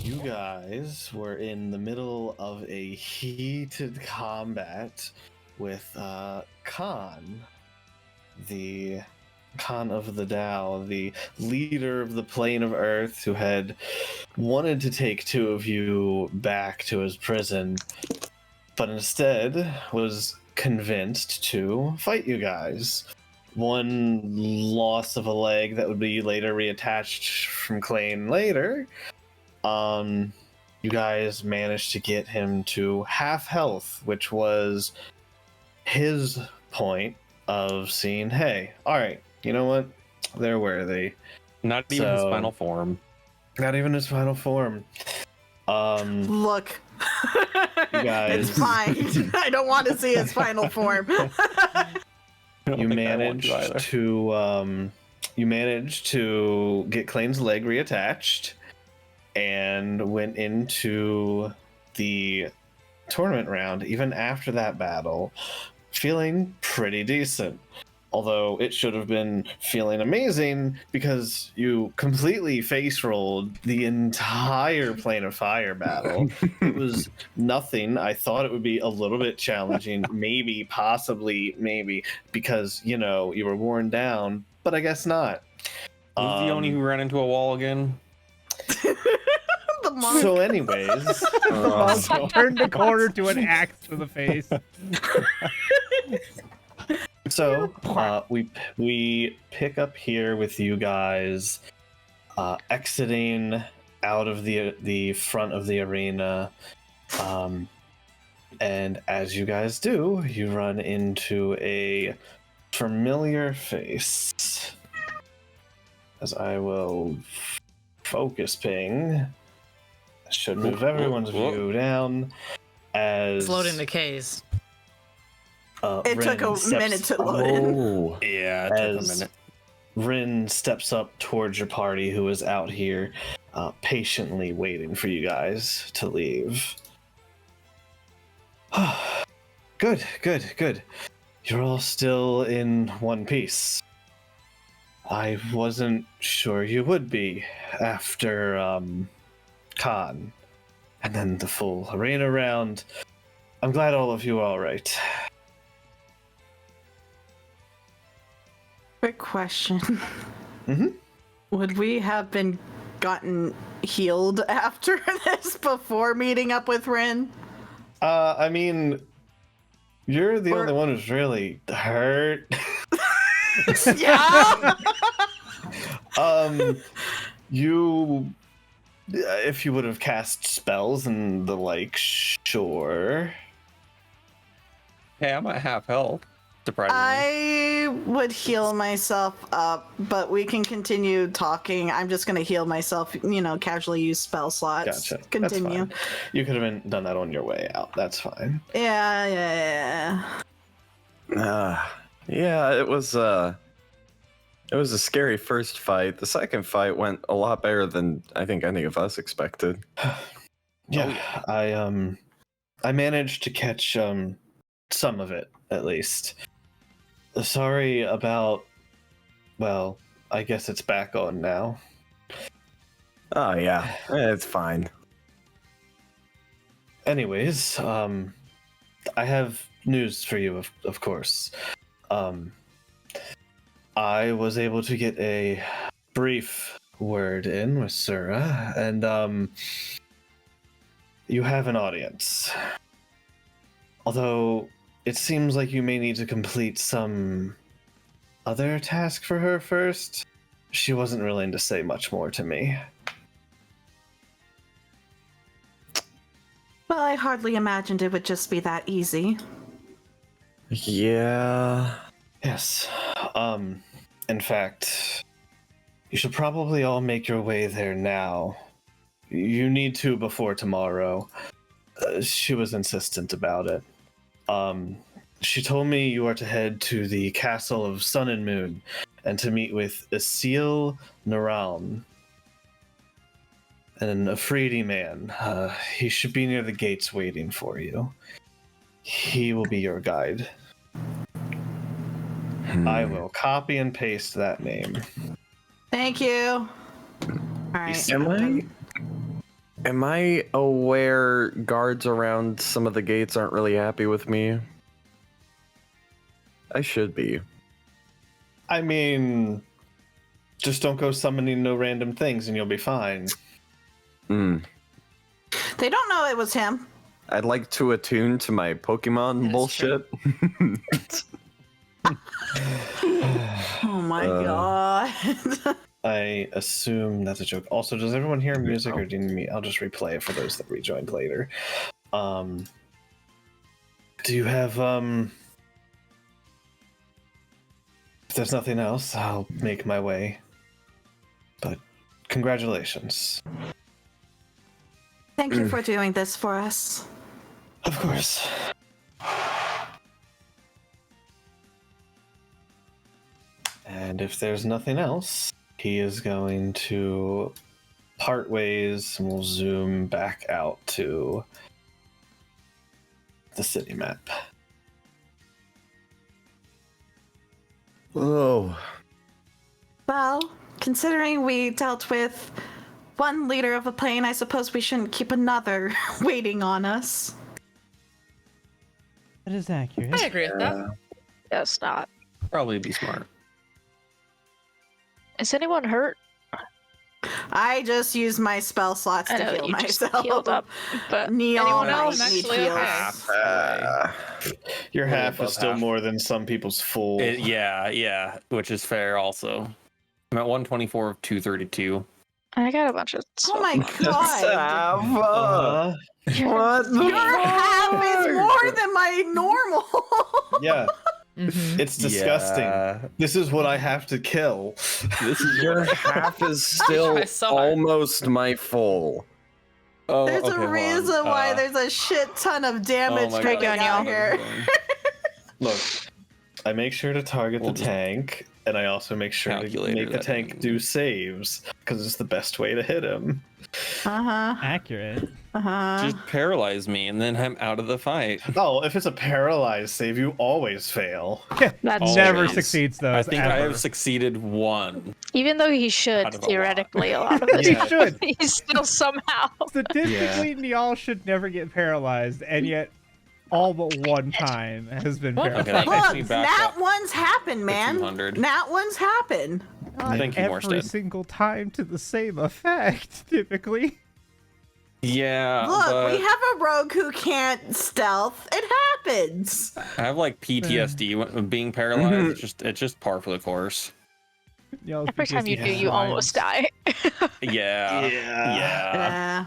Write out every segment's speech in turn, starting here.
You guys were in the middle of a heated combat with Khan, the Khan of the Tao, the leader of the plane of Earth, who had wanted to take two of you back to his prison, but instead was convinced to fight you guys. One loss of a leg that would be later reattached from Klain later. You guys managed to get him to half health, which was his point of seeing, hey, all right, you know what? They're worthy. Not even his final form. Not even his final form. Look, you guys, it's fine. I don't want to see his final form. You managed to get Klain's leg reattached and went into the tournament round even after that battle feeling pretty decent. Although it should have been feeling amazing because you completely face rolled the entire Plane of Fire battle. It was nothing. I thought it would be a little bit challenging, maybe, possibly, maybe, because, you know, you were worn down, but I guess not. Who's the only who ran into a wall again? The monk. So anyways, turned the corner to an axe to the face. So we pick up here with you guys exiting out of the front of the arena, and as you guys do, you run into a familiar face. As I will focus ping. I should move everyone's view down. As It's loading the case. It took a minute to load in. Yeah, it took a minute. Rin steps up towards your party, who is out here patiently waiting for you guys to leave. Good. You're all still in one piece. I wasn't sure you would be after Khan and then the full arena round. I'm glad all of you are all right. Quick question. Mm-hmm. Would we have been gotten healed after this before meeting up with Rin? I mean, you're the only one who's really hurt. Yeah. You, if you would have cast spells and the like, sure. Hey, I'm at half health. Surprisingly. I would heal myself up, but we can continue talking. I'm just gonna heal myself, casually use spell slots. Gotcha. Continue. That's fine. You could have done that on your way out. That's fine. Yeah. Yeah, it was a scary first fight. The second fight went a lot better than I think any of us expected. Yeah, I managed to catch some of it at least. Sorry about, well, I guess it's back on now. Oh yeah, it's fine. Anyways, I have news for you, of course. I was able to get a brief word in with Sura, and you have an audience. Although it seems like you may need to complete some other task for her first. She wasn't willing to say much more to me. Well, I hardly imagined it would just be that easy. Yeah. Yes. In fact, you should probably all make your way there now. You need to before tomorrow. She was insistent about it. She told me you are to head to the Castle of Sun and Moon and to meet with Asil Naram, an Afridi man. He should be near the gates waiting for you. He will be your guide. I will copy and paste that name. Thank you. All right. Am I Am I aware guards around some of the gates aren't really happy with me? I should be. I mean, just don't go summoning no random things and you'll be fine. Hmm. They don't know it was him. I'd like to attune to my Pokemon That's bullshit. Oh my god. I assume that's a joke. Also, does everyone hear music or do you need me? I'll just replay it for those that rejoined later. Do you have if there's nothing else, I'll make my way. But congratulations. Thank you for doing this for us. Of course. And if there's nothing else, he is going to part ways and we'll zoom back out to the city map. Oh. Well, considering we dealt with one leader of a plane, I suppose we shouldn't keep another waiting on us. That is accurate. I agree with that. Yes, not. Probably be smart. Is anyone hurt? I just used my spell slots I to know heal you just myself. healed up, but Neon anyone might else? need Actually, heals. okay. Your Really half above is still half. more than some people's full. Yeah, which is fair also. I'm at 124 of 232. I got a bunch of. Oh my god. Uh, What the Your half is fuck? more than my normal. yeah, Mhm. it's disgusting. Yeah. This is what I have to kill. This is Your half is still I saw it. almost my full. Oh, There's okay, a hold reason on. why there's a shit ton of damage my coming God. out here. Look, I make sure to target We'll the just tank, and I also make sure to calculator make the that tank in. do saves because it's the best way to hit him. Uh-huh. Accurate. Uh-huh. Just paralyze me and then I'm out of the fight. Oh, if it's a paralyzed save, you always fail. That's Never Always. succeeds those. I think I ever. have succeeded one. even though he should Out of a lot. theoretically a lot of it. He should. He's still somehow. Statistically, Niall should never get paralyzed, and yet all but one time has been What? paralyzed. Okay, that makes me Look, back nat up ones happen, to man. 200. Nat ones happen. Not Thank you, every Morstead. single time to the same effect, typically. Yeah, Look, but we have a rogue who can't stealth. It happens. I have like PTSD when being paralyzed. It's just par for the course. Niall's Every time you do, PTSD you lines. almost die. Yeah. Yeah.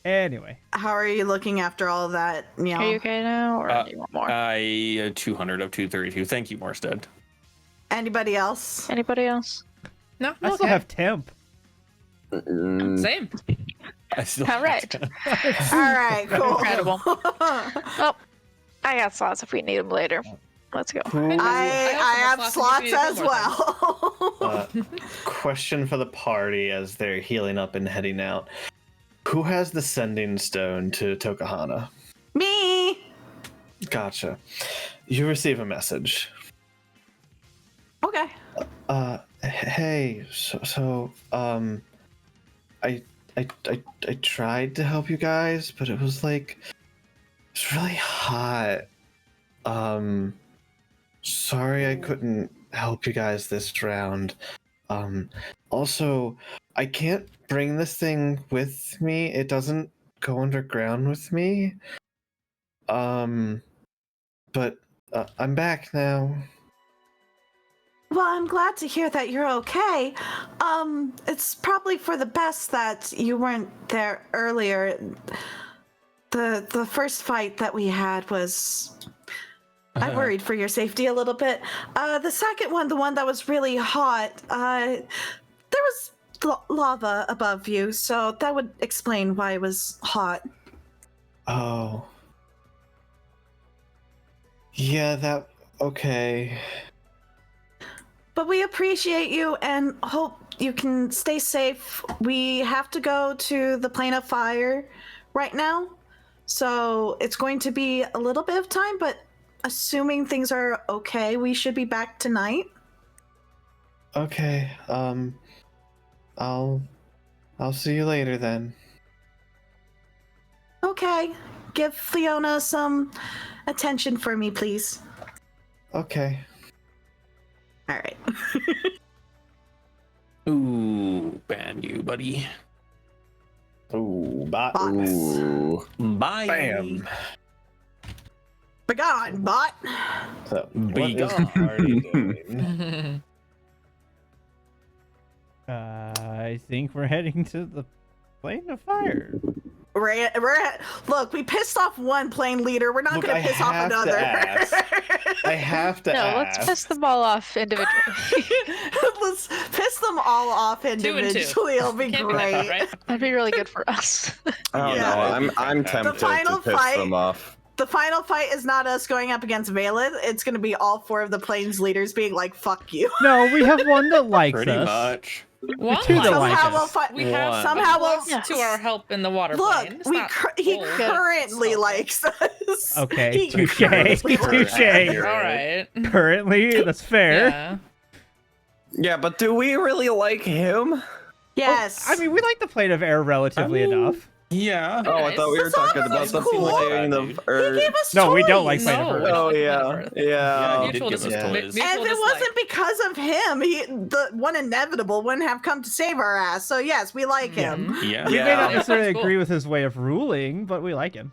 Anyway, How are you looking after all of that, Neil? Are you okay now, or do you want more? I 200 of 232. Thank you, Morstead. Anybody else? Anybody else? No, I okay. still have temp. Same. I still All right. All right, cool. Incredible. Oh, I got slots if we need them later. Let's go. Who, I have slots if you need as one more well. question for the party as they're healing up and heading out. Who has the sending stone to Tokahana? Me. Gotcha. You receive a message. Okay. Hey, I tried to help you guys, but it was like it's really hot. Sorry I couldn't help you guys this round. Also, I can't bring this thing with me. It doesn't go underground with me. But I'm back now. Well, I'm glad to hear that you're okay. It's probably for the best that you weren't there earlier. The first fight that we had was I worried for your safety a little bit. The second one, the one that was really hot, there was lava above you, so that would explain why it was hot. Oh. Yeah, okay. But we appreciate you and hope you can stay safe. We have to go to the plane of fire right now, so it's going to be a little bit of time, but assuming things are okay, we should be back tonight. Okay, I'll see you later then. Okay. Give Fiona some attention for me, please. Okay. All right. Ooh, ban you, buddy. Ooh, bot. Bots. Ooh. Bye. Bam. Begone, bot. So, what Be is gone. Party doing? I think we're heading to the plane of fire. Look, we pissed off one plane leader. We're not Look, going I to piss off have to another. ask. I have to No, ask. let's piss them all off individually. Let's piss them all off and two. individually. It'll be Can't be that bad, great. right? That'd be really good for us. I don't Yeah. know. I'm tempted final to piss fight- them off. The final fight is not us going up against Valeth. It's going to be all four of the planes leaders being like, fuck you. No, we have one that likes Pretty us. much. One two that like like Somehow us. we'll fight. we have One. Somehow we'll lost to our help in the water Look, plane. It's not he full. currently Still. likes us. Okay, He touche, currently touche. likes us. All right. Currently, that's fair. Yeah. Yeah, but do we really like him? Yes. I mean, we like the plane of air relatively enough. Yeah. Oh, I thought we were The talking Sovereign about is the cool. plane He of he Earth. gave us No, we don't toys. like Plane of No, Earth. we don't Oh like Plane yeah, of Earth. yeah. Yeah, Mutual give us dis- toys. mutual And if it dislike. wasn't because of him, the one inevitable wouldn't have come to save our ass. So yes, we like him. Yeah. We may Yeah. not necessarily That's cool. agree with his way of ruling, but we like him.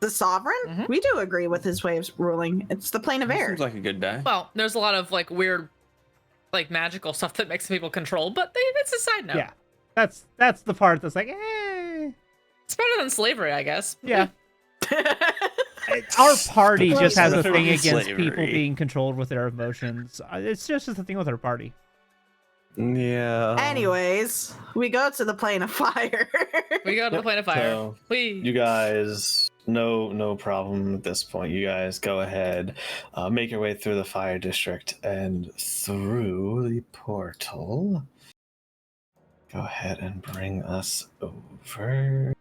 The sovereign, Mhm. we do agree with his way of ruling. It's the plane of air. Seems like a good day. Well, there's a lot of like weird, like magical stuff that makes people control, but that's a side note. Yeah, that's the part that's like, eh. It's better than slavery, I guess. Yeah. Our party just has a Slavery thing is against people slavery. being controlled with their emotions. It's just a thing with our party. Yeah. Anyways, we go to the plane of fire. We go to the Yep, plane of fire. so We You guys, no problem at this point. You guys go ahead, make your way through the fire district and through the portal. Go ahead and bring us over.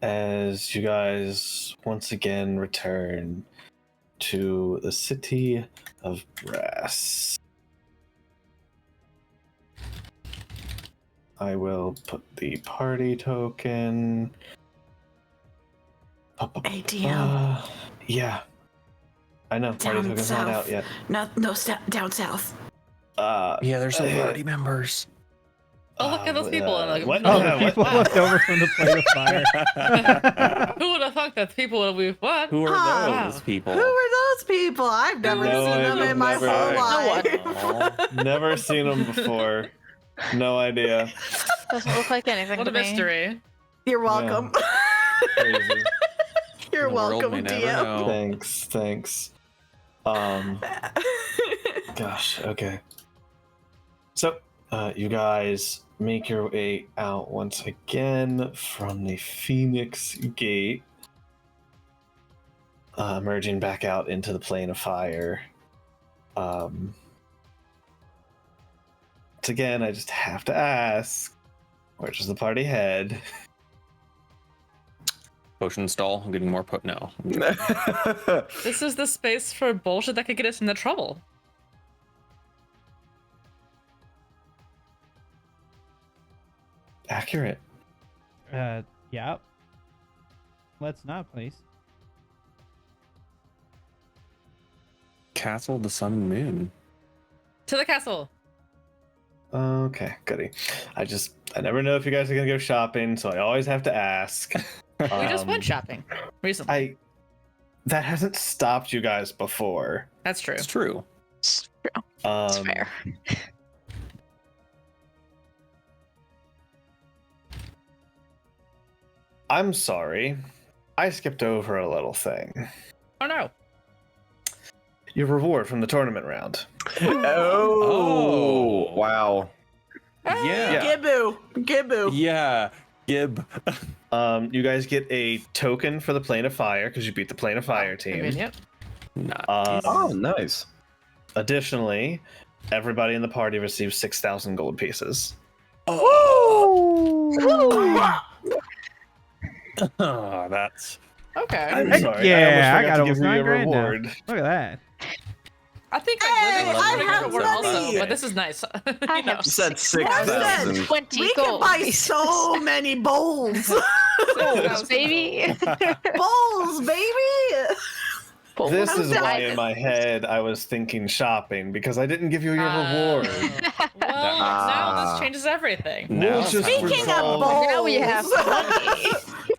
As you guys once again return to the city of Brass. I will put the party token. ATM. Yeah. I know, party Down token's not south. out yet. No, down south. Yeah, there's some uh, party members. Oh, look at those people, and like, what? Oh, Yeah, the people left over from the plane of fire. who would have thought that people would be what? Who are Huh. those people? Who are those people? I've never No, seen them I've in my never- whole No life. Aw. Never seen them before. No idea. Doesn't look like anything What to a me. mystery. You're welcome. Crazy. You're The world welcome, may never DM. know. Thanks. Gosh, okay. So, you guys make your way out once again from the Phoenix Gate, emerging back out into the plane of fire. Once again, I just have to ask, where does the party head? Potion stall. I'm getting more no. This is the space for bullshit that could get us into trouble. Accurate. Yeah. Let's not, please. Castle, the sun and moon. To the castle. Okay, goody. I never know if you guys are gonna go shopping, so I always have to ask. We just Um, went shopping recently. That hasn't stopped you guys before. That's true. It's true. It's true. It's Um, fair. I'm sorry. I skipped over a little thing. Oh no. Your reward from the tournament round. Oh, wow. Yeah. Gibbo. Yeah. Gib. You guys get a token for the Plane of Fire because you beat the Plane of Fire team. Convenient. Not Oh, nice. Additionally, everybody in the party receives 6,000 gold pieces. Oh, that's Okay. I'm Heck sorry. yeah, I I almost got forgot to give almost you 9 your grand now. reward. Look at that. I think Hey, like I living have everywhere also, money. but this is nice. I You know. have You said 6,020 6,000. We can gold buy pieces. so many bowls. Bowls, baby. Bowls, baby. Bowls This of is why in diamonds. my head I was thinking shopping because I didn't give you your reward. Well, now this changes everything. Now We'll it's just time to Speaking of resolve. bowls, Now we have money.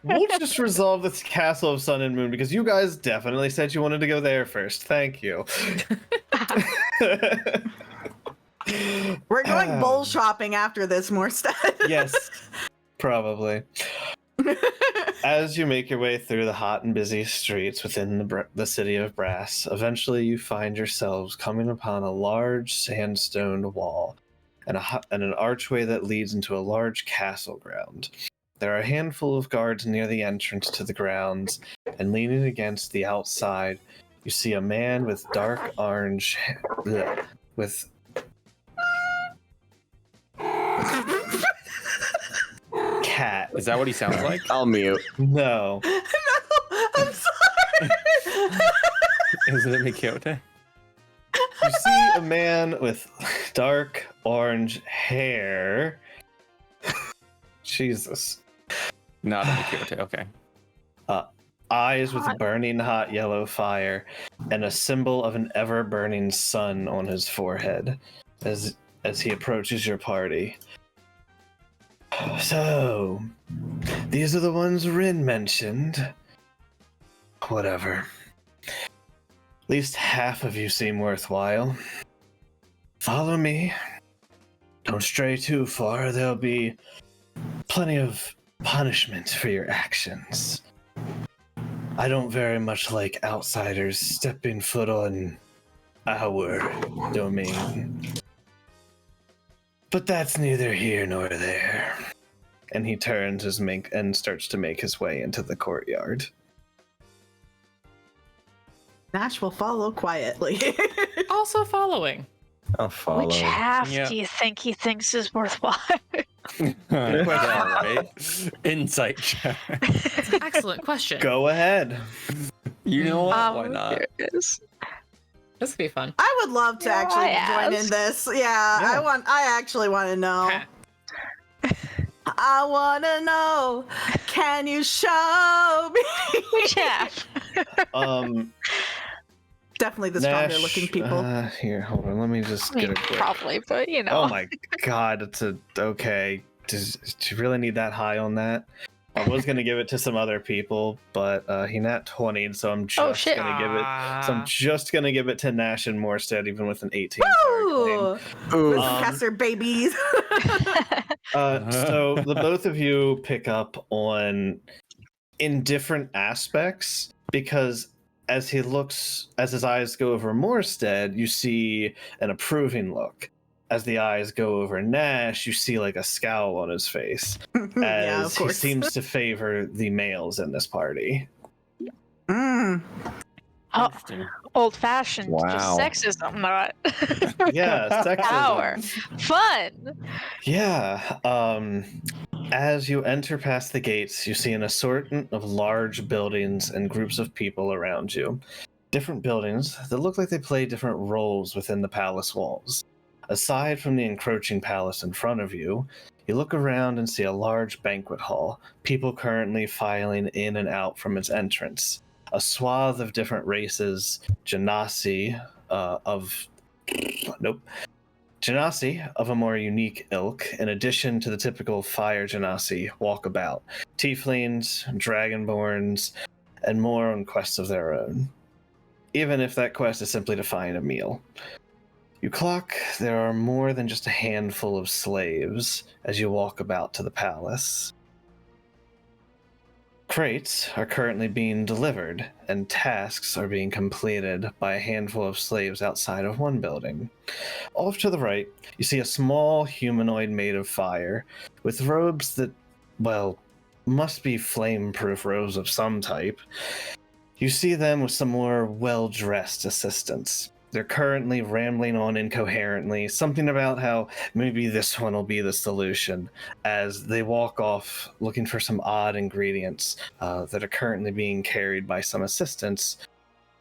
We'll just resolve this Castle of Sun and Moon because you guys definitely said you wanted to go there first. Thank you. we're going bowl shopping after this, Morstead. Yes, probably. As you make your way through the hot and busy streets within the city of Brass, eventually you find yourselves coming upon a large sandstone wall and an archway that leads into a large castle ground. There are a handful of guards near the entrance to the grounds, and leaning against the outside, you see a man with dark orange with cat. Is that what he sounds like? I'll mute. No. No, I'm sorry. Isn't it Mikiote? You see a man with dark orange hair. Jesus. Not a Mikiote. Okay. Eyes with Hot. burning hot yellow fire, and a symbol of an ever-burning sun on his forehead as he approaches your party. So, these are the ones Rin mentioned. Whatever. At least half of you seem worthwhile. Follow me. Don't stray too far. There'll be plenty of punishment for your actions. I don't very much like outsiders stepping foot on our domain. But that's neither here nor there. And he turns and starts to make his way into the courtyard. Nash will follow quietly. Also following. I'll follow. Which half Yeah. do you think he thinks is worthwhile? Yeah, right. Insight check. Excellent question. Go ahead. You know what? Why not? Here it is. This would be fun. I would love to Yeah, actually I join in asked. this. Yeah, I actually want to know. Okay. I want to know. Can you show me? Which half? Definitely the stronger looking people. Here, hold on. Let me just I get mean, a quick. probably, but you know. Oh my god, it's a okay. Do you really need that high on that? I was gonna give it to some other people, but he nat 20'd, so I'm just shit. gonna give it. So I'm just gonna give it to Nash and Morstead, even with an 18. Ooh, Ooh. Caster babies. So the both of you pick up on in different aspects because as his eyes go over Morstead, you see an approving look. As the eyes go over Nash, you see like a scowl on his face Yeah, of as he course. seems to favor the males in this party. Mm. Oh, Interesting. old fashioned. Wow. Just sexism, not Yeah, sexism. power. Fun. Yeah. As you enter past the gates, you see an assortment of large buildings and groups of people around you. Different buildings that look like they play different roles within the palace walls. Aside from the encroaching palace in front of you, you look around and see a large banquet hall, people currently filing in and out from its entrance. A swath of different races, Genasi Genasi of a more unique ilk, in addition to the typical fire Genasi, walk about. Tieflings, dragonborns, and more on quests of their own. Even if that quest is simply to find a meal. You clock there are more than just a handful of slaves as you walk about to the palace. Crates are currently being delivered, and tasks are being completed by a handful of slaves outside of one building. Off to the right, you see a small humanoid made of fire, with robes that, well, must be flame-proof robes of some type. You see them with some more well-dressed assistants. They're currently rambling on incoherently, something about how maybe this one will be the solution, as they walk off looking for some odd ingredients that are currently being carried by some assistants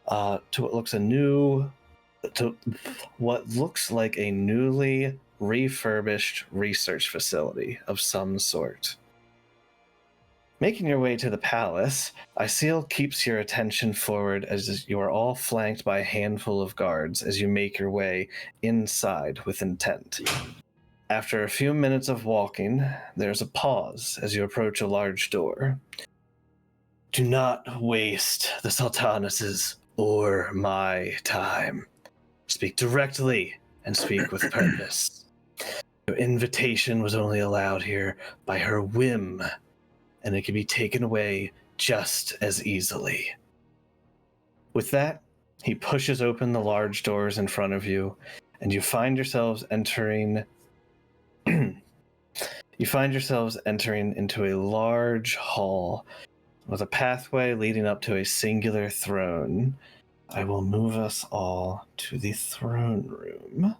to what looks a new to what looks like a newly refurbished research facility of some sort. Making your way to the palace, Isil keeps your attention forward as you are all flanked by a handful of guards as you make your way inside with intent. After a few minutes of walking, there's a pause as you approach a large door. Do not waste the Sultaness's or my time. Speak directly and speak with purpose. Your invitation was only allowed here by her whim, and it can be taken away just as easily. With that, he pushes open the large doors in front of you, and you find yourselves entering into a large hall with a pathway leading up to a singular throne. I will move us all to the throne room.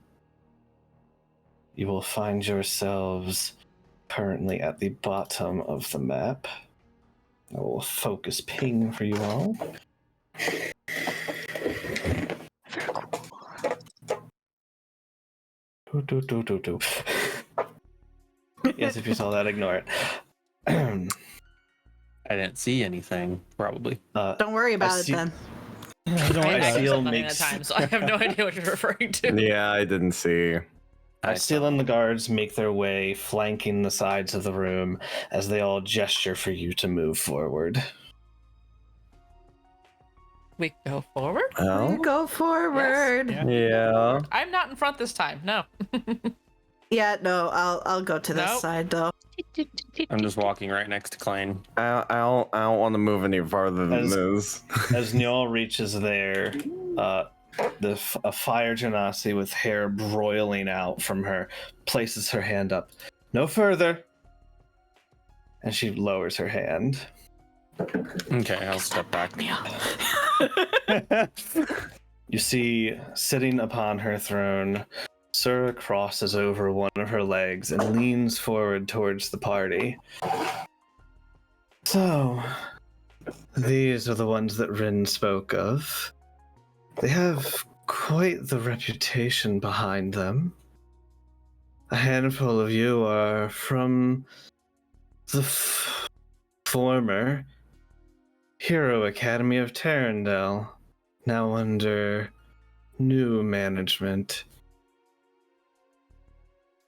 You will find yourselves currently at the bottom of the map. I will focus ping for you all. Do. Yes, if you saw that, ignore it. I didn't see anything, probably. Don't worry about it then. Don't worry I about it. actually Seal said nothing at makes- the time, so I have no idea what you're referring to. Yeah, I didn't see. Isil and the guards make their way, flanking the sides of the room as they all gesture for you to move forward. We go forward? Oh? Go forward. Yeah. Yeah. I'm not in front this time. No. Yeah, no, I'll go to this Nope. side though. I'm just walking right next to Klain. I don't want to move any farther than this. As Njal reaches there, a fire genasi with hair broiling out from her places her hand up. No further. And she lowers her hand. Okay, I'll step back. You see, sitting upon her throne, Sura crosses over one of her legs and leans forward towards the party. So, these are the ones that Rin spoke of. They have quite the reputation behind them. A handful of you are from the former Hero Academy of Terendell, now under new management.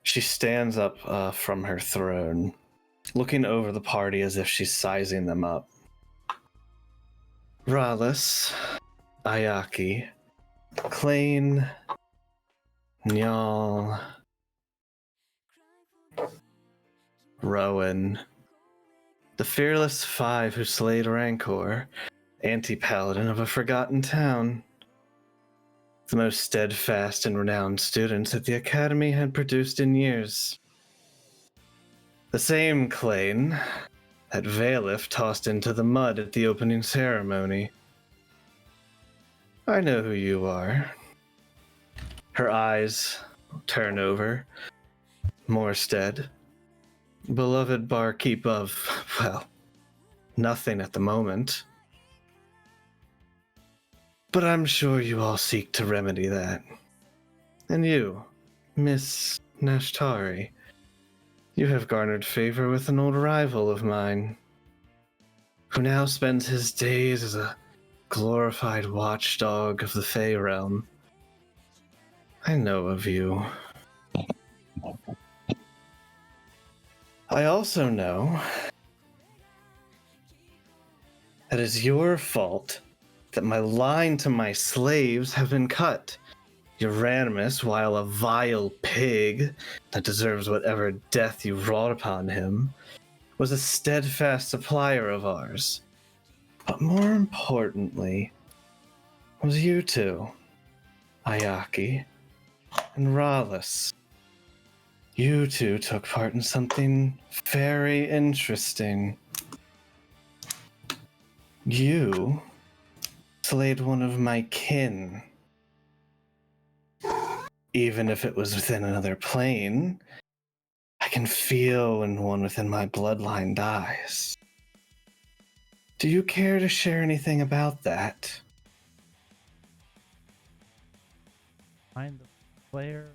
She stands up from her throne, looking over the party as if she's sizing them up. Rallis, Ayaki, Klain, Njal, Rowan, the fearless five who slayed Rancor, anti-paladin of a forgotten town. The most steadfast and renowned students that the Academy had produced in years. The same Klain that Valif tossed into the mud at the opening ceremony. I know who you are. Her eyes turn over. Morstead. Beloved barkeep of, well, nothing at the moment. But I'm sure you all seek to remedy that. And you, Miss Nashtari, you have garnered favor with an old rival of mine, who now spends his days as a glorified watchdog of the Fey realm. I know of you. I also know that it's your fault that my line to my slaves have been cut. Euronymous, while a vile pig that deserves whatever death you wrought upon him, was a steadfast supplier of ours. But more importantly, was you two, Ayaki and Rallis. You two took part in something very interesting. You slayed one of my kin. Even if it was within another plane, I can feel when one within my bloodline dies. Do you care to share anything about that? find the player.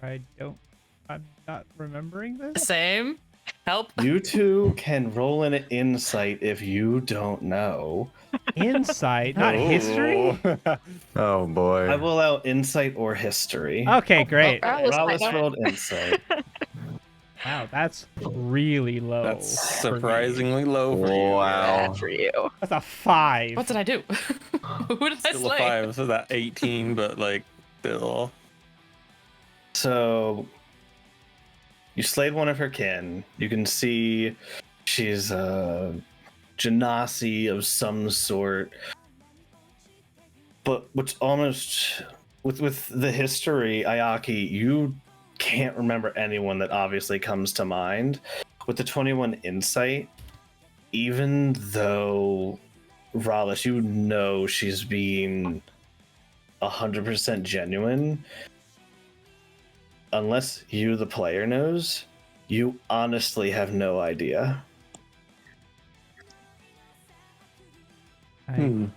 I'm not remembering this. Same. Help. You two can roll an insight if you don't know. Insight, not history. Oh boy. I will allow insight or history. Okay, great. oh, this might Rallis not- rolled insight. Wow, that's really low. That's for me. surprisingly low for you. Wow. Bad for you. That's a 5. What did I do? Who did I Still slay? a 5, so that 18, but like still. So you slayed one of her kin. You can see she's a genasi of some sort. But what's almost with the history, Ayaki, you can't remember anyone that obviously comes to mind. With the 21 insight, even though Rallis, you know she's being 100% genuine, unless you, the player, knows, you honestly have no idea. I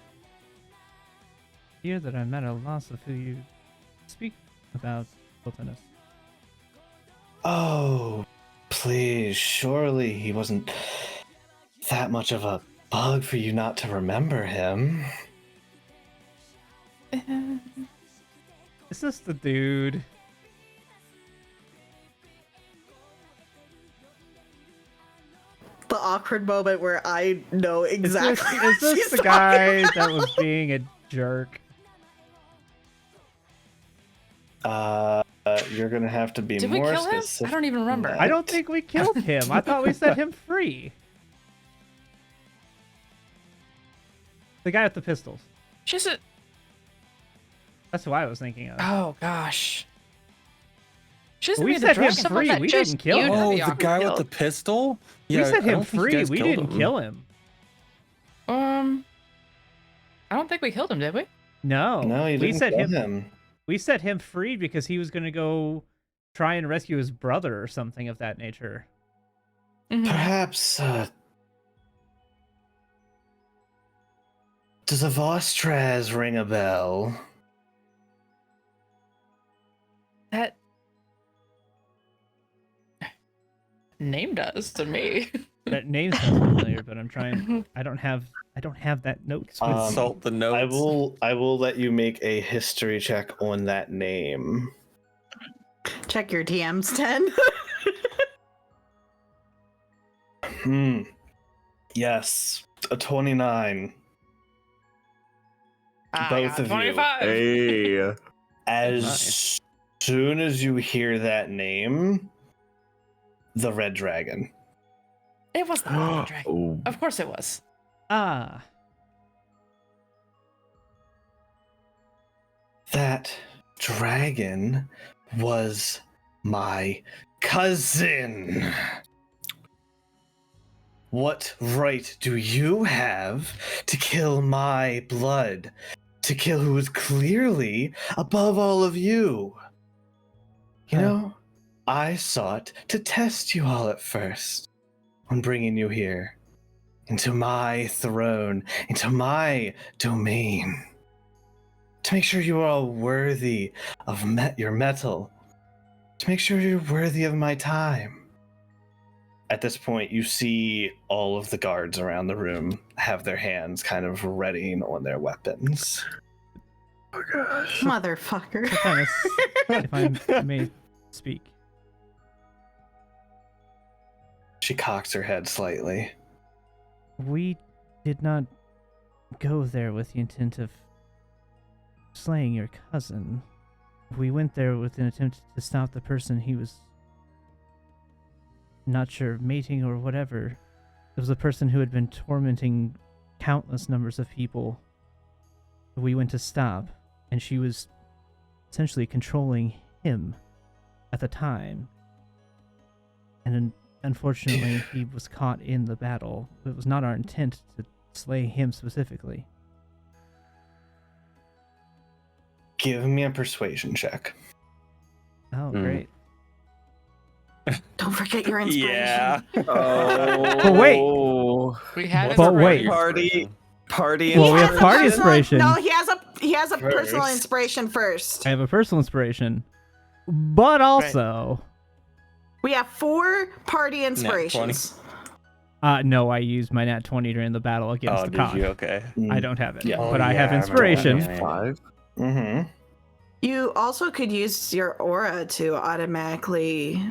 hear that I'm at a loss of who you speak about, Sultaness. Oh, please, surely he wasn't that much of a bug for you not to remember him. Is this the dude? The awkward moment where I know Is exactly. this, is this she's the talking guy about. that was being a jerk? You're gonna have to be Did we more kill him? specific. I don't even remember. than I don't think we killed him. I thought we set him free. The guy with the pistols. She's a. That's who I was thinking of. Oh gosh. She's We the set him dragon. Someone free. that We just didn't kill you him. know Oh, the the awkward guy with killed. the pistol? We Yeah, set I him don't think you free. guys We killed didn't him. kill him. I don't think we killed him, did we? No. No, you we didn't set kill him. him. We set him free because he was going to go try and rescue his brother or something of that nature. Mhm. Perhaps, does a Vostraz ring a bell? That name does to me. That name sounds familiar, but I'm trying. I don't have that note. Consult the notes. I will let you make a history check on that name. Check your DMs, 10. Yes, a 29. I Both got of you. 25. Hey. As Nice. soon as you hear that name, the red dragon. It was the Red Dragon. Oh. Of course it was. Ah, That dragon was my cousin. What right do you have to kill my blood? To kill who is clearly above all of you? You know, I sought to test you all at first when bringing you here into my throne, into my domain. To make sure you are all worthy of your metal. To make sure you're worthy of my time. At this point, you see all of the guards around the room have their hands kind of readying on their weapons. Motherfucker. Sultaness, if I may speak. She cocks her head slightly. We did not go there with the intent of slaying your cousin. We went there with an attempt to stop the person he was not sure mating or whatever. It was a person who had been tormenting countless numbers of people. We went to stop, and she was essentially controlling him at the time. And unfortunately, he was caught in the battle. It was not our intent to slay him specifically. Give me a persuasion check. Oh, Hmm. great. Don't forget your inspiration. Yeah. Oh. But wait. We had But it wait. already. Party. Well, we have has a party personal- inspiration. No, he has a personal First. inspiration first. I have a personal inspiration. But also, We have 4 party inspirations. no, I used my nat 20 during the battle against Oh, the did cock. you? Okay. I don't have it, Yeah. but Oh, I have yeah, I remember inspiration. that. 5. Mm-hmm. You also could use your aura to automatically.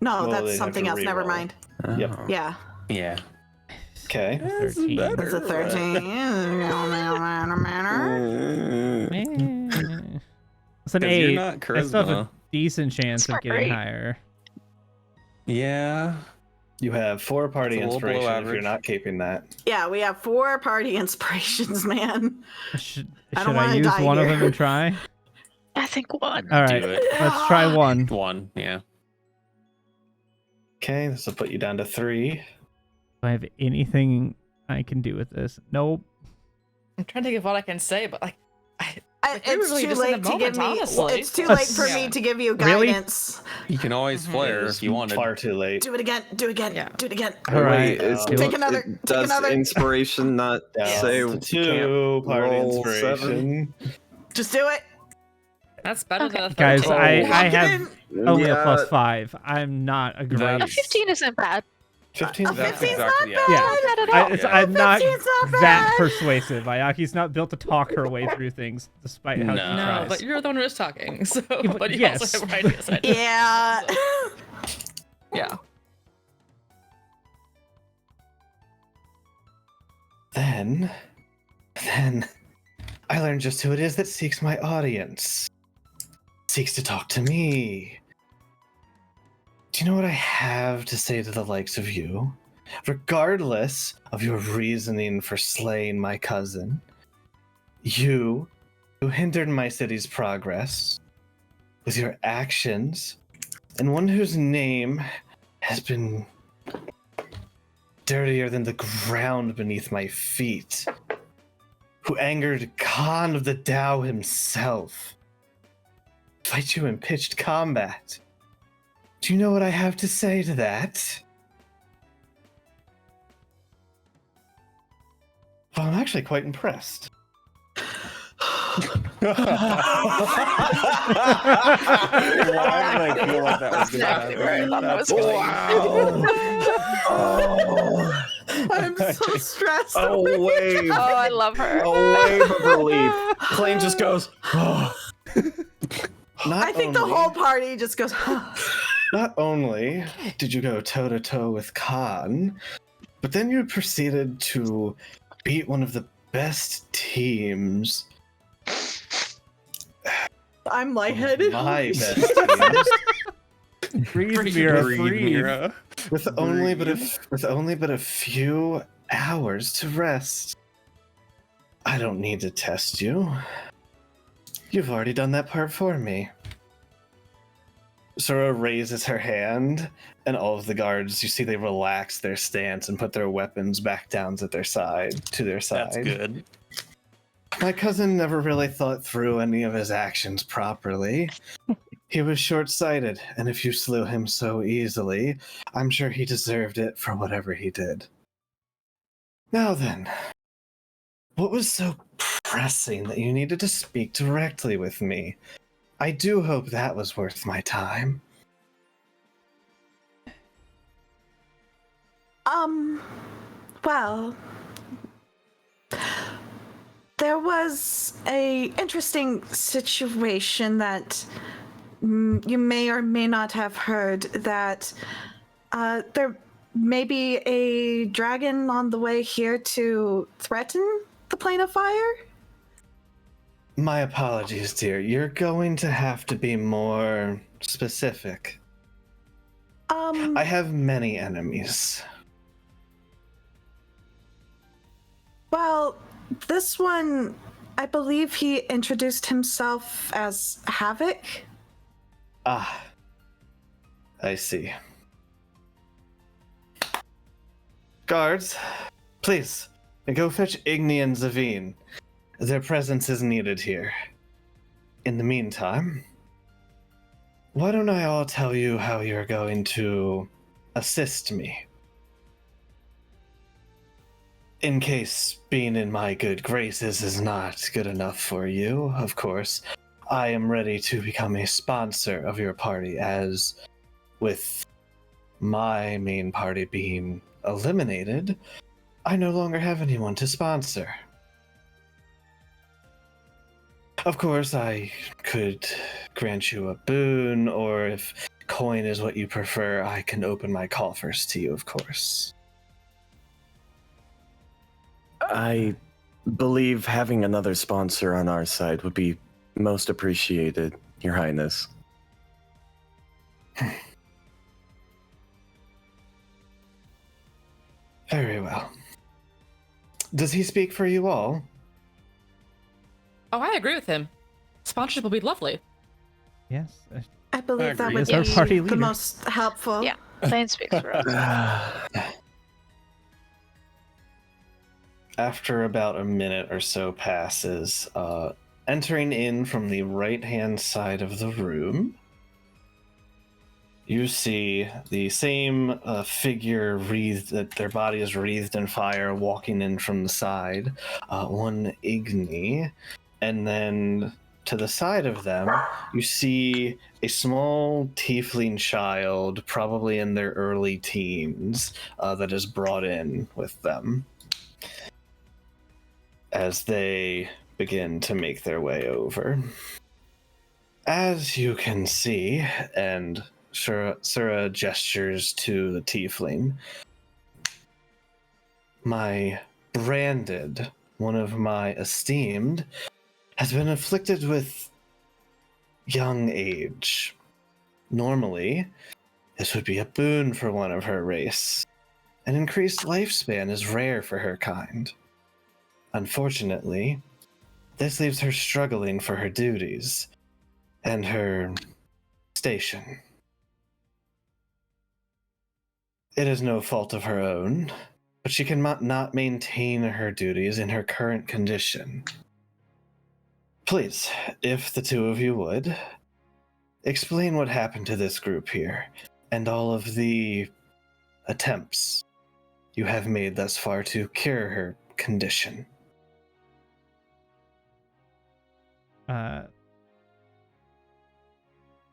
No, Well, that's they'd have something to else. Never reroll. mind. Yep. Oh. Yeah. Yeah. Okay. 13. It's a 13. It's an 'Cause you're 8. not I still have a charisma. decent chance That's of getting great. higher. Yeah. You have 4 party It's a little below inspiration if you're average. not keeping that. Yeah, we have 4 party inspirations, man. Should I don't I wanna use die one of here. them and try? I think 1. All right, Do it. let's try one. 1. Yeah. Okay, this will put you down to 3. Do I have anything I can do with this? Nope. I'm trying to think of what I can say, but like, It's really too just in late the to give moment, me. honestly. It's too late for Yeah. me to give you Really? guidance. You can always flare if you wanted. Far too late. Do it again. Do it again. Yeah. Do it again. All right. Wait, is, Take another- it- take does another. inspiration not Down say to we 2 can't party roll 7? inspiration. Just do it. that's better than a 13. Guys, I Lock it have in. only a Yeah, +5. I'm not a great. That- A 15 isn't bad. 15. A That's 15's exactly not yeah. Yeah. Not bad at I, all. it's, Yeah. I'm not 15's not that bad. persuasive. Ayaki's not built to talk her way through things, despite how she No. No, tries. but you're the one who is talking, so but but you yes. also have ideas. Yeah. Yeah. Then I learned just who it is that seeks my audience. Seeks to talk to me. Do you know what I have to say to the likes of you? Regardless of your reasoning for slaying my cousin, you who hindered my city's progress with your actions, and one whose name has been dirtier than the ground beneath my feet, who angered Khan of the Tao himself, fight you in pitched combat. Do you know what I have to say to that? Well, I'm actually quite impressed. Why did I feel like that was gonna Exactly happen? where I thought that was That's going. Oh, I'm so stressed. a wave. Oh, I love her. A wave of relief. Klain just goes, oh. Not I think the only- whole party just goes. Not only did you go toe to toe with Khan, but then you proceeded to beat one of the best teams. I'm lightheaded. My best teams. Breathe, Mira, breathe. With only but a few hours to rest. I don't need to test you. You've already done that part for me. Sora raises her hand, and all of the guards, you see they relax their stance and put their weapons back down to their side. That's good. My cousin never really thought through any of his actions properly. He was short-sighted, and if you slew him so easily, I'm sure he deserved it for whatever he did. Now then, what was so pressing that you needed to speak directly with me? I do hope that was worth my time. Well, there was a interesting situation that you may or may not have heard that there may be a dragon on the way here to threaten the plane of fire. My apologies, dear. You're going to have to be more specific. I have many enemies. Well, this one, I believe he introduced himself as Havoc. Ah, I see. Guards, please, go fetch Igni and Zavine. Their presence is needed here. In the meantime, why don't I all tell you how you're going to assist me? In case being in my good graces is not good enough for you, of course, I am ready to become a sponsor of your party, as with my main party being eliminated, I no longer have anyone to sponsor. Of course, I could grant you a boon, or if coin is what you prefer, I can open my coffers to you, of course. I believe having another sponsor on our side would be most appreciated, Your Highness. Very well. Does he speak for you all? Oh, I agree with him. Sponsorship will be lovely. Yes. I believe that agree. would As our party be the leader. most helpful. Yeah. Klain speaks for us. After about a minute or so passes, entering in from the right-hand side of the room, you see the same figure wreathed, that their body is wreathed in fire, walking in from the side, one Igni, and then to the side of them, you see a small tiefling child, probably in their early teens, that is brought in with them as they begin to make their way over. As you can see, and Sura gestures to the tiefling, my branded, one of my esteemed, has been afflicted with young age. Normally, this would be a boon for one of her race. An increased lifespan is rare for her kind. Unfortunately, this leaves her struggling for her duties and her station. It is no fault of her own, but she cannot not maintain her duties in her current condition. Please, if the two of you would, explain what happened to this group here, and all of the attempts you have made thus far to cure her condition.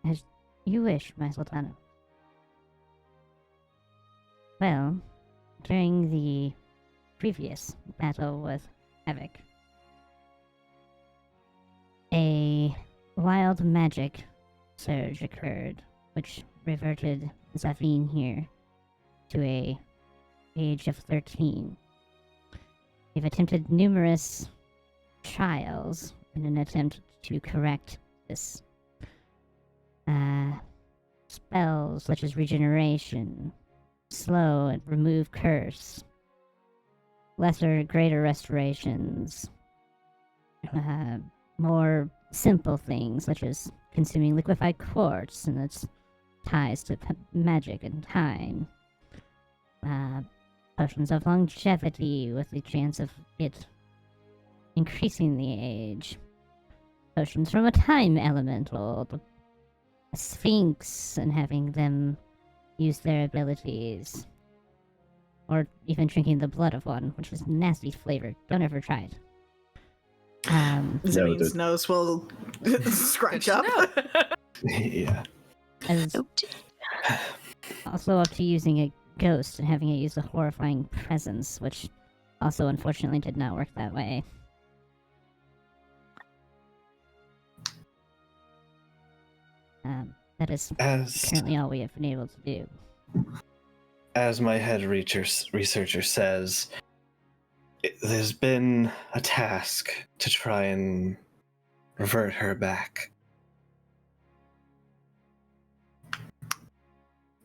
As you wish, my Sultana. Well, during the previous battle with Havoc, a wild magic surge occurred, which reverted Zafine here to a age of 13. We've attempted numerous trials in an attempt to correct this. Spells such as regeneration, slow and remove curse, lesser, greater restorations, more simple things such as consuming liquefied quartz and its ties to magic and time, potions of longevity with the chance of it increasing the age, potions from a time elemental, a sphinx, and having them use their abilities. Or even drinking the blood of one, which is nasty flavor. Don't ever try it. Zamine's nose will scrunch up. Yeah. As also up to using a ghost and having it use a horrifying presence, which also unfortunately did not work that way. That is currently all we have been able to do. As my head researcher says, there's been a task to try and revert her back.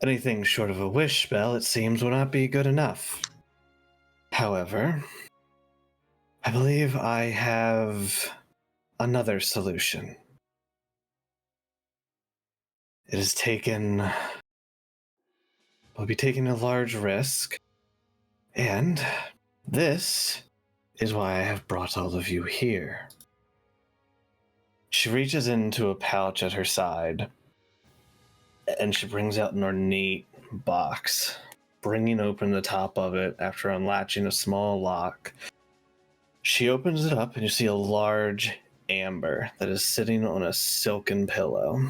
Anything short of a wish spell, it seems, will not be good enough. However, I believe I have another solution. It has will be taking a large risk, and this is why I have brought all of you here. She reaches into a pouch at her side, and she brings out an ornate box, bringing open the top of it after unlatching a small lock. She opens it up, and you see a large amber that is sitting on a silken pillow.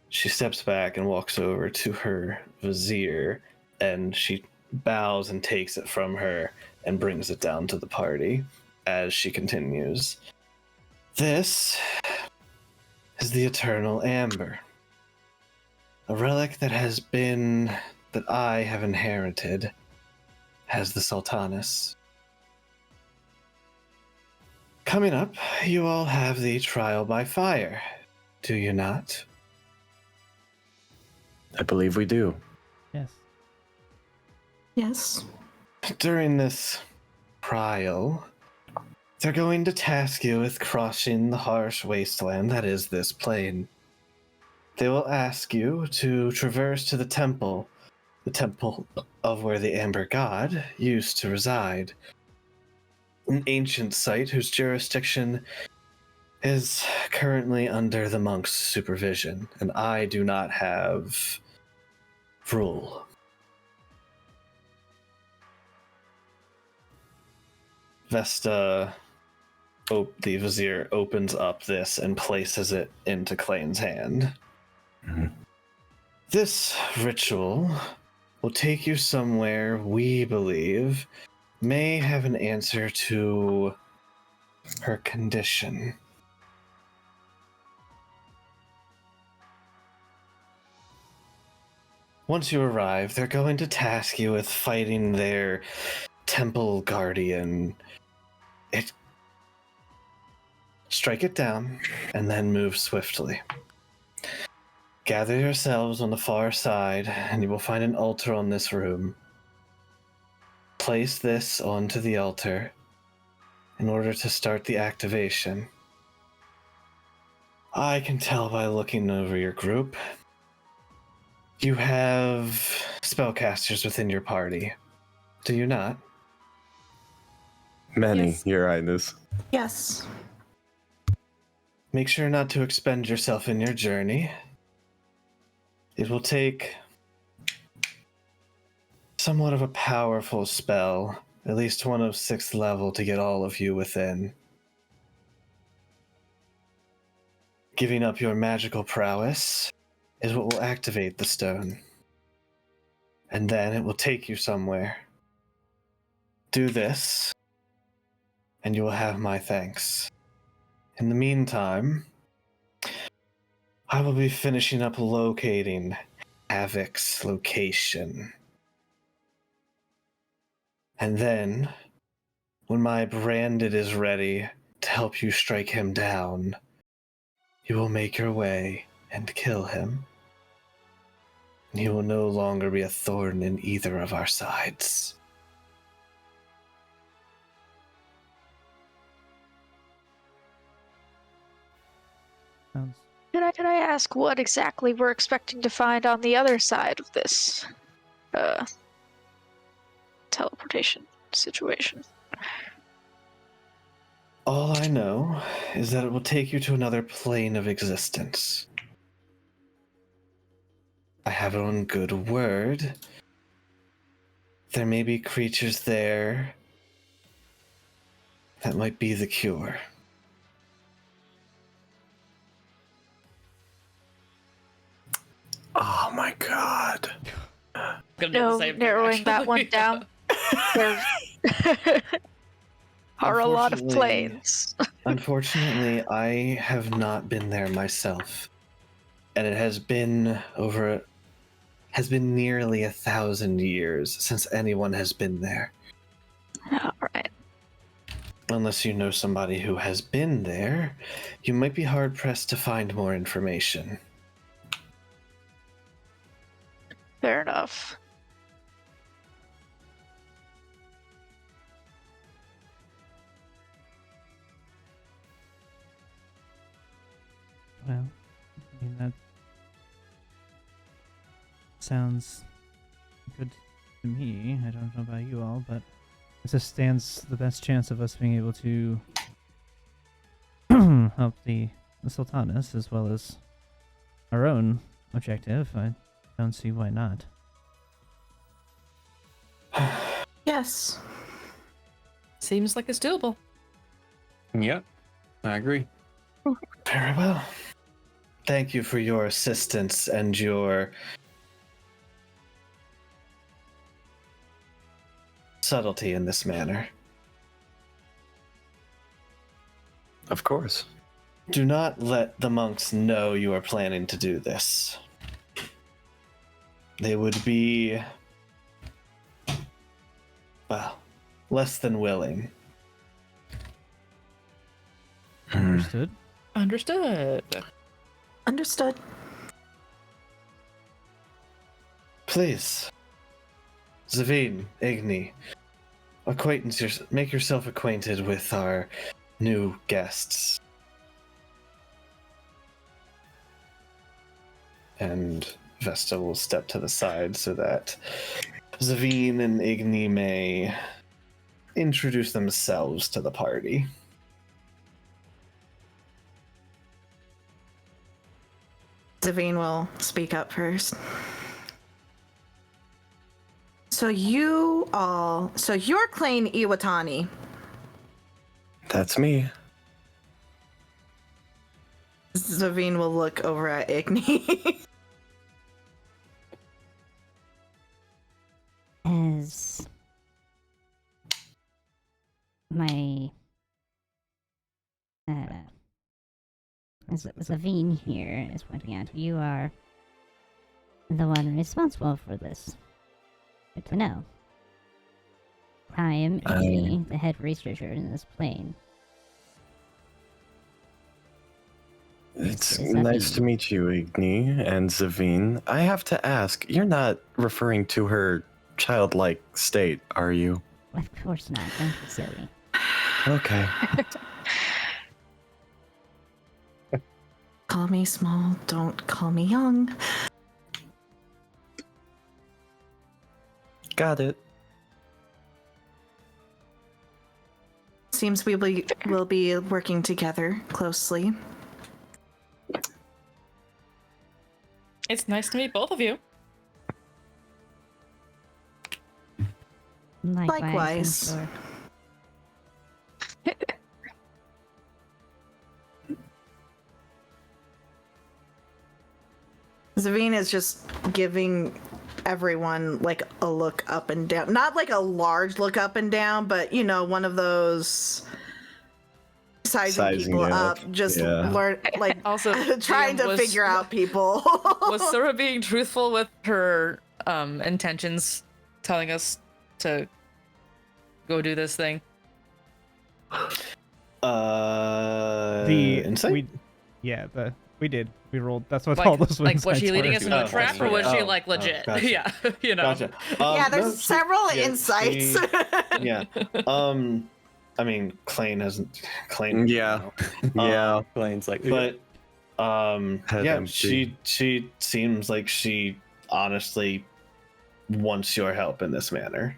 She steps back and walks over to her vizier, and she bows and takes it from her and brings it down to the party as she continues. This is the Eternal Amber, a relic that I have inherited as the Sultanas. Coming up, you all have the trial by fire, do you not? I believe we do. Yes. Yes. During this trial, they're going to task you with crossing the harsh wasteland that is this plane. They will ask you to traverse to the temple of where the Amber God used to reside. An ancient site whose jurisdiction is currently under the monk's supervision, and I do not have rule. Vesta, the vizier, opens up this and places it into Klain's hand. Mhm. This ritual will take you somewhere we believe may have an answer to her condition. Once you arrive, they're going to task you with fighting their temple guardian. Strike it down, and then move swiftly. Gather yourselves on the far side, and you will find an altar on this room. Place this onto the altar in order to start the activation. I can tell by looking over your group. You have spellcasters within your party, do you not? Many, Yes. Your Highness. Yes. Make sure not to expend yourself in your journey. It will take somewhat of a powerful spell, at least one of 6th level, to get all of you within. Giving up your magical prowess is what will activate the stone. And then it will take you somewhere. Do this, and you will have my thanks. In the meantime, I will be finishing up locating Havoc's location. And then, when my branded is ready to help you strike him down, you will make your way and kill him. And he will no longer be a thorn in either of our sides. Sounds Could I ask what exactly we're expecting to find on the other side of this teleportation situation? All I know is that it will take you to another plane of existence. I have it on good word. There may be creatures there that might be the cure. Oh my god. Gonna do the No, same thing, narrowing that one actually. down. There are a lot of Unfortunately- planes. Unfortunately, I have not been there myself. And it has been nearly 1,000 years since anyone has been there. Alright. Unless you know somebody who has been there, you might be hard pressed to find more information. Fair enough. well. I mean that sounds good to me. I don't know about you all, but this stands the best chance of us being able to help the Sultanas as well as our own objective. I don't see why not. Yes. seems like it's doable. Yep, I agree. Very well. Thank you for your assistance and your subtlety in this manner. Of course. Do not let the monks know you are planning to do this. They would be, well, less than willing. Understood. Understood. Understood. Please, Zavine, Igni, make yourself acquainted with our new guests. And Vesta will step to the side so that Zavine and Igni may introduce themselves to the party. Zavine will speak up first. So you're Klain Iwatani. That's me. Zavine will look over at Igni. As my as Zavine here is pointing out, you are the one responsible for this. Good to know. I am Igni, the head researcher in this plane. It's Zavine. nice to meet you, Igni and Zavine. I have to ask, you're not referring to her childlike state, are you? Of course not. Don't be silly. Okay. Call me small, don't call me young. Got it. Seems we will be working together closely. It's nice to meet both of you. Likewise. I'm sure. Zavine is just giving everyone like a look up and down. Not like a large look up and down, but you know, one of those sizing people it up. up. Just Yeah. learn like Also, trying to DM figure out people. Was Sora being truthful with her intentions, telling us to go do this thing? Insight? We did. We rolled. That's what Like, all those like wins was she leading us into a Oh, trap, or right. was she Oh, like legit? gotcha. Yeah, you know. Gotcha. Yeah, there's no, several yeah, insights. yeah. I mean, Klain hasn't. Klain. Yeah. You know. Yeah. Klain's like, But Head yeah, empty. she seems like she honestly wants your help in this manner.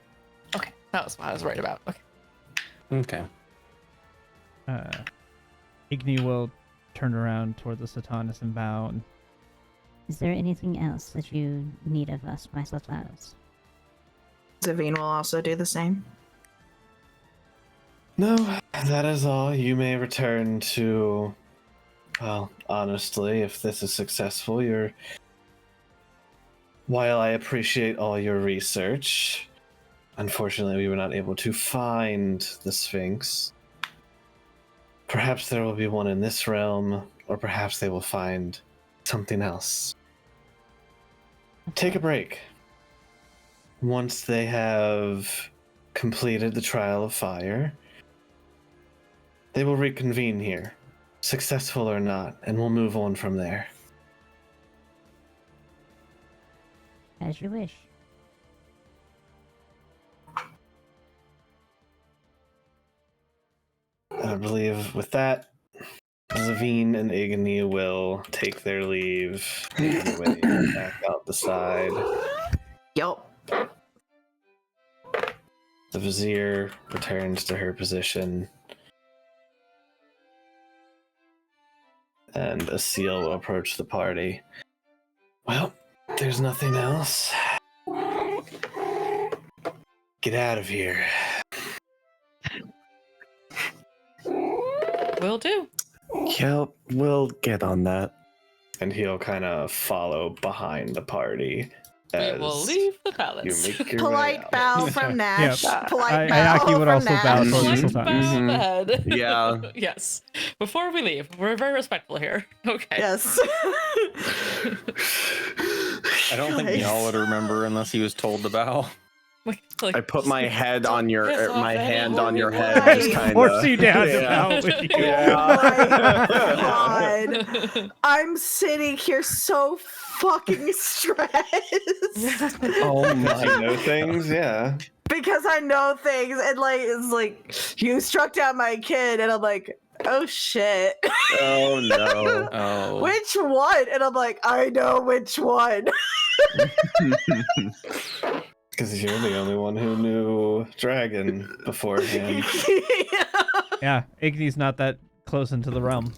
Okay, that was what I was worried about. Okay. okay. Igni will turn around toward the Satanas and bow. And Is there anything else that you need of us, my Satanas? Zavine will also do the same. No, that is all. You may return to. Well, honestly, if this is successful, you're. While I appreciate all your research, unfortunately, we were not able to find the Sphinx. Perhaps there will be one in this realm, or perhaps they will find something else. Take a break. Once they have completed the trial of fire, they will reconvene here, successful or not, and we'll move on from there. As you wish. I believe with that, Zavine and Igni will take their leave, make their way back out the side. Yup. The Vizier returns to her position, and a seal will approach the party. Well, there's nothing else. Get out of here. Will do. Yep, we'll get on that. And he'll kind of follow behind the party We as will leave the you palace. make your way Polite out. bow from Nash. Yeah. Polite bow Ayaki would from also Nash. bow towards the Polite Sultan. bow of the head. Yeah. Yes. Before we leave, we're very respectful here. Okay. Yes. I don't think y'all would remember unless he was told to bow. Like, I put my head don't on your, piss or my off hand anyone on your we head, like. just kind Force of. you down to Yeah. bow with you. Oh my god. I'm sitting here so fucking stressed. Oh I my. know things, yeah. Because I know things, and like it's like you struck down my kid, and I'm like, oh shit. Oh no. Oh. Which one? And I'm like, I know which one. Because you're the only one who knew Dragon beforehand. Yeah, Igni's not that close into the realm.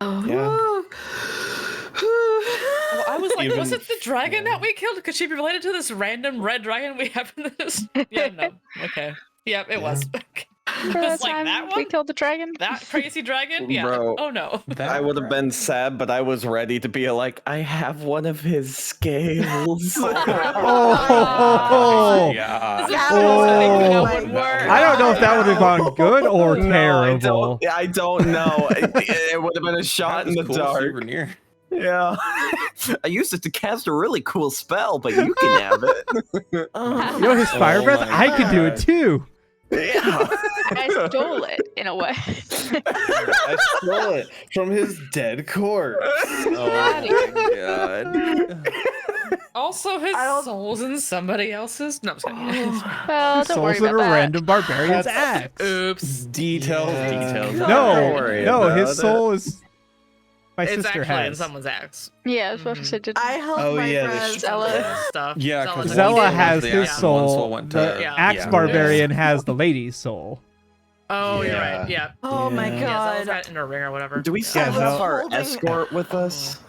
Oh. Well, I was like, Even- was it the dragon yeah. that we killed? Could she be related to this random red dragon we happen to just... Yeah, no. Okay. Yep, it was. For It's that like time that we one? killed the dragon. That crazy dragon? Yeah. Bro. Oh no. I would have been sad, but I was ready to be like, I have one of his scales. Oh, Yeah. This is That so exciting. That was- would work. I don't know if that would have gone good or No, terrible. I don't know. It would have been a shot in the cool dark. souvenir. Yeah. I used it to cast a really cool spell, but you can have it. You know his fire Oh breath? my I could do it God. too. Yeah. I stole it in a way. I stole it from his dead corpse. Oh my god. Also, his I don't- soul's in somebody else's. No, I'm just kidding. Well, don't worry Souls in about a that. random barbarian's That's- axe. Oops. Details, Yeah. details. Don't No, worry no, his about soul is my It's sister actually in has. someone's axe. Yeah, I was about to say, did I held Oh, my yeah, breath. they Zella. Stuff. Yeah, Zella's because a Zella demon. has the his axe and one soul. went The to- Yeah. axe yeah. barbarian has the lady's soul. Oh, you're Yeah. right. Yeah. Oh my Yeah. Yeah, Zella's god. got in her ring or whatever. Do we Yeah. still Yeah, have no. our Holding- escort with us?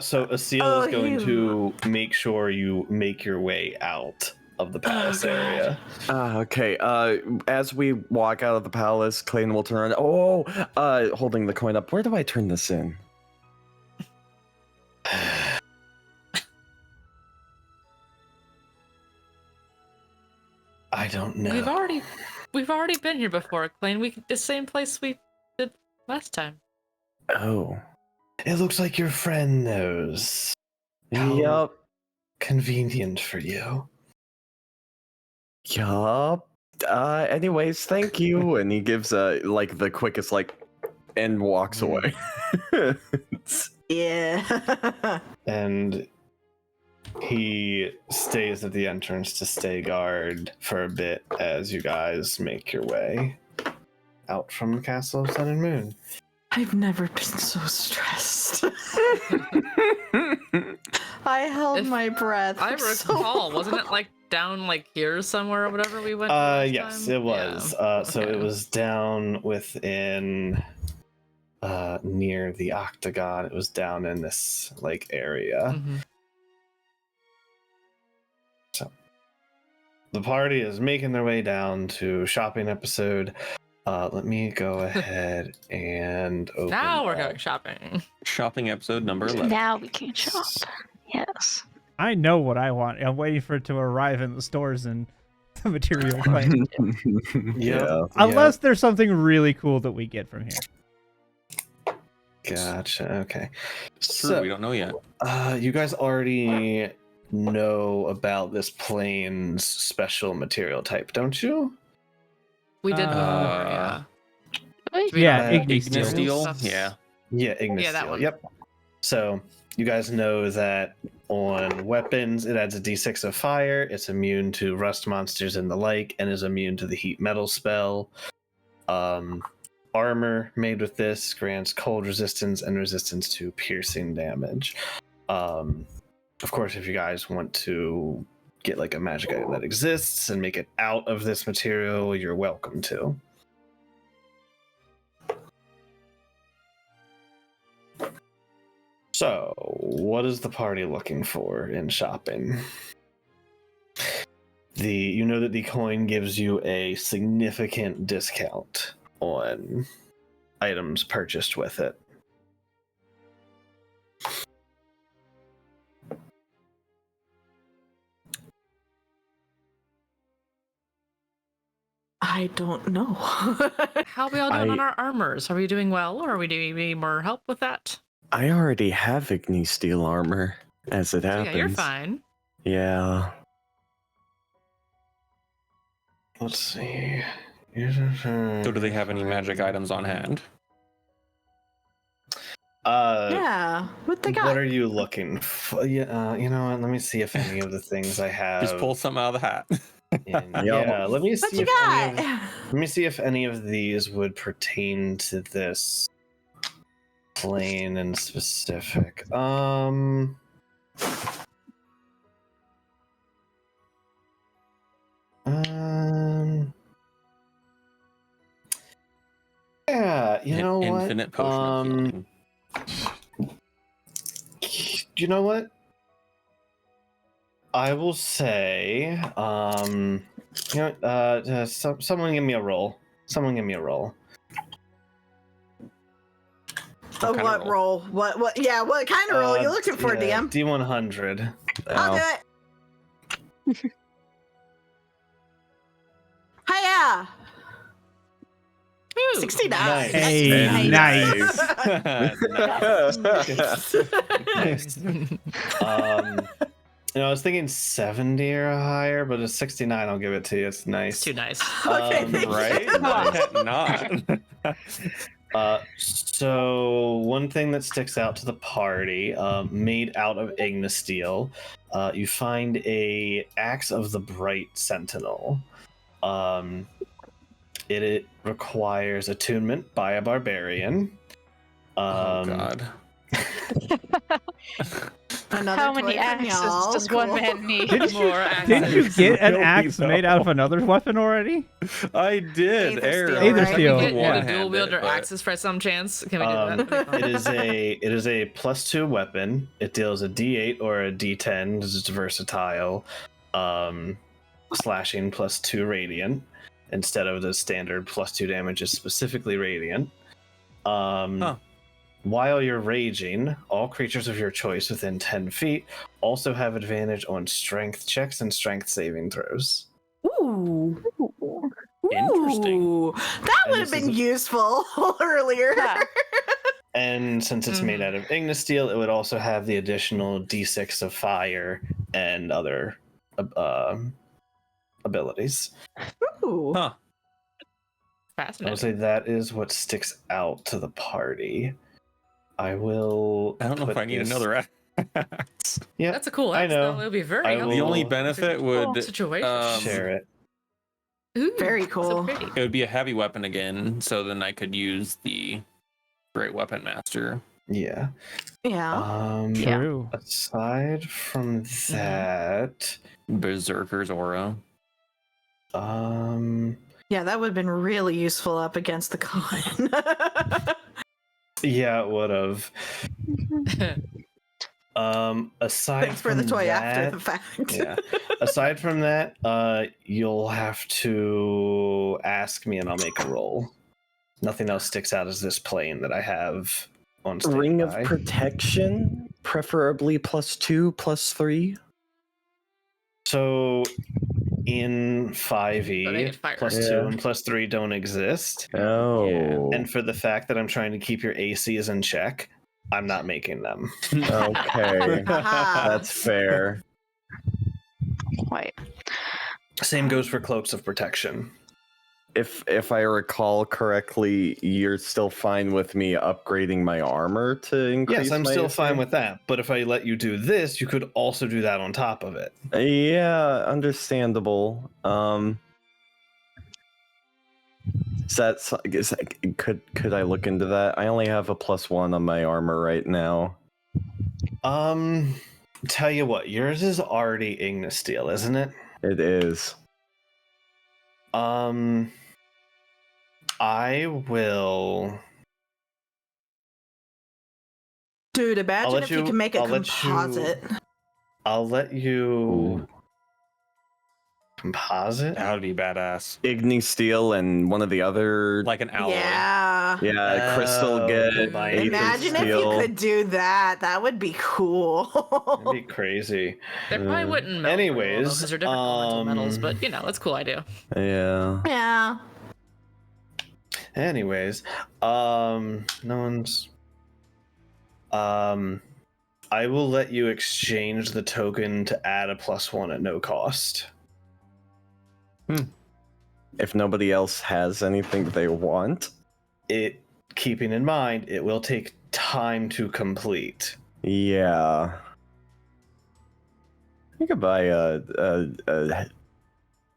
So Asil Oh, is going he- to make sure you make your way out of the palace God. area. Okay. As we walk out of the palace, Klain will turn around. Holding the coin up. Where do I turn this in? I don't know. We've already been here before, Klain. The same place we did last time. Oh. It looks like your friend knows. How Yup. convenient for you. Yup. Anyways, thank you. And he gives the quickest and walks away. Yeah. And he stays at the entrance to stay guard for a bit as you guys make your way out from the Castle of Sun and Moon. I've never been so stressed. I held If my breath. I for so recall, long. wasn't it like down like here somewhere or whatever we went? last Yes, time? it was. Yeah. So it Okay. was down within near the octagon. It was down in this area. Mhm. The party is making their way down to shopping episode. Let me go ahead and open Now we're up. going shopping. Shopping episode number 11. Now we can shop. Yes. I know what I want. I'm waiting for it to arrive in the stores and the material claim. Yeah. Unless there's something really cool that we get from here. Gotcha. Okay. True, we don't know yet. You guys already know about this plane's special material type, don't you? We did. Uh, yeah. Yeah, Ignis Ignis Steel? Steel. That's- Yeah. Yeah, Ignis Yeah, that Steel. one. Yep. So you guys know that on weapons, it adds a d6 of fire. It's immune to rust monsters and the like, and is immune to the heat metal spell. Armor made with this grants cold resistance and resistance to piercing damage. Of course, if you guys want to get a magic item that exists and make it out of this material, you're welcome to. So, what is the party looking for in shopping? You know that the coin gives you a significant discount on items purchased with it. I don't know. How are we all doing on our armors? Are we doing well, or are we doing any more help with that? I already have Igni Steel armor, as it So, happens. yeah, you're fine. Yeah. Let's see. So do they have any magic items on hand? Yeah, what they got? What are you looking for? Yeah, you know what? Let me see if any of the things I have. Just pull something out of the hat. Yeah, let me What see you if got? let me see if any of these would pertain to this plane in specific. Yeah, you An know what? infinite potion of healing. You know what? I will say, someone give me a roll. Someone give me a roll. Oh, kind of what roll? roll? What? Yeah, what kind of roll are you looking for, yeah, DM? D100. I'll do it. Hiya! Ooh, 69. Nice. Hey, Nice. Nice. I was thinking 70 or higher, but it's 69. I'll give it to you. It's nice. It's too nice. Okay, thank you. Right? Not. So one thing that sticks out to the party, made out of Ignisteel, you find a Axe of the Bright Sentinel. It requires attunement by a barbarian. Oh god. Another How many toy from axes y'all. does one Cool. man need? More axes. Didn't you get an Don't be axe made out of another weapon already? I did. Aether Air. steel, Aether right? Can steel, we get yeah. the dual wielder axes for some chance? Can we do that? That'd be fun. It is a +2 weapon. It deals a D8 or a D10 because it's versatile. Slashing +2 radiant instead of the standard +2 damage is specifically radiant. While you're raging, all creatures of your choice within 10 feet also have advantage on strength checks and strength saving throws. Ooh. Interesting. Ooh. That And would have this been is useful earlier. Yeah. And since it's made out of Ignisteel, it would also have the additional D6 of fire and other abilities. Ooh. Huh. I would Fascinating. say that is what sticks out to the party. I will. I don't know if put I need this- another axe. Yeah, That's a cool I axe, know. though. It would be very I helpful. The only will benefit would situation. share it. Ooh, Very so cool. pretty. it would be a heavy weapon again, so then I could use the Great Weapon Master. Yeah. Yeah. Yeah. True. Aside from that, Berserker's Aura. Yeah, that would have been really useful up against the con. yeah, it would have. Aside Thanks for from the toy that, after the fact. yeah. Aside from that, you'll have to ask me and I'll make a roll. Nothing else sticks out as this plane that I have on standby. Ring of Protection, preferably +2, +3. So in But they 5e, get fire. +2 Yeah. and +3 don't exist. Oh. And for the fact that I'm trying to keep your ACs in check, I'm not making them. Okay. Aha. That's fair. Wait. Same goes for cloaks of protection. If I recall correctly, you're still fine with me upgrading my armor to increase Yes, I'm my still AC? fine with that. But if I let you do this, you could also do that on top of it. Yeah, understandable. Could I look into that? I only have a +1 on my armor right now. Tell you what, yours is already Ignisteel, isn't it? It is. I will. Dude, imagine let if you you- can make a I'll let you- composite. I'll let you. Composite? That would be badass. Igni steel and one of the other. Like an alloy. Yeah. Crystal get combine. Aether Imagine if steel. you could do that. That would be cool. That'd be crazy. They probably wouldn't melt Anyways, because they're different elemental metals, but you know, it's a cool idea. Yeah. Yeah. Anyways, no one's. I will let you exchange the token to add a +1 at no cost. If nobody else has anything they want. Keeping in mind, it will take time to complete. Yeah. You could buy a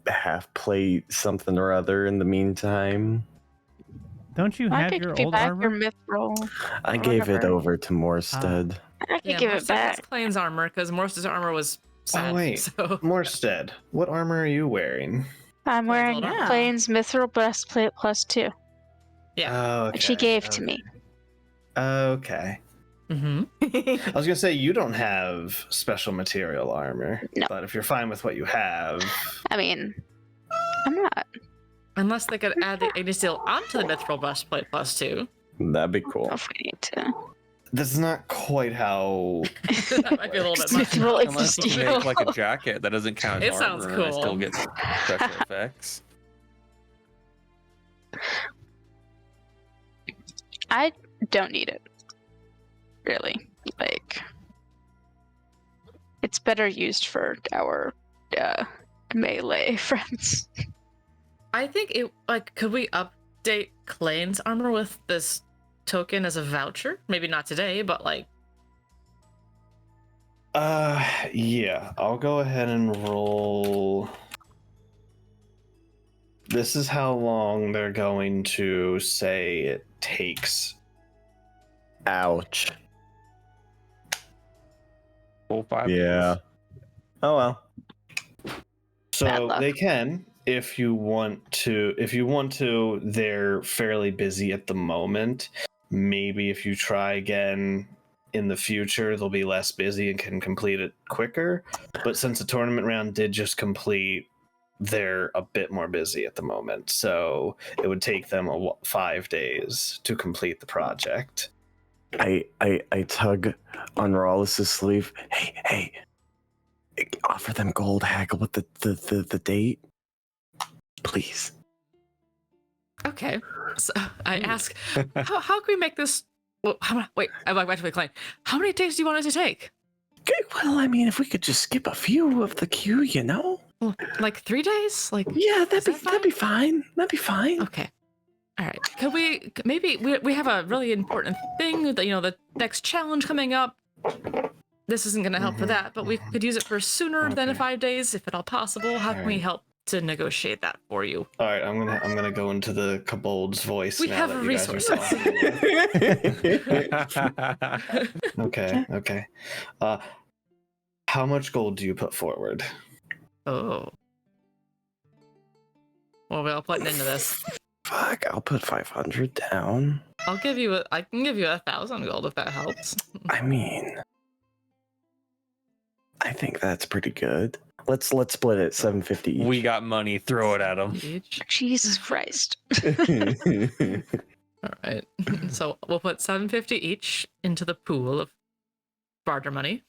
half plate something or other in the meantime. Don't you I have could your give you old back your armor? mithril. I gave it Whatever. over to Morstead. I could give it Morstead back. has Klain's armor because Morstead's armor was sad. wait. So Morstead, what armor are you wearing? I'm wearing Yeah. Klain's mithril breastplate +2, Oh, which she gave to me. Okay. Mm-hmm. I was gonna say you don't have special material armor, No. but if you're fine with what you have, I mean, I'm not. Unless they could add the Igni steel onto the mithril breastplate +2. That'd be I don't cool. know if we need to. this is not quite how. That might be a little bit much. Mithril is Unless you steel. make like a jacket that doesn't count as It sounds armor and I cool. still get special effects. I don't need it. Really. Like, it's better used for our melee friends. I think it could we update Klain's armor with this token as a voucher? Maybe not today, but like Yeah, I'll go ahead and roll. This is how long they're going to say it takes. Ouch. Full 5 Yeah. years. Oh well. Bad So luck. they can, if you want to. If you want to, they're fairly busy at the moment. Maybe if you try again in the future, they'll be less busy and can complete it quicker. But since the tournament round did just complete, they're a bit more busy at the moment. So it would take them 5 days to complete the project. I tug on Rawliss's sleeve. Hey, offer them gold, haggle with the date, please. okay. So I ask, how can we make this? Well, wait, I'm back to the Klain. How many days do you want it to take? Okay, well, I mean, if we could just skip a few of the queue, you know. Well, like 3 days? Like Yeah, Is that that'd be fine. That'd be fine. okay. All right. Could we maybe we have a really important thing that the next challenge coming up. This isn't going to help for that, but we could use it for sooner than Okay. 5 days if at all possible. How can we Alright. help to negotiate that for you? All right, I'm gonna go into the Kobold's voice. We now have that you guys are resources. talking. Okay. How much gold do you put forward? Oh. Well, we're all putting into this. Fuck, I'll put 500 down. I can give you 1,000 gold if that helps. I mean, I think that's pretty good. Let's split it 750 each. We got money, throw it at them. Each. Jesus Christ. All right. So we'll put 750 each into the pool of barter money.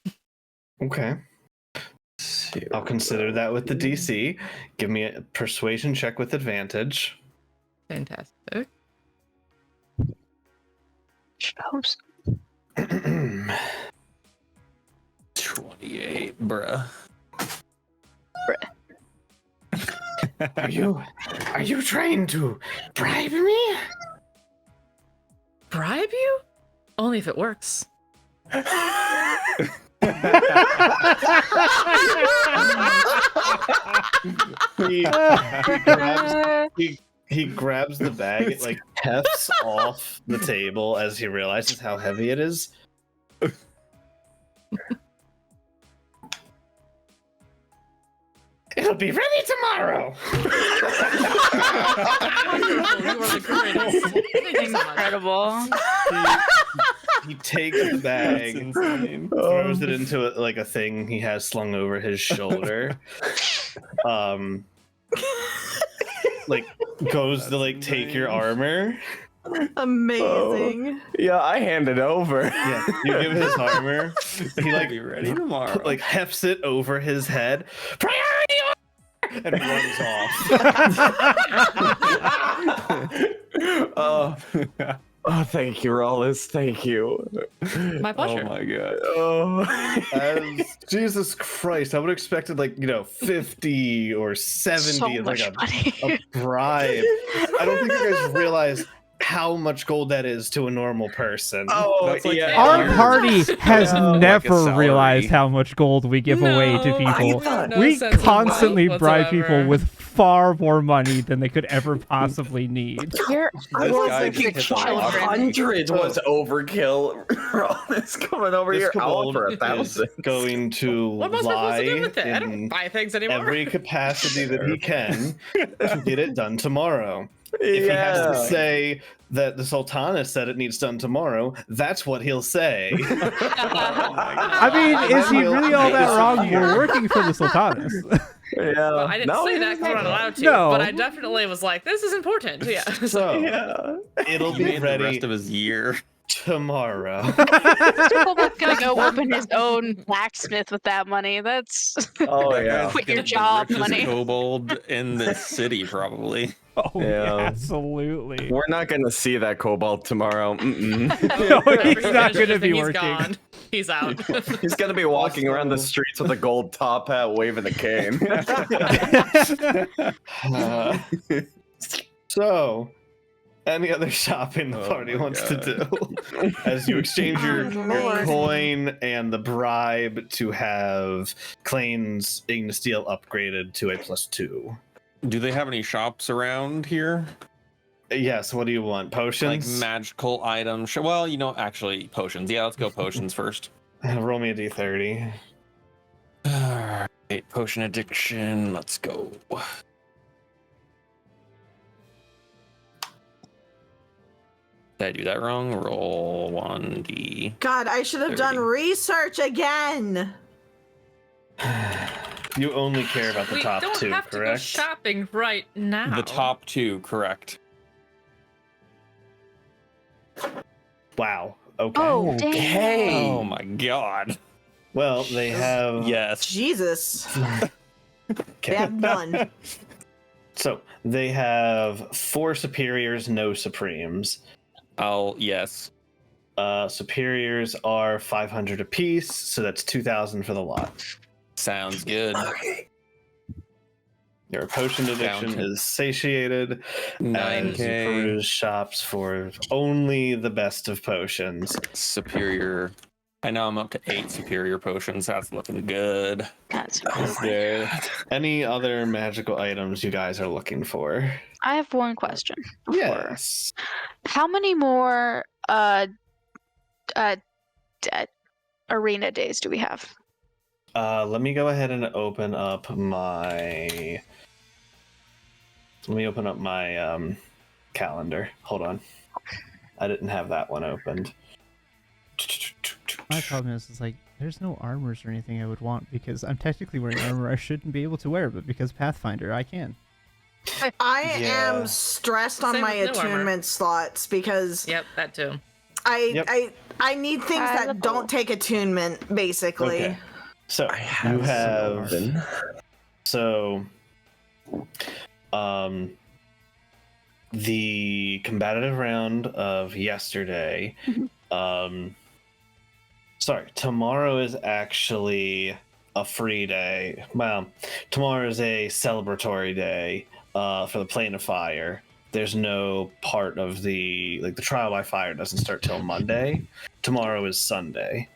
Okay. I'll consider that with the DC. Give me a persuasion check with advantage. Fantastic. Should hope so. 28, bruh. Are you trying to bribe me? Bribe you? Only if it works. He grabs the bag, it like hefts off the table as he realizes how heavy it is. It'll be ready tomorrow. Wonderful. You are the greatest. Thank you so much. Incredible. He takes the bag, insane. throws it into a thing he has slung over his shoulder. Like goes to take your armor. Amazing. Yeah, I hand it over. Yeah, you give his armor. He Be ready tomorrow. hefts it over his head. Priority order! And runs off. Oh, thank you, Rollis. Thank you. My pleasure. Oh my god. Oh. Jesus Christ, I would have expected 50 or 70 So as much money. a bribe. I don't think you guys realize how much gold that is to a normal person. Oh, That's like yeah. Our party has Yeah, like a never salary. realized how much gold we give away to people. No We sense of constantly wealth bribe people whatsoever. with far more money than they could ever possibly need. You're I This was guy thinking just hit the lottery. 500 was overkill. Rollis coming over This here out kobold for is 1,000. going to What am I supposed lie to do with it? I don't in buy things anymore. every capacity that he can to get it done tomorrow. If he has to say that the Sultana said it needs done tomorrow, that's what he'll say. I mean, is he really all that wrong? We're working for the Sultanas. Yeah. Well, I didn't say that because we're not allowed to, No. but I definitely was like, this is important. Yeah. So Yeah. it'll He be made the ready rest of his year. tomorrow. Kobold's gonna go open his own blacksmith with that money. That's Oh, That yeah. guy's Quit your the job, richest money. kobold in the city, probably. Oh, Yeah. absolutely. We're not going to see that cobalt tomorrow. Mm-mm. No, Whenever he's he not finishes gonna be he's working. Gone. He's out. He's going to be walking around the Also- streets with a gold top hat waving the cane. So, any other shopping the Oh party my wants to God. do as you exchange your Oh, Lord. coin and the bribe to have Klain's Ignis Steel upgraded to a +2. Do they have any shops around here? Yes, what do you want? Like Potions? magical items? Well, actually, potions. Yeah, let's go potions first. Roll me a d30. Alright, potion addiction. Let's go. Did I do that wrong? Roll 1d. God, I should have done 30. research again. You only care about the We top don't two, have to go correct? shopping right now. The top two, correct. Wow. Okay. oh dang. Okay. Oh my god. Well, they have. Yes. Jesus. They Okay. have none. So they have 4 superiors, no supremes. Yes. Superiors are 500 apiece, so that's 2,000 for the lot. Sounds good. Your potion addiction to- is satiated. As you 9k. peruse shops for only the best of potions. Superior. I know I'm up to 8 superior potions. That's looking good. That's Is there? Any other magical items you guys are looking for? I have one question. Yes. How many more arena days do we have? Let me go ahead and open up my. Let me open up my calendar. Hold on. I didn't have that one opened. My problem is like, there's no armors or anything I would want because I'm technically wearing armor I shouldn't be able to wear, but because Pathfinder, I can. I Yeah. am stressed on Same my with no armor. attunement slots because Yep, that too. I need things that don't take attunement, basically. Okay. So I you have have so the combative round of yesterday. Sorry, tomorrow is actually a free day. Well, tomorrow is a celebratory day for the Plane of Fire. There's no part of the trial by fire doesn't start till Monday. Tomorrow is Sunday.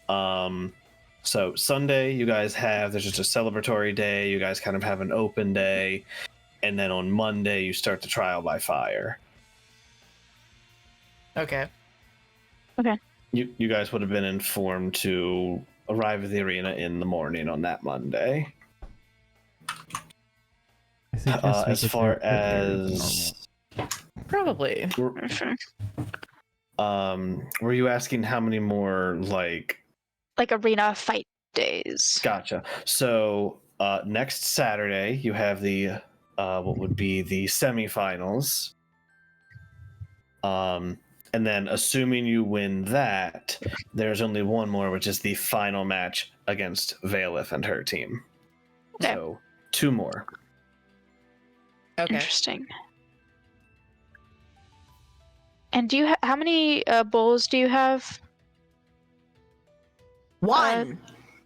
So Sunday, you guys there's just a celebratory day. You guys kind of have an open day. And then on Monday, you start the trial by fire. Okay. You guys would have been informed to arrive at the arena in the morning on that Monday. I think As far as Probably. Were you asking how many more like arena fight days? Gotcha. So next Saturday you have the what would be the semifinals. And then assuming you win that, there's only one more, which is the final match against Valif and her team. Okay. So 2 more. Okay. Interesting. And do you how many bowls do you have? 1.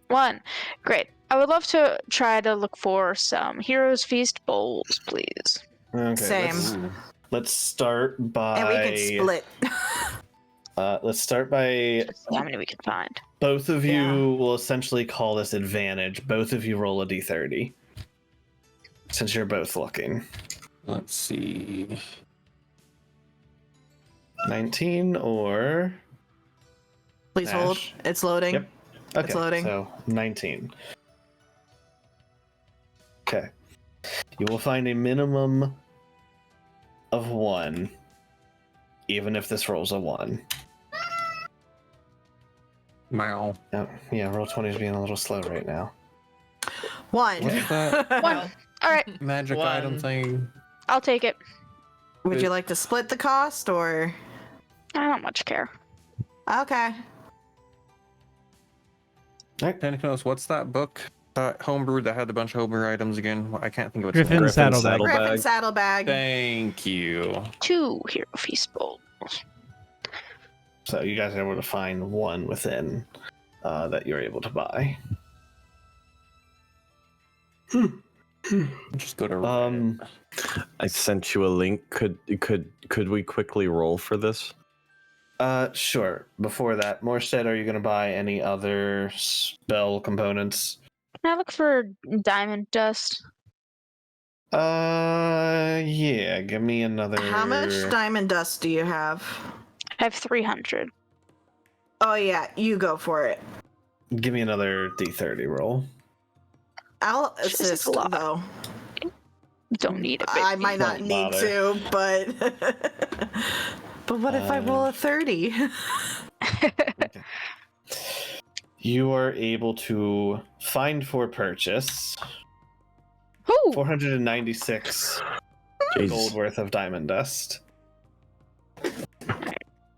1. Great. I would love to try to look for some Heroes Feast bowls, please. Okay. Same. Let's start by. And we can split. Let's start by. Just see how many we can find. Both of you Yeah. will essentially call this advantage. Both of you roll a d30. Since you're both looking. Let's see. 19 or. Please Ash. hold. It's loading. Yep. Okay. It's loading. So 19. Okay. You will find a minimum of 1, even if this rolls a 1. Meow. Yeah, roll 20 is being a little slow right now. 1. What's that 1. All right, magic One. item thing? I'll take it. Would you like to split the cost or? I don't much care. Okay. Tentacle, what's that book? Homebrew that had a bunch of homebrew items again. I can't think of it. Griffin's Saddlebag. Griffin saddlebag. Thank you. 2 Hero Feast bowls. So you guys are able to find 1 within that you're able to buy. Just go to Reddit. I sent you a link. Could we quickly roll for this? Sure. Before that, Morstead, are you going to buy any other spell components? Can I look for diamond dust? Yeah. Give me another. How much diamond dust do you have? I have 300. Oh yeah, you go for it. Give me another d30 roll. I'll This is assist a lot. though. Don't need it. I might not Don't need bother. to, but but what if I roll a 30? You are able to find for purchase Ooh, 496 Jeez. gold worth of diamond dust.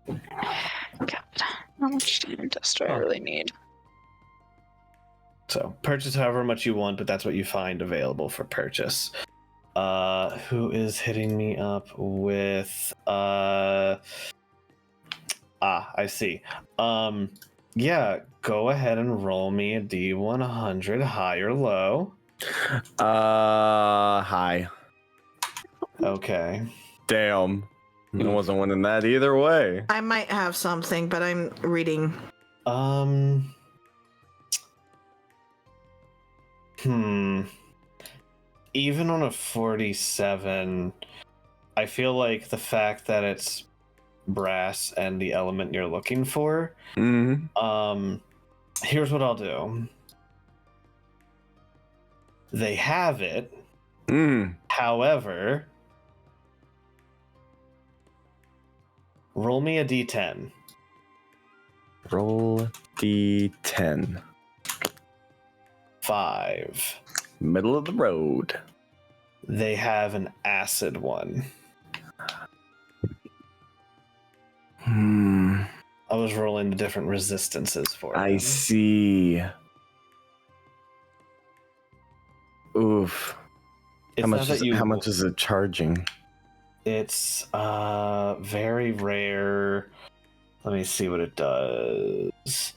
God. How much diamond dust do I really need? So purchase however much you want, but that's what you find available for purchase. Who is hitting me up with I see. Yeah, go ahead and roll me a D100, high or low. Hi. Okay. Damn. I wasn't winning that either way. I might have something, but I'm reading. Even on a 47, I feel like the fact that it's brass and the element you're looking for, Mm-hmm. here's what I'll do. They have it, however, roll me a d10. Roll D10. 5. Middle of the road. They have an acid one. I was rolling the different resistances for I them. see. Oof. It's How not much that is you- how much is it charging? It's very rare. Let me see what it does.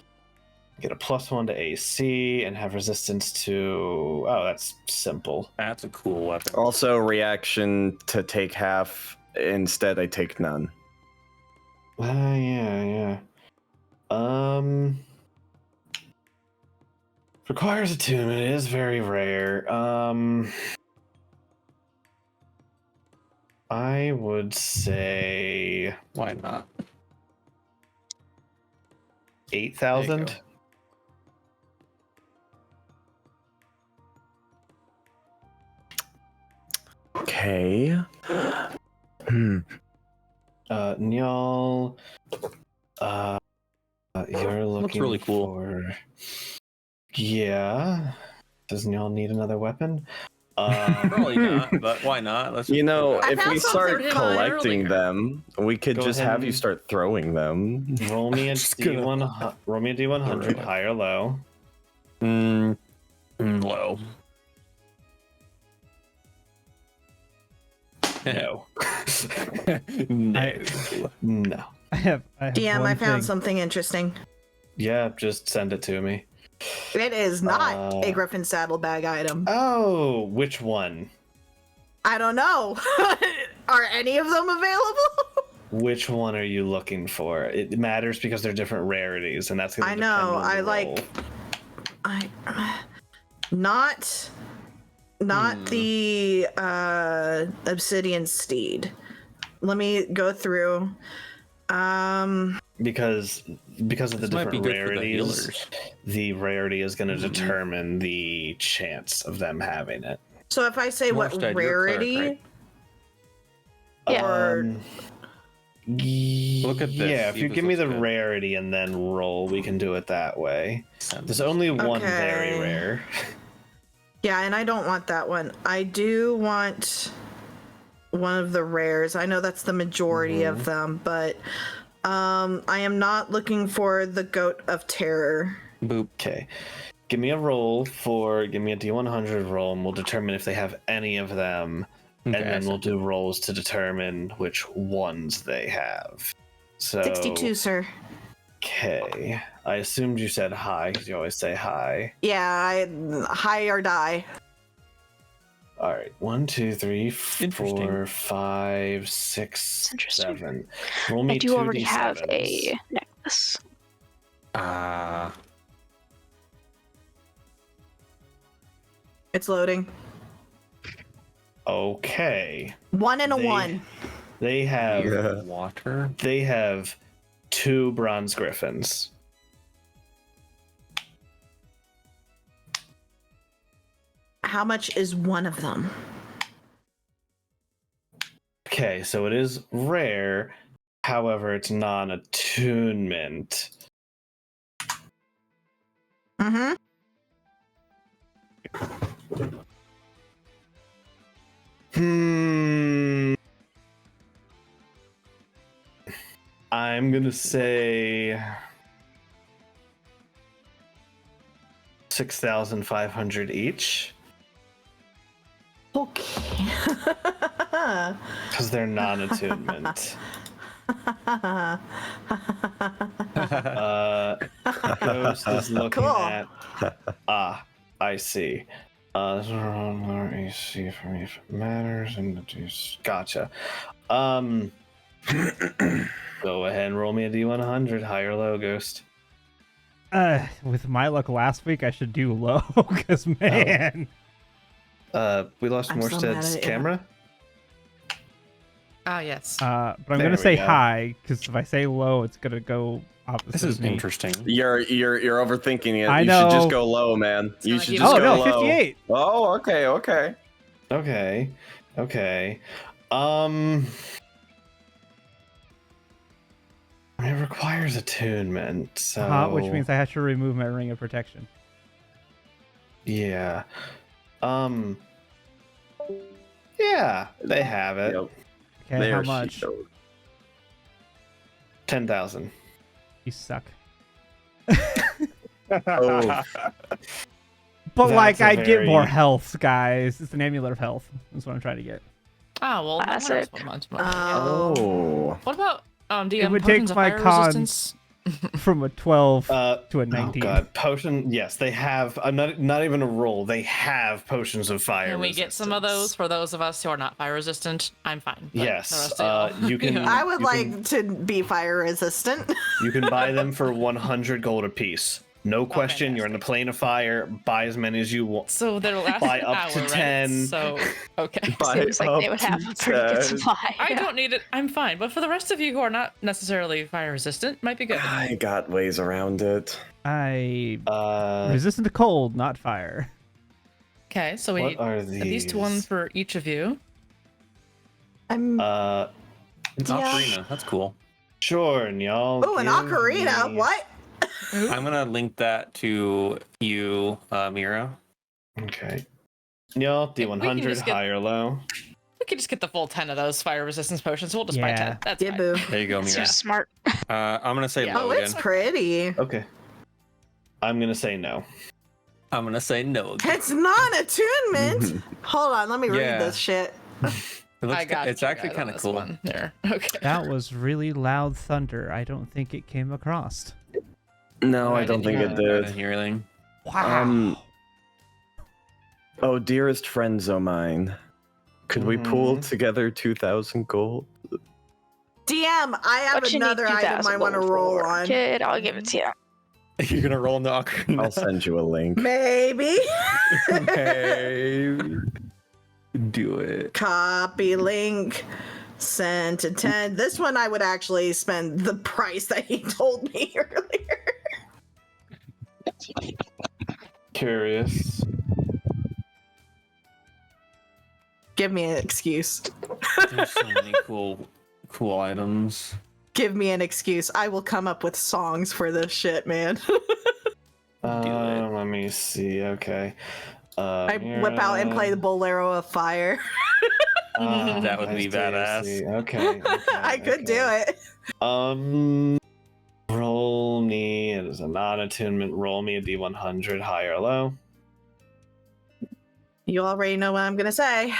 Get a +1 to AC and have resistance to. Oh, that's simple. That's a cool weapon. Also, reaction to take half. Instead, I take none. Yeah. Requires attunement. It is very rare. I would say Why not? 8,000. There you Okay. Nyal, You're looking Looks really cool. for... Yeah. Doesn't y'all need another weapon? Probably not, but why not? Let's You know, I if found we something start for him collecting earlier. them, we could Go just ahead have you and- start throwing them. roll me a Just gonna- D100. Roll me a D100, high or low. Low. No. No. No. I have DM, one I found thing. something interesting. Yeah, just send it to me. It is not a Griffin saddlebag item. Oh, which one? I don't know. Are any of them available? Which one are you looking for? It matters because they're different rarities, and that's gonna I depend know. on the I roll. like. Not the obsidian steed. Let me go through. Because of the This might be different good for the rarities, healers. the rarity is going to determine the chance of them having it. So if I say what Morstead, you're a cleric, rarity, right? Yeah. or Look at this, Yeah, if see you if give me this the looks good. rarity and then roll, we can do it that way. There's only one very Okay. rare. yeah, and I don't want that one. I do want one of the rares. I know that's the majority of them, but I am not looking for the Goat of Terror. Boop. Okay. Give me a D100 roll, and we'll determine if they have any of them. Okay, And then we'll do rolls to determine which ones they have. So 62, sir. Okay. I assumed you said high, because you always say high. Yeah, high or die. All right. 1, 2, 3, 4, Interesting. 5, 6, interesting. 7. Roll me I do already 2d7s. have a necklace. It's loading. Okay. 1 and a They- 1. They have Yeah. Water. 2 bronze griffins. How much is one of them? Okay, so it is rare. However, it's non-attunement. Mm-hmm. I'm gonna say 6,500 each Okay. because they're non-attunement. Ghost is looking Cool. at. I see. This is more AC for me if it matters, and gotcha. Go ahead and roll me a D100, high or low, Ghost. With my luck last week, I should do low, because man. We lost I'm so mad Morstead's at you. camera. Ah, yes. But I'm There gonna we say go. high, because if I say low, it's gonna go opposite. This is of me. interesting. You're overthinking it. I You know. should just go low, man. You gonna should keep just Oh it go no, low. 58. Oh, okay. Okay. It requires attunement, so Which means I have to remove my ring of protection. yeah. Yeah, they have it. Yep. Okay, There how she much? goes. 10,000. You suck. Oh, But That's like, a I'd get more very- health, guys. It's an amulet of health. That's what I'm trying to get. Oh, well, that Classic. works much more. oh. What about DM would take potions of my fire con- resistance? From a 12 to a Oh 19. god, potion. Yes, they have. Not even a roll. They have potions of fire. Can we get some of resistance. those for those of us who are not fire resistant? I'm fine. but the Yes, rest of y'all- you can- Yeah. I would You like can- to be fire resistant. You can buy them for 100 gold apiece. No question. You're in the plane of fire. Buy as many as you want. So they'll last Buy an up hour, to right? 10. So, okay. Seems like they would have a pretty good supply. I yeah. don't need it. I'm fine. But for the rest of you who are not necessarily fire resistant, might be good. I got ways around it. I Uh, resistant to cold, not fire. Okay, so we what need are at least one these? for each of you. I'm Uh, It's Yeah. Ocarina. That's cool. Sure, and y'all. Oh, an give ocarina. me- What? I'm gonna link that to you, Mira. Okay. Y'all, We can D100, just get- high or low? We could just get the full 10 of those fire resistance potions. We'll just buy Yeah. 10. That's Yeah, fine. boo. There you go, So Mira. smart. I'm gonna say Yeah. low Oh, it's again. pretty. Okay. I'm gonna say no. I'm gonna say no. Again. It's non-attunement. Hold on, let me read Yeah. this shit. It looks I got it's you actually guys on kind of this cool. one. There. Okay. That was really loud thunder. I don't think it came across. No, I don't think it I did. didn't hear anything. Wow. Oh, dearest friends o' mine, could we pool Mhm. together 2,000 gold? DM, I have What you need another item 2,000 I want to gold roll for? on. Kid, I'll give it to you. You're gonna roll in the ocarina. I'll send you a link. Maybe. Okay. Do it. Copy link. Send to 10. This one I would actually spend the price that he told me earlier. Curious. Give me an excuse. There's so many cool items. Give me an excuse. I will come up with songs for this shit, man. Let me see. Okay. I whip out and play the Bolero of Fire. That would be badass. Okay. I could do it. Roll me. It is a non-attunement. Roll me a D100, high or low. You already know what I'm gonna say.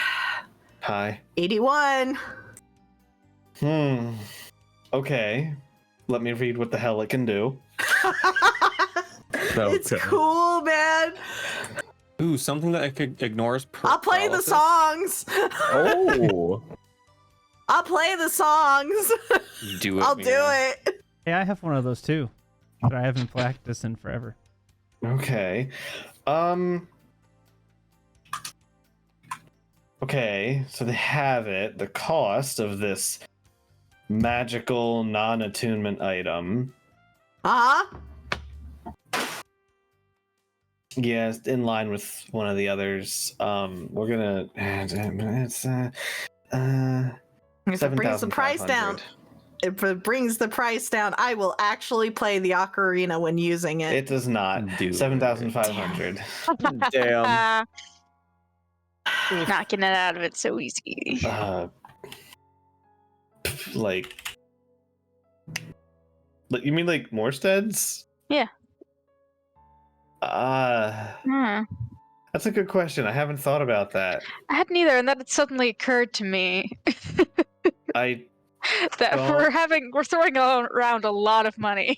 High. 81. Okay. Let me read what the hell it can do. It's cool, man. Ooh, something that ignores I'll play the paralysis. songs. Oh, I'll play the songs. Do it. I'll do Mira. it. Hey, I have one of those too, but I haven't practiced in forever. Okay. Okay, so they have it. The cost of this magical non-attunement item. Uh-huh. Yeah, it's in line with one of the others. We're gonna. It's If it brings the price down, 7,500. if it brings the price down, I will actually play the ocarina when using it. It does not. Do it. 7,500. damn. Not getting it out of it so easy. Like you mean like Morstead's? Yeah. Hmm. That's a good question. I haven't thought about that. I hadn't either, and then it suddenly occurred to me I that Well- we're throwing around a lot of money.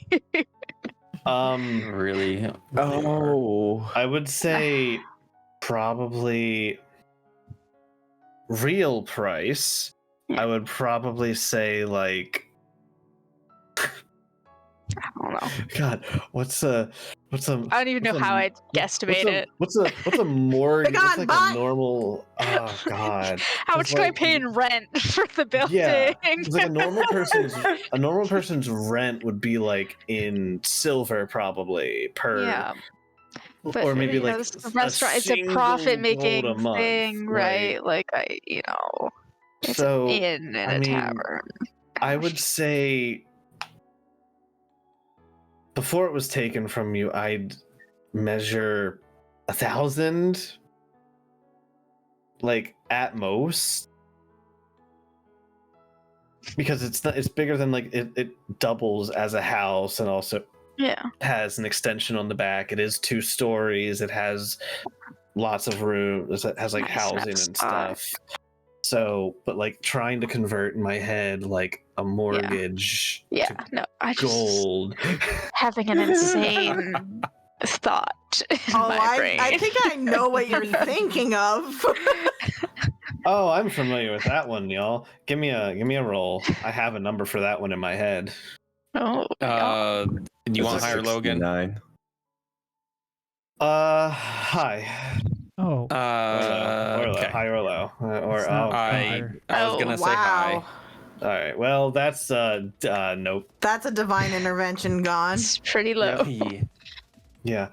Really? Oh, I would say probably real price. I would probably say like I don't know. God, what's a I don't even know what's how a- I'd guesstimate it. What's a mortgage? Pick on, What's like bye. a normal? Oh God. How much It's do I like- pay in rent for the building? Yeah, it's like a normal person's rent would be like in silver probably per, Yeah. But, or maybe you know, like this is a restaurant. It's a single profit-making gold a month, thing, right? Like it's So, an inn and I a mean, tavern. I would say before it was taken from you, I'd measure 1,000, like at most, because it's bigger than like it doubles as a house and also Yeah. has an extension on the back. It is 2 stories. It has lots of rooms. It has like Nice, housing nice and spot. stuff. So, but like trying to convert in my head like a mortgage Yeah. to No, I just gold. having an insane thought in Oh, my brain. I think I know what you're thinking of. Oh, I'm familiar with that one, y'all. Give me a roll. I have a number for that one in my head. Oh, yeah. Do you want higher Logan? 69. Hi. Oh, Or low. Okay. High or low. Or It's not oh. I was Oh, gonna say hi. Wow. All right. Well, that's nope. That's a divine intervention gone. It's pretty low. Yeah.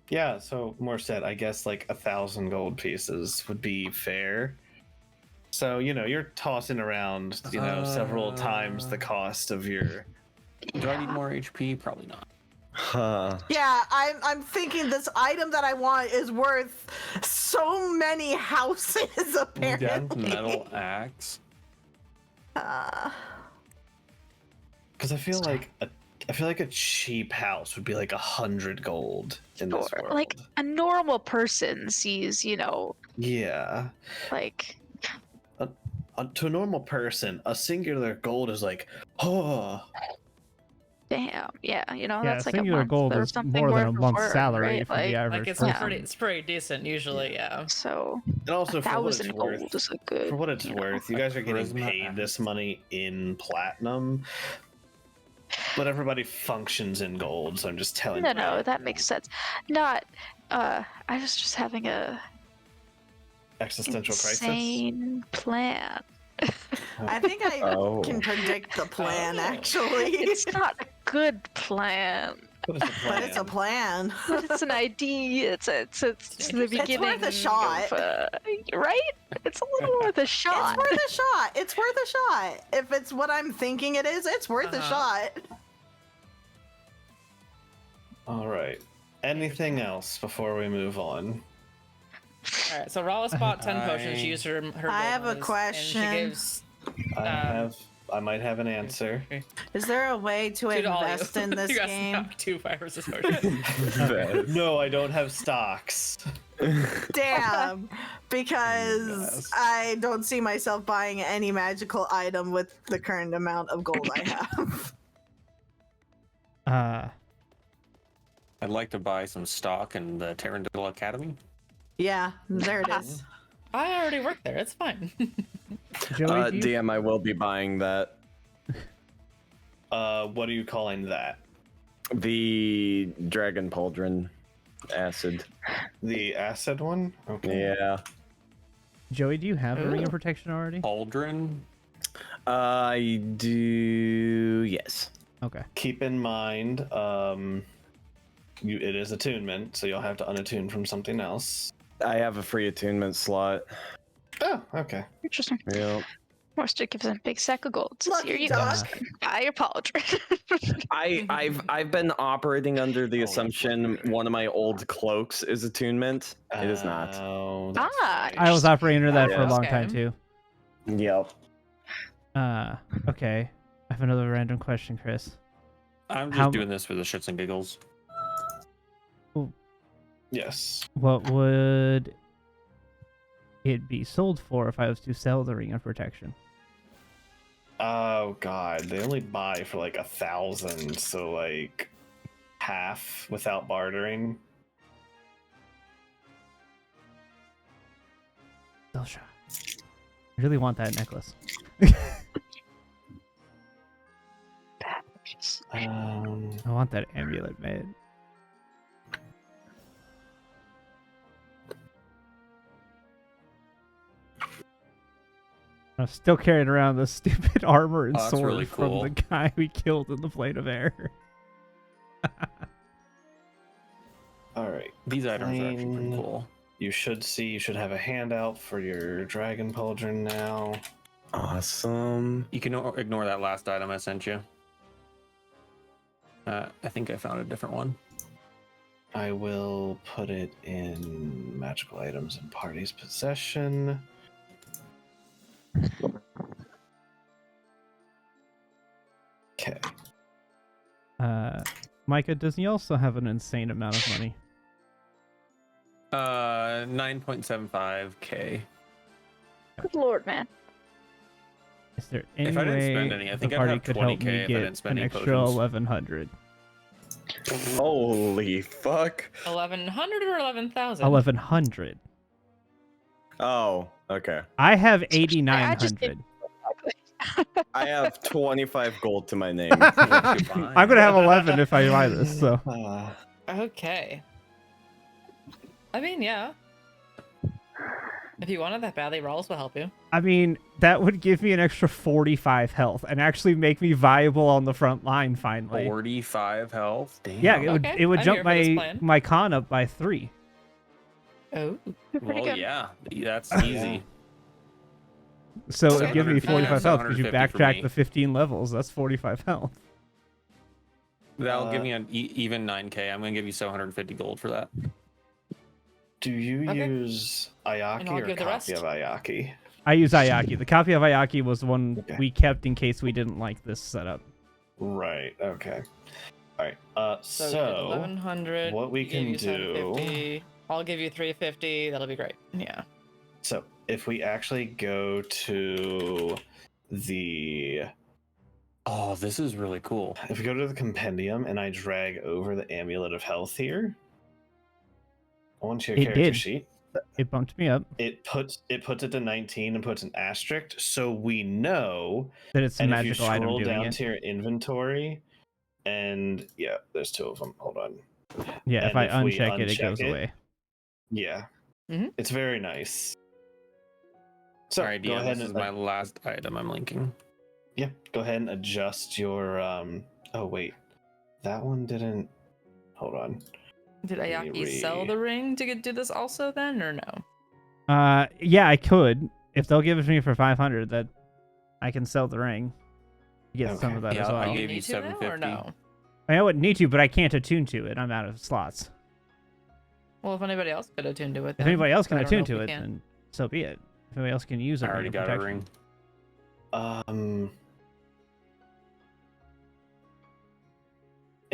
Yeah. So more said, I guess like 1,000 gold pieces would be fair. So, you're tossing around, several times the cost of your... Do I need more HP? Probably not. Huh. Yeah, I'm thinking this item that I want is worth so many houses, apparently. Again, metal axe. Because I feel like a cheap house would be like 100 gold in this Sure. world. Like a normal person sees, Yeah. like To a normal person, a singular gold is like, oh. damn, yeah, Yeah, that's like a singular month gold or is something more than a worth of month's work, salary right? for the average Like it's person. it's pretty decent usually, yeah. So And also, for what it's 1,000 worth, gold is a good. for what it's worth, you guys are getting Charisma paid and- this money in platinum, but everybody functions in gold. So I'm just telling you. No, that makes sense. Not, I was just having a Existential crisis. insane plan. I think I Oh. can predict the plan, actually. It's not a good plan, What is the plan? But it's a plan. but it's an idea. It's the It's beginning. worth a shot. Right? It's a little worth a shot. It's worth a shot. It's worth a shot. If it's what I'm thinking it is, it's worth a shot. All right. Anything else before we move on? All right, so Rala bought 10 potions. She I- used her. I have a bonus, question. And she gives I might have an answer. Is there a way to two to all invest you. in this You guys game? have 2 fire resist potions. No, I don't have stocks. Damn, because Yes. I don't see myself buying any magical item with the current amount of gold I have. I'd like to buy some stock in the Terendell Academy. Yeah, there it is. I already work there. It's fine. Joey, do you- DM, I will be buying that. What are you calling that? The Dragon Pauldron acid. The acid one? Okay. Yeah. Joey, do you have a ring of protection already? Pauldron. I do. Yes. Okay. Keep in mind, it is attunement, so you'll have to unattune from something else. I have a free attunement slot. Oh, okay. Interesting. Yep. Morster gives him a big sack of gold. Says, Lucky here you duck. go. Buy your pauldron. I've been operating under the assumption one of my old cloaks is attunement. It is not. Oh, that's Ah, right. I was operating under that for a Yeah. long Okay. time too. Yep. Okay. I have another random question, Chris. I'm just How- doing this for the shits and giggles. Yes. What would it be sold for if I was to sell the ring of protection? Oh god, they only buy for like 1,000, so like half without bartering. Still shot. I really want that necklace. I want that amulet made. I'm still carrying around the stupid armor and Oh, that's sword really from cool. the guy we killed in the plane of air. All right. These items are actually pretty Fine. cool. You should have a handout for your dragon pauldron now. Awesome. You can ignore that last item I sent you. I think I found a different one. I will put it in magical items in party's possession. Okay. Micah, does he also have an insane amount of money? 9.75k. good lord, man. Is there any If I didn't way spend any, I think the I'd party have could help 20K me if I get didn't spend an any extra potions. 1,100? Holy fuck. 1,100 or 11,000? 1,100. Oh, okay. I have I just did- 8,900. I have 25 gold to my name. I'm gonna have 11 if I buy this. So Okay. I mean, yeah. If you wanted that badly, Rawls will help you. I mean, that would give me an extra 45 health and actually make me viable on the front line finally. 45 health. Damn. Yeah, Okay, it would I'm jump here for this my plan. my con up by 3. Oh. Pretty Well, good. yeah, that's easy. So Okay. it gives me 45 So health because you 150 for backtrack me. the 15 levels. That's 45 health. That'll give me an even 9k. I'm gonna give you 750 gold for that. Do you Okay. use Ayaki And I'll or give the copy rest. of Ayaki? I use Ayaki. The copy of Ayaki was the one Okay. we kept in case we didn't like this setup. Right. Okay. All right. So, So 1100. what we gave can you do. 750. I'll give you 350. That'll be great. Yeah. So if we actually go to the Oh, this is really cool. if we go to the compendium and I drag over the amulet of health here onto your It character did. sheet, It bumped me up. it puts it to 19 and puts an asterisk, so we know. That it's a And if you magical item scroll doing down it. to your inventory, and yeah, there's 2 of them. Hold on. Yeah, if and I if we uncheck it, it uncheck goes it- away. Yeah, Mhm. it's very nice. So Sorry, go DM, ahead this is and my last item I'm linking. yeah, go ahead and adjust your Oh wait, that one didn't. Hold on. Did Ayaki sell the ring to do this also then, or no? Yeah, I could. If they'll give it to me for 500, that I can sell the ring. Get some Okay. of that Yeah, as I well. gave You you need to now, or 750. no? I mean, I wouldn't need to, but I can't attune to it. I'm out of slots. Well, if anybody else could attune to it, If then, anybody else but can I don't know attune if to we it, can. then so be it. If anybody else can use I a already ring of got a protection. ring. I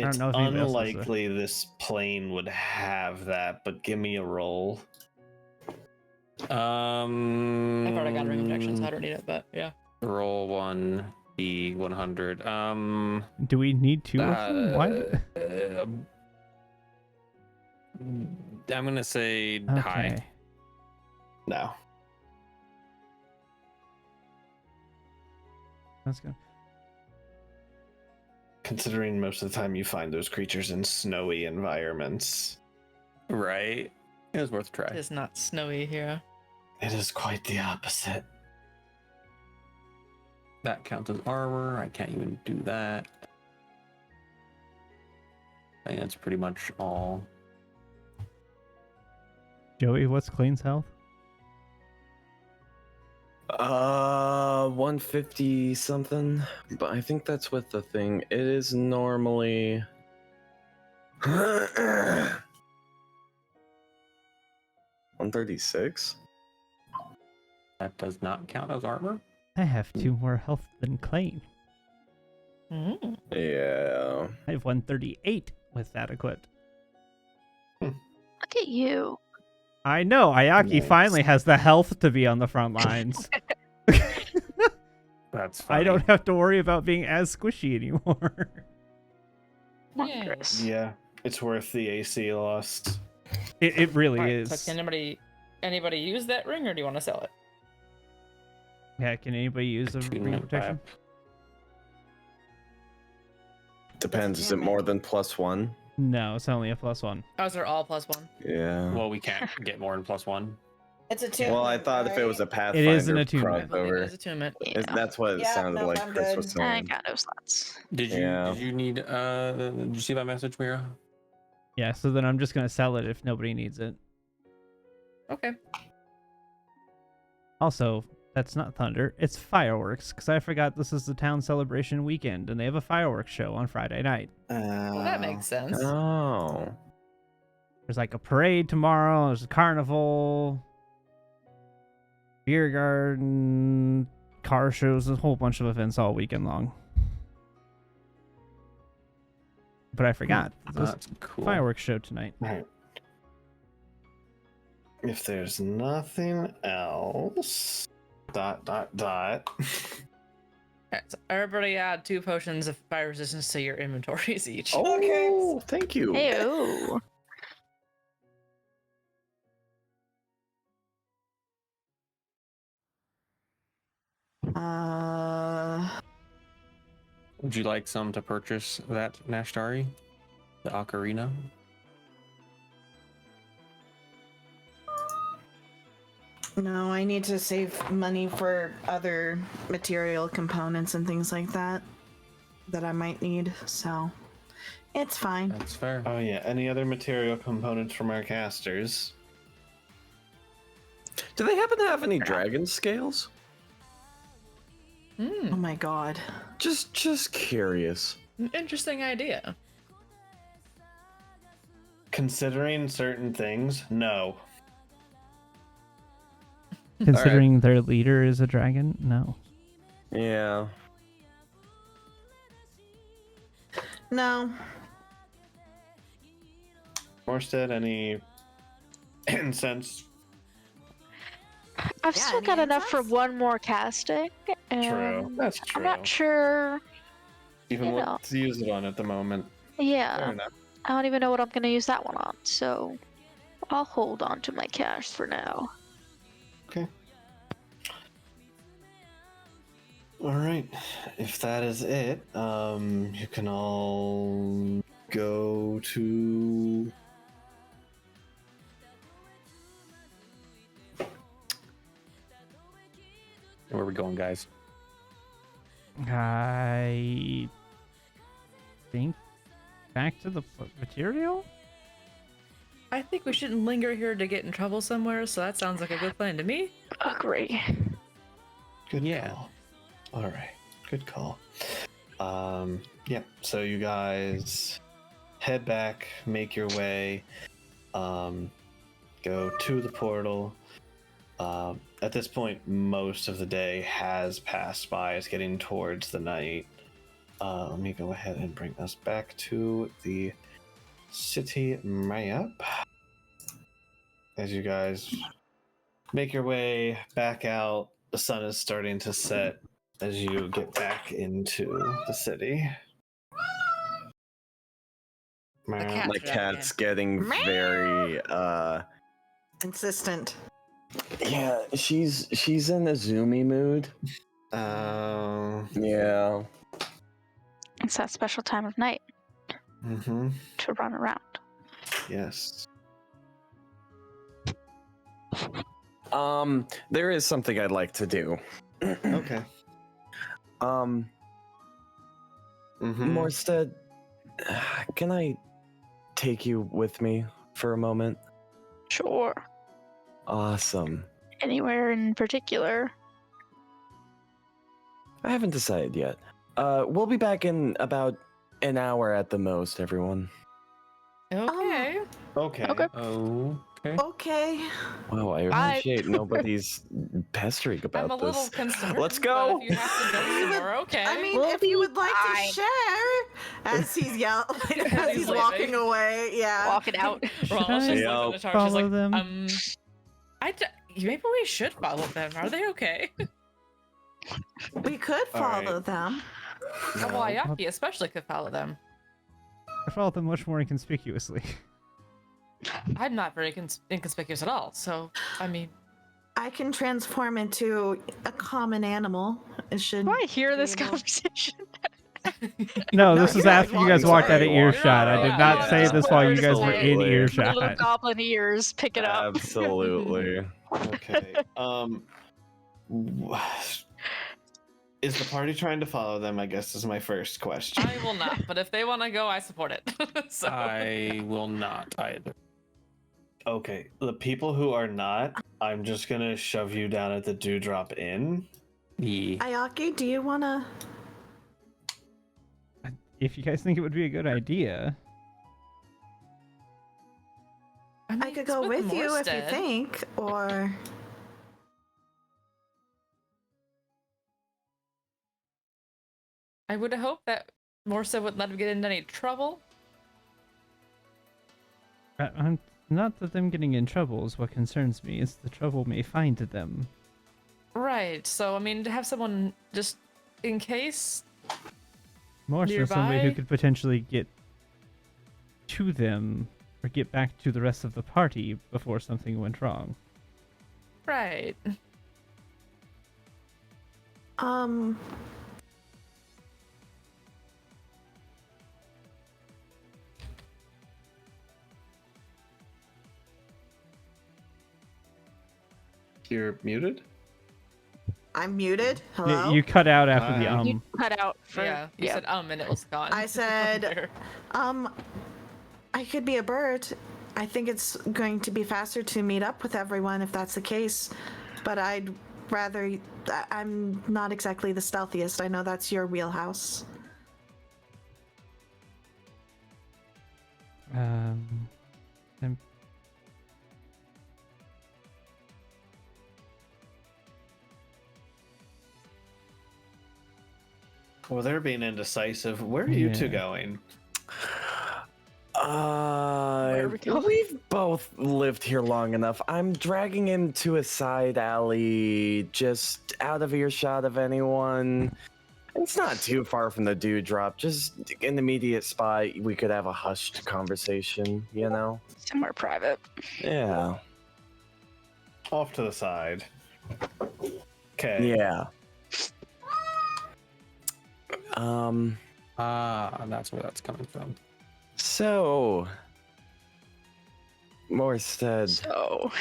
don't It's know if anybody else has a- unlikely this plane would have that, but give me a roll. I've already got a ring of protection, so I don't need it. But yeah. Roll 1d100. Do we need 2 of them? Why? I'm gonna say high. Okay. No. That's good. Considering most of the time you find those creatures in snowy environments, Right? It was worth a try. It's not snowy here. it is quite the opposite. That counts as armor. I can't even do that. I think that's pretty much all. Joey, what's Klain's health? 150 something, but I think that's with the thing. It is normally 136. That does not count as armor. I have 2 more health than Klain. Mm. Yeah. I have 138 with that equipped. Look at you. I know, Ayaki Nice. finally has the health to be on the front lines. That's funny. I don't have to worry about being as squishy anymore. Wondrous. Yeah, it's worth the AC lost. It really Alright, is. so can anybody use that ring, or do you want to sell it? Yeah, can anybody use a ring of Attunement protection? map. Depends. Is it more than +1? No, it's only a +1. Oh, is there all +1? Yeah. Well, we can't get more than +1. It's a two. Well, I thought if it was a Pathfinder It is an attunement. I believe it is crossover, attunement. that's what it Yeah, sounded no, like I'm Chris good. was I saying. got no slots. Did you Yeah. did you need did you see that message, Mira? Yeah, so then I'm just gonna sell it if nobody needs it. Okay. Also, that's not thunder, it's fireworks, because I forgot this is the town celebration weekend, and they have a fireworks show on Friday night. Well, that makes sense. Oh. There's like a parade tomorrow, there's a carnival, beer garden, car shows, a whole bunch of events all weekend long. But I forgot. There's That's a cool. fireworks show tonight. Alright. If there's nothing else, ... Alright, so everybody add 2 potions of fire resistance to your inventories each. Oh, thank you. Ew. Would you like some to purchase that Nashtari? The ocarina? No, I need to save money for other material components and things like that that I might need, so it's fine. That's fair. Oh yeah, any other material components from our casters? Do they happen to have any dragon scales? Oh my god. Just curious. An interesting idea. Considering certain things, no. Considering their leader is a dragon, no. Yeah. No. Morstead, any incense? I've Yeah, still any got enough for incense? one more casting. True. That's I'm true. not sure. Even you what know. to use it on at the moment. Fair Yeah, enough. I don't even know what I'm gonna use that one on, so I'll hold on to my cash for now. Okay. All right. If that is it, you can all go to. Where are we going, guys? I think back to the material? I think we shouldn't linger here to get in trouble somewhere, so that sounds like a good plan to me. Agree. Good Yeah. call. All right. Good call. Yep. So you guys head back, make your way, go to the portal. At this point, most of the day has passed by. It's getting towards the night. Let me go ahead and bring us back to the city map. As you guys make your way back out, the sun is starting to set as you get back into the city. cat- My cat's getting very Insistent. yeah, she's in a zoomy mood. Yeah. It's that special time of night Mm-hmm. to run around. Yes. There is something I'd like to do. Okay. Um, Mm-hmm. Morstead, can I take you with me for a moment? Sure. Awesome. Anywhere in particular? I haven't decided yet. We'll be back in about an hour at the most, everyone. Okay. Okay. Okay. Okay. Okay. Wow, I Bye. appreciate nobody's pestering about I'm a little this. concerned. Let's go. But if you have to go somewhere, okay. I mean, We'll if you be would like fine. to share, as he's as He's he's leaving. walking away, yeah. Walking out. Should Ronald's I just Yep. looking at her. She's follow like, them? maybe we should follow them. Are they okay? We could All right. follow them. Kawaiaki especially could follow them. I follow them much more inconspicuously. I'm not very inconspicuous at all, so, I mean... I can transform into a common animal. It should. Do I hear be this able- conversation? No, No, this is you're after you guys walking walked out of away. earshot. I did Yeah, not yeah. say this while you guys were in Absolutely. earshot. Little goblin ears, pick it up. Absolutely. Okay. Is the party trying to follow them? I guess is my first question. I will not, but if they want to go, I support it. So... I will not either. Okay. The people who are not, I'm just gonna shove you down at the Dewdrop Inn. Yeah. Ayaki, do you wanna? If you guys think it would be a good idea, I could go with you if you think, or I would hope that Morsa wouldn't let him get into any trouble. I'm not that them getting in trouble is what concerns me. It's the trouble may find them. Right, so, I mean, to have someone just in case... More so somebody who Nearby? could potentially get to them or get back to the rest of the party before something went wrong. Right. You're muted? I'm muted. Y- Hello. You cut out after the You cut out for Yeah, you said and it was gone. I said, I could be a bird. I think it's going to be faster to meet up with everyone if that's the case. But I'd rather, I'm not exactly the stealthiest. I know that's your wheelhouse. I'm Well, they're being indecisive. Where are you two Yeah. going? Where are we going? We've both lived here long enough. I'm dragging him to a side alley, just out of earshot of anyone. It's not too far from the dewdrop, just an immediate spot we could have a hushed conversation, you know? Somewhere private. Yeah. Off to the side. Okay. Yeah. That's where that's coming from. So, Morstead, So,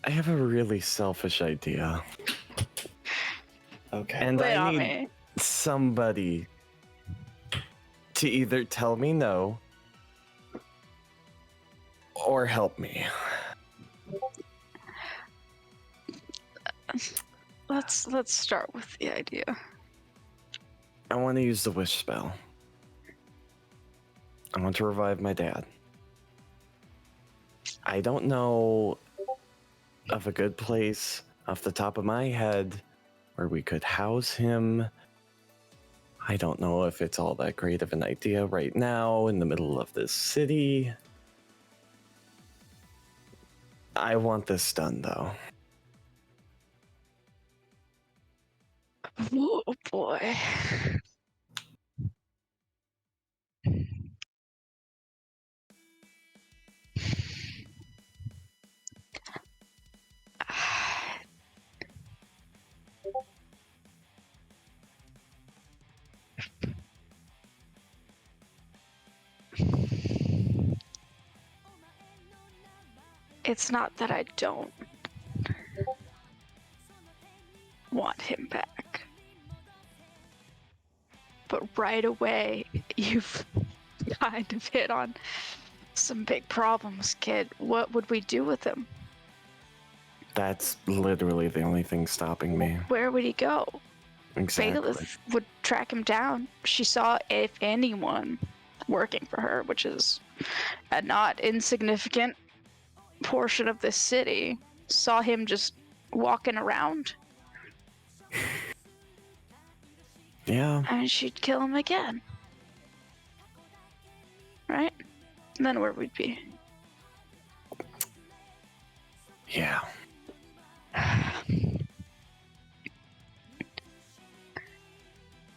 I have a really selfish idea. Okay. And lay it I on need me. somebody to either tell me no or help me. Let's start with the idea. I want to use the wish spell. I want to revive my dad. I don't know of a good place off the top of my head where we could house him. I don't know if it's all that great of an idea right now in the middle of this city. I want this done, though. Oh boy. It's not that I don't want him back. But right away, you've kind of hit on some big problems, kid. What would we do with him? That's literally the only thing stopping me. Where would he go? Exactly. Bailiff would track him down. She saw, if anyone, working for her, which is a not insignificant portion of this city, saw him just walking around, Yeah. and she'd kill him again. Right? And then where we'd be. Yeah.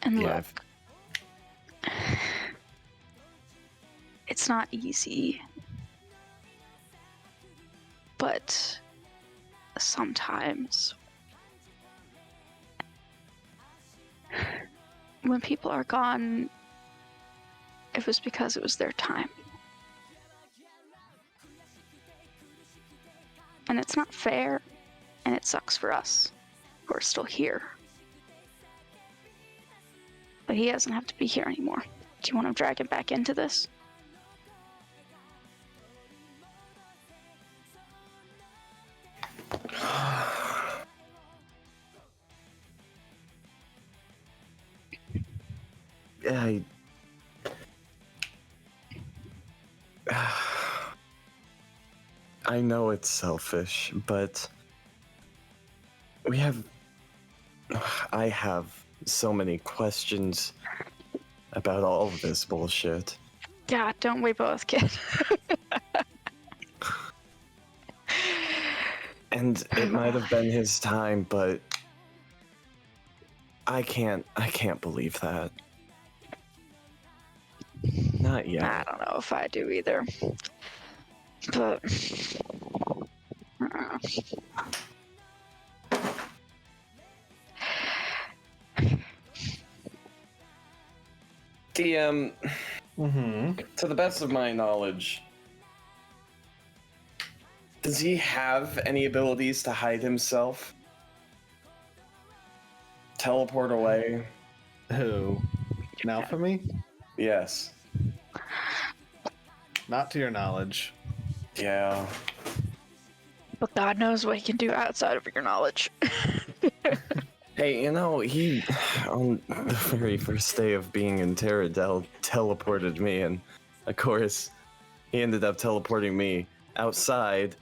And Yeah. look, it's not easy, but sometimes when people are gone, it was because it was their time. And it's not fair, and it sucks for us who are still here. But he doesn't have to be here anymore. Do you want to drag him back into this? I know it's selfish, but I have so many questions about all of this bullshit. Yeah, don't we both, kid? And it might have been his time, but I can't believe that. Not yet. I don't know if I do either. But DM, Mm-hmm. to the best of my knowledge, does he have any abilities to hide himself? Teleport away? Who? Now for me? Yes. Not to your knowledge. Yeah. But God knows what he can do outside of your knowledge. Hey, he, on the very first day of being in Terendell, teleported me, and of course, he ended up teleporting me outside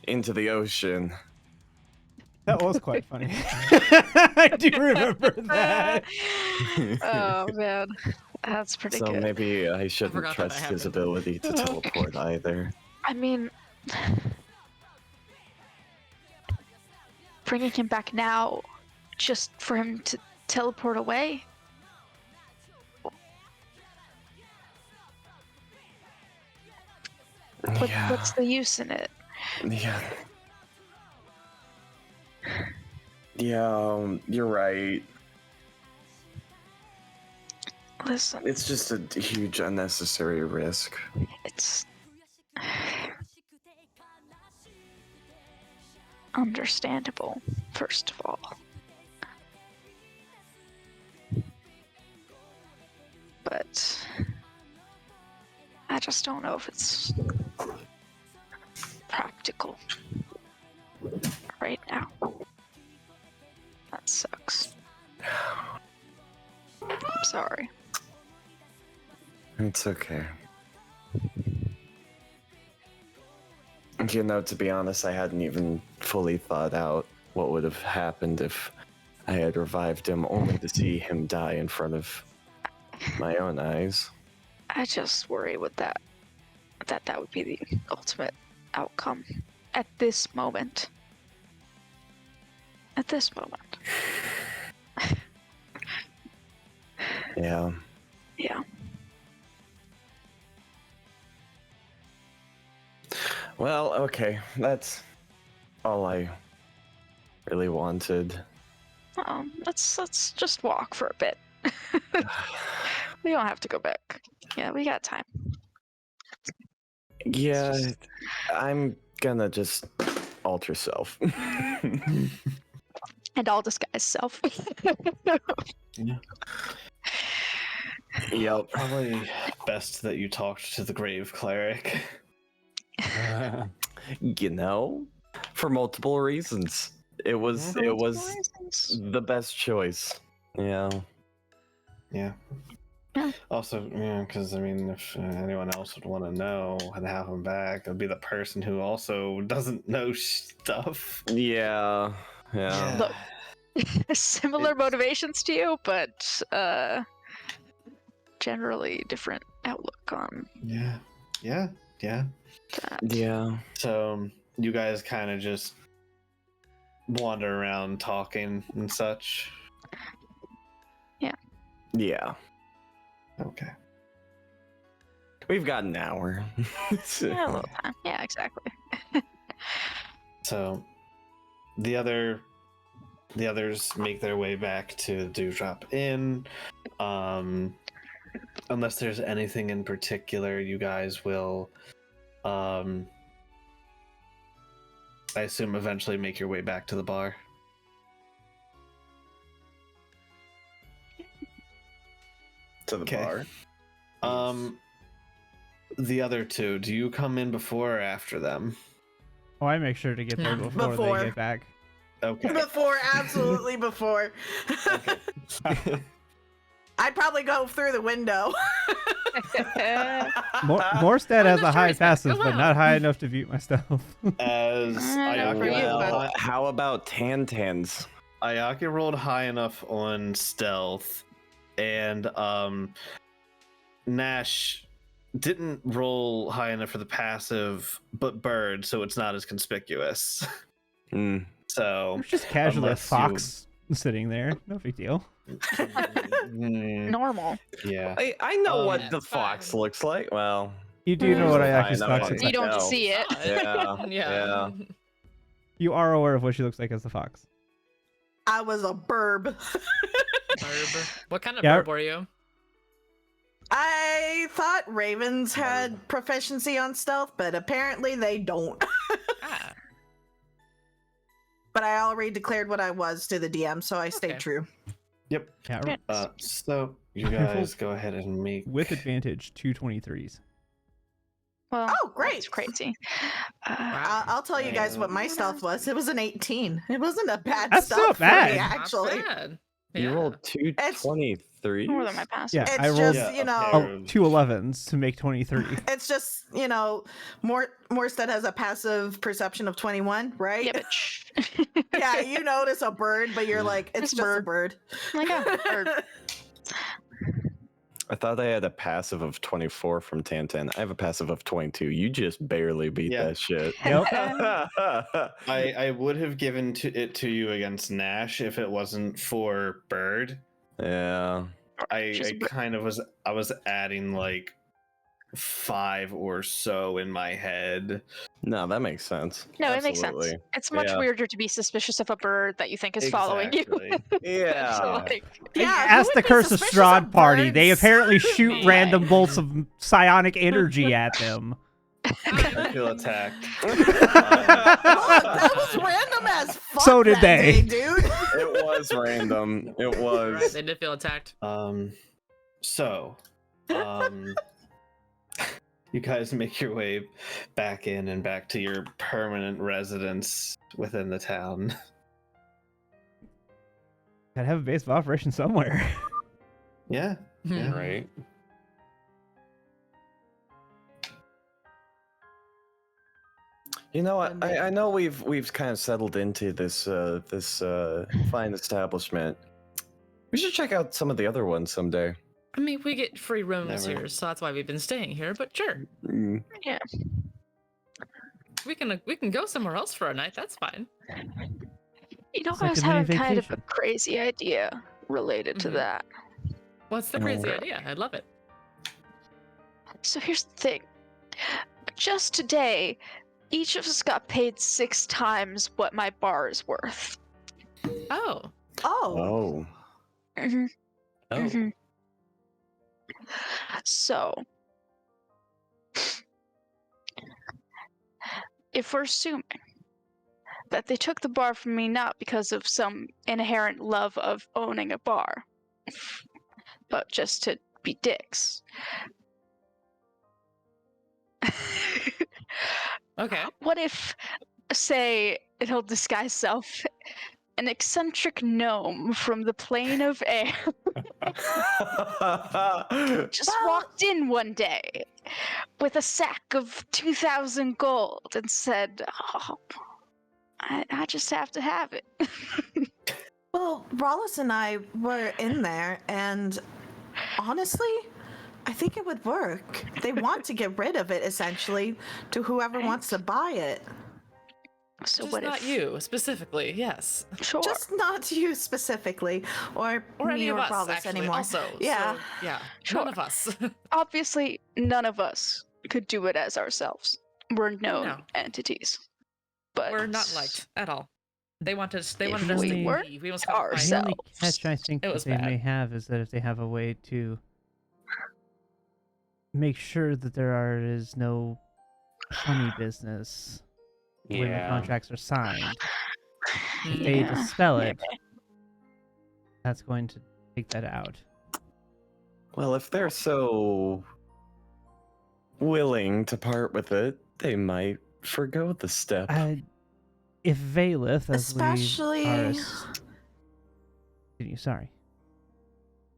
into the ocean. That was quite funny. I do remember that. Oh man, that's pretty So good. maybe I shouldn't forgot that trust his happened. ability to teleport either. I mean, bringing him back now, just for him to teleport away. What's the use in it? Yeah. Yeah, you're right. Listen, It's just a huge unnecessary risk. it's understandable, first of all. But I just don't know if it's practical right now. That sucks. I'm sorry. It's okay. To be honest, I hadn't even fully thought out what would have happened if I had revived him, only to see him die in front of my own eyes. I just worry with that would be the ultimate outcome at this moment. At this moment. Yeah. Yeah. Well, okay. That's all I really wanted. Let's just walk for a bit. We don't have to go back. Yeah, we got time. Yeah, I'm gonna just alter self. And I'll disguise self. Yep. Probably best that you talked to the grave cleric. For multiple reasons. It was the best choice. Yeah. Yeah. Yeah. Also, because if anyone else would want to know and have him back, it'd be the person who also doesn't know stuff. Yeah. Look, similar motivations to you, but generally different outlook on Yeah. that. Yeah. So you guys kind of just wander around talking and such. Yeah. Okay. We've got an hour. Yeah, a little time. Yeah, exactly. So the others make their way back to the Dewdrop Inn. Unless there's anything in particular, you guys will I assume eventually make your way back to the bar. To the Okay. bar. The other two, do you come in before or after them? Oh, I make sure to get there before Before. they get back. Okay. Before, absolutely before. I'd probably go through the window. Morstead has the a high choice, man. passive, Go but out. not high enough to beat myself. As Good for you, Ayaki, How about Tantans? Ayaki rolled high enough on stealth, and Nash didn't roll high enough for the passive, but bird, so it's not as conspicuous. Mm. So There's just casually a unless fox sitting there. No big deal. Normal. Yeah. I know what yeah, the it's fine. fox looks like. Well, You do know what Fine, Ayaki's I'm fox fine. looks You like. don't No. see it. Yeah. You are aware of what she looks like as the fox. I was a burb. Burb. What kind of Yeah. burb were you? I thought ravens had proficiency on stealth, but apparently they don't. Ah, But I already declared what I was to the DM, so I Okay. stayed true. Yep. Yeah, So you guys go ahead and make with advantage, 2 23s. Well, Oh, great. It's crazy. I'll tell you guys what my stealth was. It was an 18. It wasn't a bad That's stealth not for me, bad. actually. Not bad. You Yeah. rolled 223s? More than my passive. Yeah, It's I rolled just, you a know, pair oh, of- 2 11s to make 23. it's just, you know, Morstead has a passive perception of 21, right? Yeah, but shh. Yeah, you notice a bird, but you're like, it's It's a just a bird. Like, yeah, bird. I thought I had a passive of 24 from Tantan. I have a passive of 22. You just barely beat Yeah. that shit. Yep. I would have given it to you against Nash if it wasn't for Bird. Yeah. I kind of was adding like 5 or so in my head. No, that makes sense. No, it makes sense. Absolutely. It's much Yeah. weirder to be suspicious of a bird that you think is following you. Exactly. Yeah. So, like, Yeah, who Ask would the be Curse of suspicious Strahd party. They birds? apparently shoot Me. random bolts of psionic energy at them. I feel attacked. Look, that was random as fuck. So did that they. day, dude. It was random. It Right, was. they did feel attacked. So, you guys make your way back in and back to your permanent residence within the town. Gotta have a base of operation somewhere. Yeah. Yeah. Right. You know what? I know we've kind of settled into this fine establishment. We should check out some of the other ones someday. I mean, we get free rooms Never. here, so that's why we've been staying here. But sure, Mm. yeah. we can go somewhere else for a night. That's fine. You know, It's I like was a mini having kind of a vacation. crazy idea related to Mhm. that. What's the crazy idea? I love it. So here's the thing. Just today, each of us got paid 6 times what my bar is worth. Oh, Oh. Oh. hmm Oh. hmm So, if we're assuming that they took the bar from me not because of some inherent love of owning a bar, but just to be dicks. okay. What if, say, it'll disguise self, an eccentric gnome from the plane of air just walked in one day with a sack of 2,000 gold and said, oh, I just have to have it. Well, Rollis and I were in there, and honestly, I think it would work. They want to get rid of it, essentially, to whoever wants to buy it. So Just what not if you specifically. Yes, Sure. Just not you specifically, or or any me of or us Rollis actually. anymore. Also, Yeah. So, yeah. Sure. None of us. Obviously, none of us could do it as ourselves. We're known No. entities. But We're not liked at all. They wanted us. They If wanted us we to were leave. We almost to got fired. The only ourselves. catch I think It that was they bad. may have is that if they have a way to make sure that is no funny business when the Yeah. contracts are signed, if Mm. they Yeah, dispel it, that's going to take that out. Well, if they're so willing to part with it, they might forgo the step. If Valith, as Especially- we are, sorry.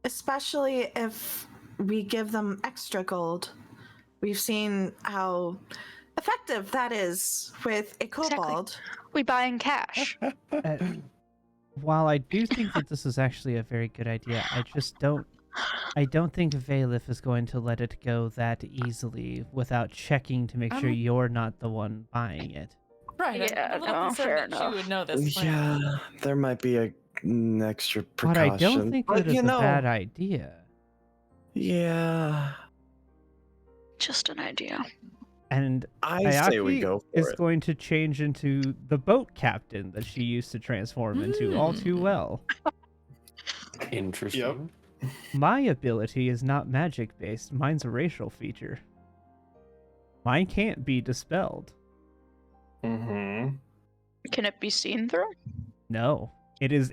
Especially if we give them extra gold. We've seen how effective that is with a kobold. we buy in cash. While I do think that this is actually a very good idea, I don't think Valith is going to let it go that easily without checking to make sure you're not the one buying it. Right. Yeah, I'm a little no, concerned fair that enough. she would know this. plan. Yeah, there might be an extra But precaution. I don't think that is a bad idea. Yeah, Just an idea. And I say we Ayaki go for is it. going to change into the boat captain that she used to transform into all too well. Interesting. My ability is not magic based. Mine's a racial feature. Mine can't be dispelled. Mm-hmm. Can it be seen through? No. It is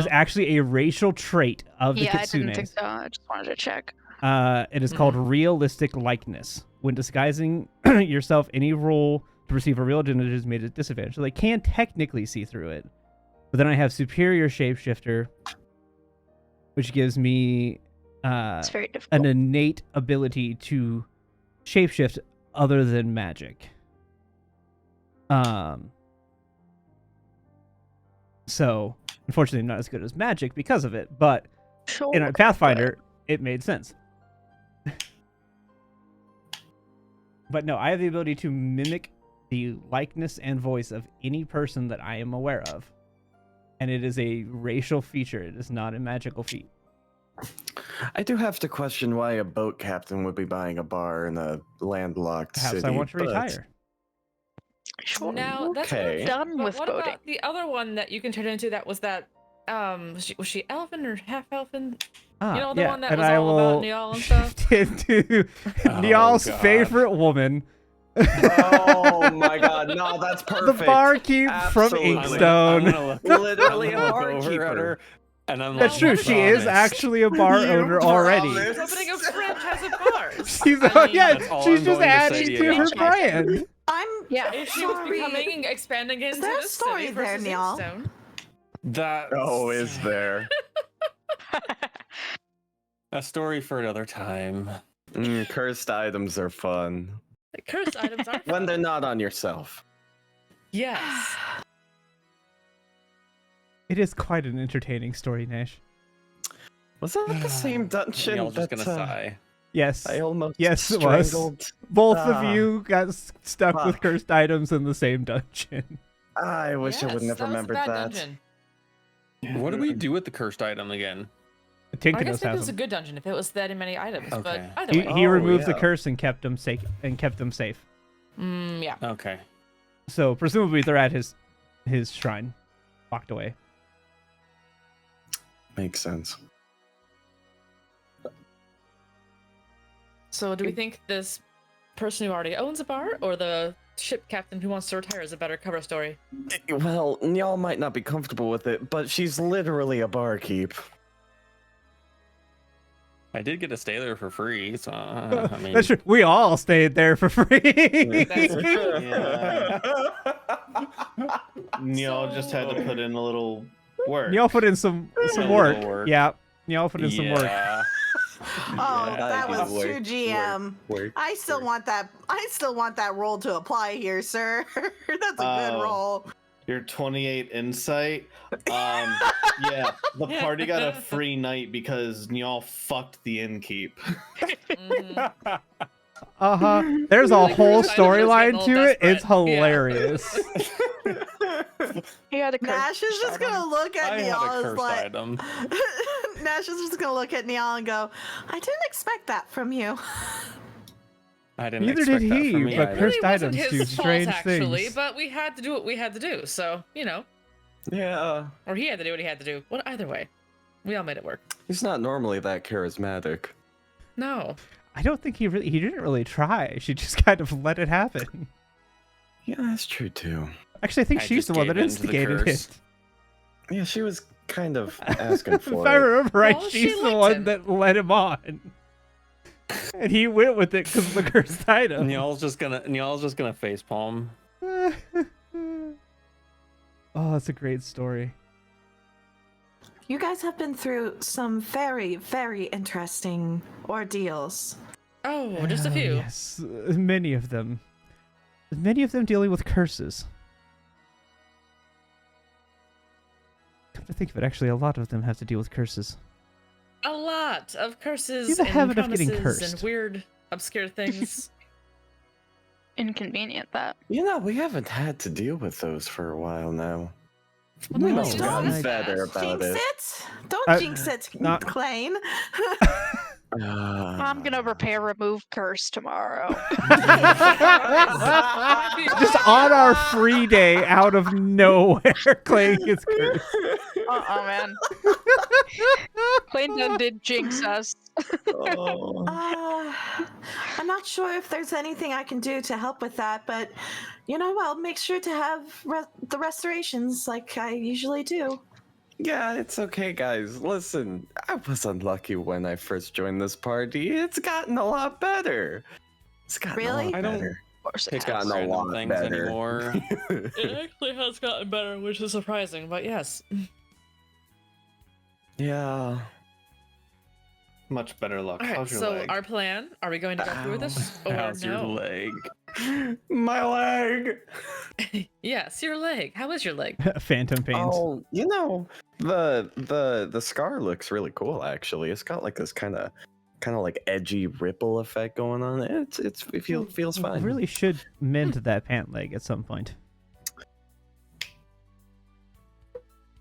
actually a racial trait of the Yeah, I kitsune. didn't think so. I just wanted to check. It is called realistic likeness, when disguising yourself, any roll to receive a real advantage is made at disadvantage. So they can technically see through it. But then I have superior shapeshifter, which gives me It's very difficult. an innate ability to shapeshift other than magic. So unfortunately I'm not as good as magic because of it, but in a Pathfinder it made sense. But no, I have the ability to mimic the likeness and voice of any person that I am aware of. And it is a racial feature. It is not a magical feat. I do have to question why a boat captain would be buying a bar in a landlocked Perhaps city. I want to but- retire. Sure. Now that's what Okay. I'm Done but with what boating. about the other one that you can turn into? That was that. Was she elfin or half elfin? Ah, You know, the yeah, one that and was I all about will Niall and stuff? shift into Niall's God. favorite woman, Oh my god, no, that's the perfect. barkeep from Absolutely. Inkstone. Literally a I'm gonna look over barkeeper. at her, and I'm That's like, true. I She is promise. actually a bar You owner already. promise. She's opening a franchise of bars. She's I mean, yeah. That's all She's I'm just going to adding say to you. her brand. I'm Yeah. If she was sorry. becoming expanding into there a the story city there, versus Neil? Inkstone. That Oh, is there? a story for another time. Cursed items are fun. The cursed items are When fun. they're not on yourself. Yes. It is quite an entertaining story, Nash. Was that the same dungeon Y'all just that gonna sigh. Yes. I almost Yes, it was. strangled? Both Ah. of you got stuck with Fuck. cursed items in the same dungeon. I wish I Yes, wouldn't have that was a remembered bad that. dungeon. What do we do with the cursed item again? I guess Tinkanos maybe it has was a them. good dungeon if it was that many items. But Okay. either He, way. he Oh, removed the yeah. curse and kept them safe. Yeah. Okay. So presumably they're at his shrine, locked away. Makes sense. So do we think this person who already owns a bar or the ship captain who wants to retire is a better cover story? Well, y'all might not be comfortable with it, but she's literally a barkeep. I did get to stay there for free, so I mean, That's true. We all stayed there for free. That's true. Yeah. Neil just had to put in a little work. Y'all put in some A little work. work. Yeah. Y'all put in some work. yeah. Oh, Yeah, that I was did true work, GM. work, I still work. want that. I still want that roll to apply here, sir. That's a good Oh. roll. Your 28 insight. Yeah, the party got a free night because Niall fucked the innkeep. Mhm. Uh-huh. There's a Like, whole cursed item is getting a storyline little to it. It's desperate. Yeah. hilarious. He had a curse. Nash is just gonna look at I had Neil a as cursed like. item. Nash is just gonna look at Neil and go, "I didn't expect that from you." I didn't Neither expect did that he, from me but either. cursed Really wasn't items do his fault, strange actually, things. but we had to do what we had to do. So Yeah, or he had to do what he had to do. What either way, we all made it work. he's not normally that charismatic. No. I don't think he didn't really try. She just kind of let it happen. Yeah, that's true too. Actually, I think I she's just the one gave that in to the instigated curse. it. Yeah, she was kind of asking If for I it. remember right, Well, she she's the liked one him. that led him on. And he went with it because of the cursed item. Niall's just gonna facepalm. Oh, that's a great story. You guys have been through some very, very interesting ordeals. Oh, just a few. Yes, many of them. Many of them dealing with curses. Come to think of it, actually, a lot of them have to deal with curses. A lot of curses You have a and habit of getting promises cursed. and weird, obscure things. Inconvenient that. You know, we haven't had to deal with those for a while now. Well, We no, must have don't gotten say that. better about Jinx it. it! Don't Uh, jinx it, not- Klain. I'm gonna repair remove curse tomorrow. Just on our free day, out of nowhere, Klain gets cursed. Man. Klain done did jinx us. Oh. I'm not sure if there's anything I can do to help with that, but I'll make sure to have the restorations like I usually do. Yeah, it's okay, guys. Listen, I was unlucky when I first joined this party. It's gotten a lot better. It's gotten Really? a lot I don't- better. Of course it It's has. gotten a Random lot things better. anymore. It actually has gotten better, which is surprising, but yes. Yeah. Much better luck. All right, How's your so leg? our plan, are we going to go through with this or How's your no? leg? My leg. Yes, your leg. How is your leg? Phantom pains. Oh, you know, the scar looks really cool. Actually, it's got like this kind of like edgy ripple effect going on. It feels fine. Really should mend that pant leg at some point.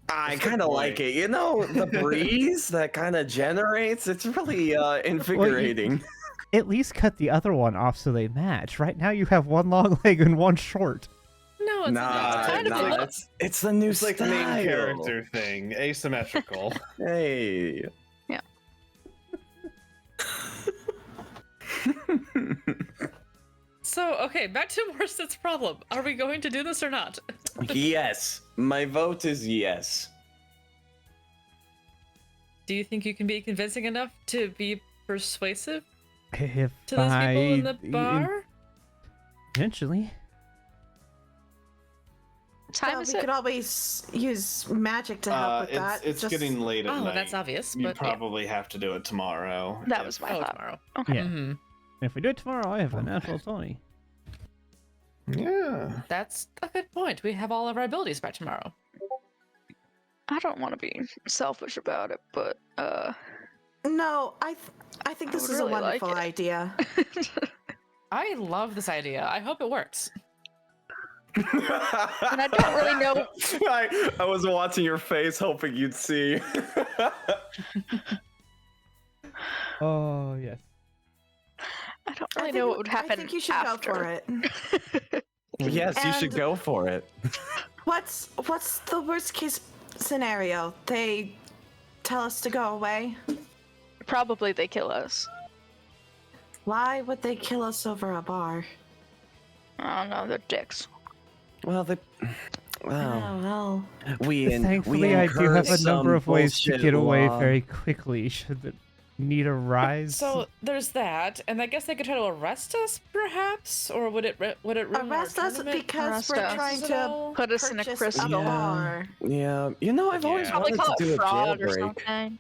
I That's a good kind of like point. it. You know, the breeze that kind of generates. It's really invigorating. At least cut the other one off so they match. Right now you have one long leg and one short. No, it's Nah, kind of nah, like, it's the new It's like the main style. character thing, asymmetrical. Hey. Yeah. So, okay, back to Morset's problem. Are we going to do this or not? Yes, my vote is yes. Do you think you can be convincing enough to be persuasive If to those people in the I- bar? Eventually. What time Well, is we it? could always use magic to help with that. It's Just- getting late at Oh, night. that's obvious, You but probably have to do it tomorrow. That if- was my oh, thought. tomorrow. Okay. Yeah. hmm If we do it tomorrow, I have a natural 20. Yeah. That's a good point. We have all of our abilities by tomorrow. I don't want to be selfish about it, but No, I think I this would is really a like wonderful it. idea. I love this idea. I hope it works. and I don't really know. I was watching your face, hoping you'd see. Oh, yes. I don't I really think- know what would happen I think you should after. go for it. Yes, you should And- go for it. What's the worst case scenario? They tell us to go away. Probably they kill us. Why would they kill us over a bar? I don't know. They're dicks. Well, Oh well. we Thankfully, I do have a incurred number of some ways to bullshit get away law. very quickly should the need arise. So there's that, and I guess they could try to arrest us, perhaps, or would it ruin our Arrest us tournament? because Arrest we're us. trying Is it to all- Put us in a purchase crystal. a Yeah. bar. Yeah, you know, I've always Yeah. Probably wanted call to do it a fraud or jailbreak. something.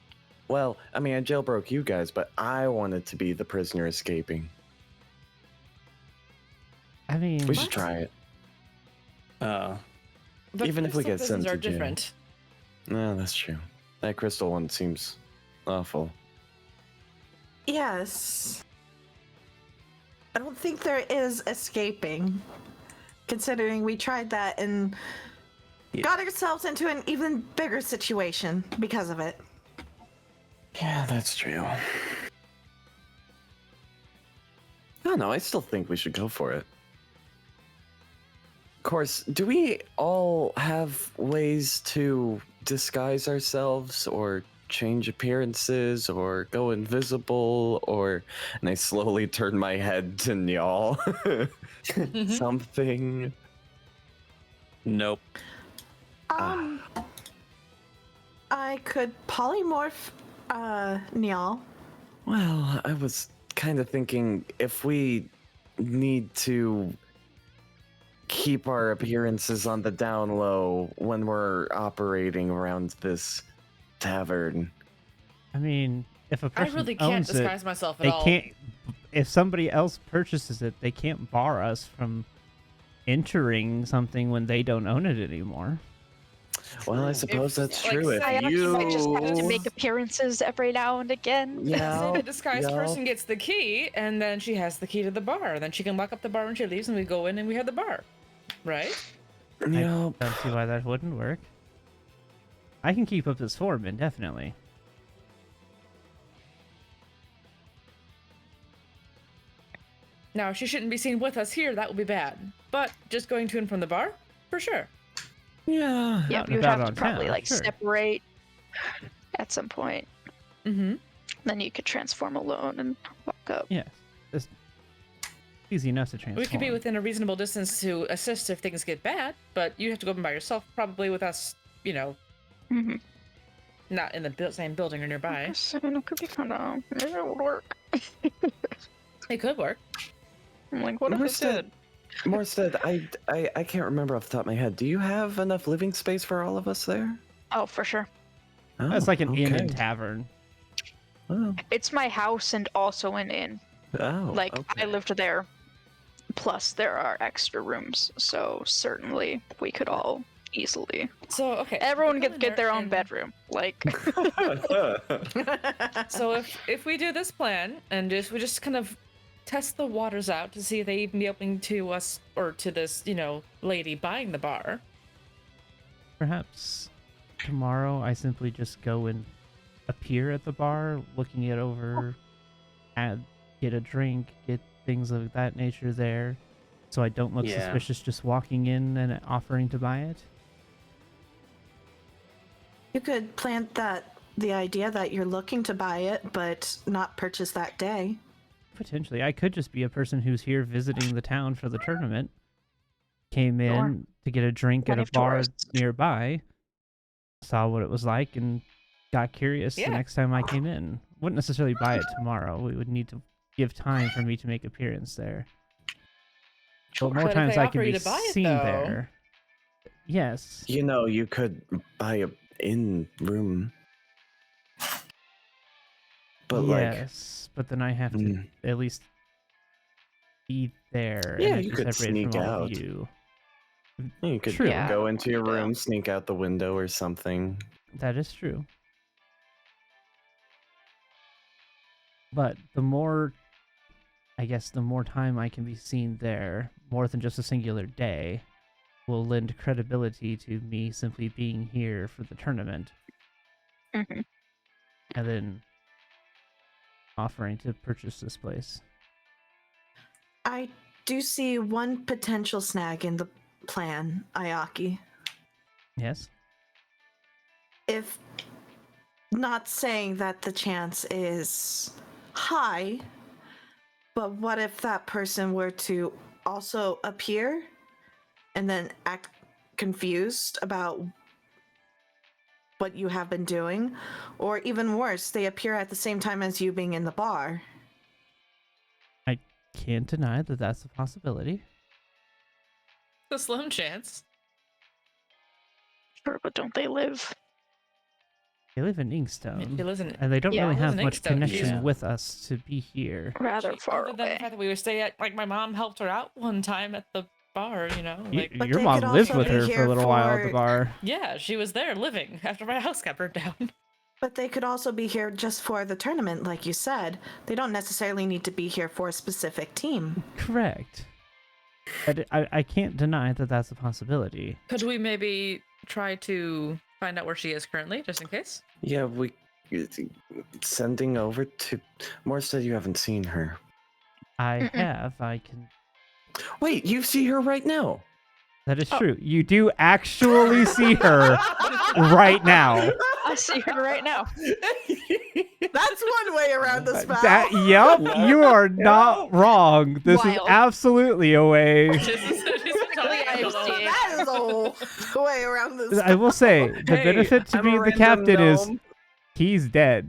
Well, I mean, I jailbroke you guys, but I wanted to be the prisoner escaping. I mean, We should try it. But Even if we crystal get sent prisons are to jail. different. No, that's true. That crystal one seems awful. Yes. I don't think there is escaping, considering we tried that and got ourselves into an even bigger situation because of it. Yeah, that's true. I don't know. I still think we should go for it. Of course, do we all have ways to disguise ourselves or change appearances or go invisible or... And I slowly turn my head to Nyal. Something. Nope. I could polymorph Neil. Well, I was kind of thinking if we need to keep our appearances on the down low when we're operating around this tavern. I mean, if a I person really can't owns disguise it, myself at they all. can't. If somebody else purchases it, they can't bar us from entering something when they don't own it anymore. Well, I suppose If, that's like, true. If Sayaka you might just have to make appearances every now and again. Say yeah, the disguised yeah. person gets the key, and then she has the key to the bar. Then she can lock up the bar when she leaves, and we go in and we have the bar. Right? Yeah, I don't see why that wouldn't work. I can keep up this form indefinitely. Now, she shouldn't be seen with us here. That would be bad. But just going to and from the bar, for sure. yeah. Yeah, Out you and would about have to on probably town, like sure. separate at some point. Mm-hmm. Then you could transform alone and walk up. Yes, it's easy enough to transform. We could be within a reasonable distance to assist if things get bad, but you have to go in by yourself, probably with us, you know, Mm-hmm. not in the same building or nearby. So it could be kind of. It would work. It could work. I'm like, what if it did? Morstead, I can't remember off the top of my head. Do you have enough living space for all of us there? Oh, for sure. Oh, It's like an inn okay. and tavern. Oh, It's my house and also an inn. Like, okay. I lived there. Plus, there are extra rooms, so certainly we could all easily. So okay, Everyone go could in get there their own and- bedroom. Like, So if we do this plan and we just kind of test the waters out to see if they even be open to us or to this, lady buying the bar. Perhaps tomorrow I simply just go and appear at the bar, looking it over, and get a drink, get things of that nature there, so I don't look Yeah. suspicious just walking in and offering to buy it. You could plant the idea that you're looking to buy it, but not purchase that day. Potentially, I could just be a person who's here visiting the town for the tournament. Came in to get a drink at Plenty a of bar tourists. nearby, saw what it was like, and got curious Yeah. the next time I came in. Wouldn't necessarily buy it tomorrow. We would need to give time for me to make appearance there. But more But if times they I offer can you be to buy it, seen though- there. Yes. You could buy a in room. But yes, but then I have to Mm. at least be there. Yeah, and I'd you be could separated sneak from all out. of you. you could True. Yeah, go into your window. room, sneak out the window or something. That is true. But the more time I can be seen there, more than just a singular day, will lend credibility to me simply being here for the tournament, hmm and then offering to purchase this place. I do see one potential snag in the plan, Ayaki. Yes? If not saying that the chance is high, but what if that person were to also appear and then act confused about what you have been doing? Or even worse, they appear at the same time as you being in the bar. I can't deny that that's a possibility. The slim chance. Sure, but don't they live? They live in She Inkstone, lives in and they don't Yeah. really Lives have in much Inkstone, connection yeah. with us to be here. Rather She- far other than the away. fact that we would stay at, like, my mom helped her out one time at the bar, Y- But Your they mom could lived also with be her for a here little while at the for- bar. Yeah, she was there living after my house got burned down. But they could also be here just for the tournament, like you said. They don't necessarily need to be here for a specific team. Correct. I can't deny that that's a possibility. Could we maybe try to find out where she is currently, just in case? Yeah, sending over to Morstead, you haven't seen her. I can. Wait, you see her right now. That is true. You do actually see her right now. I see her right now. That's one way around the spell. Yep, you are not wrong. This is Wild. absolutely a way. She's been telling I us see all it. That is a way around this. I will say the Hey, benefit to I'm a being the random captain is gnome. he's dead.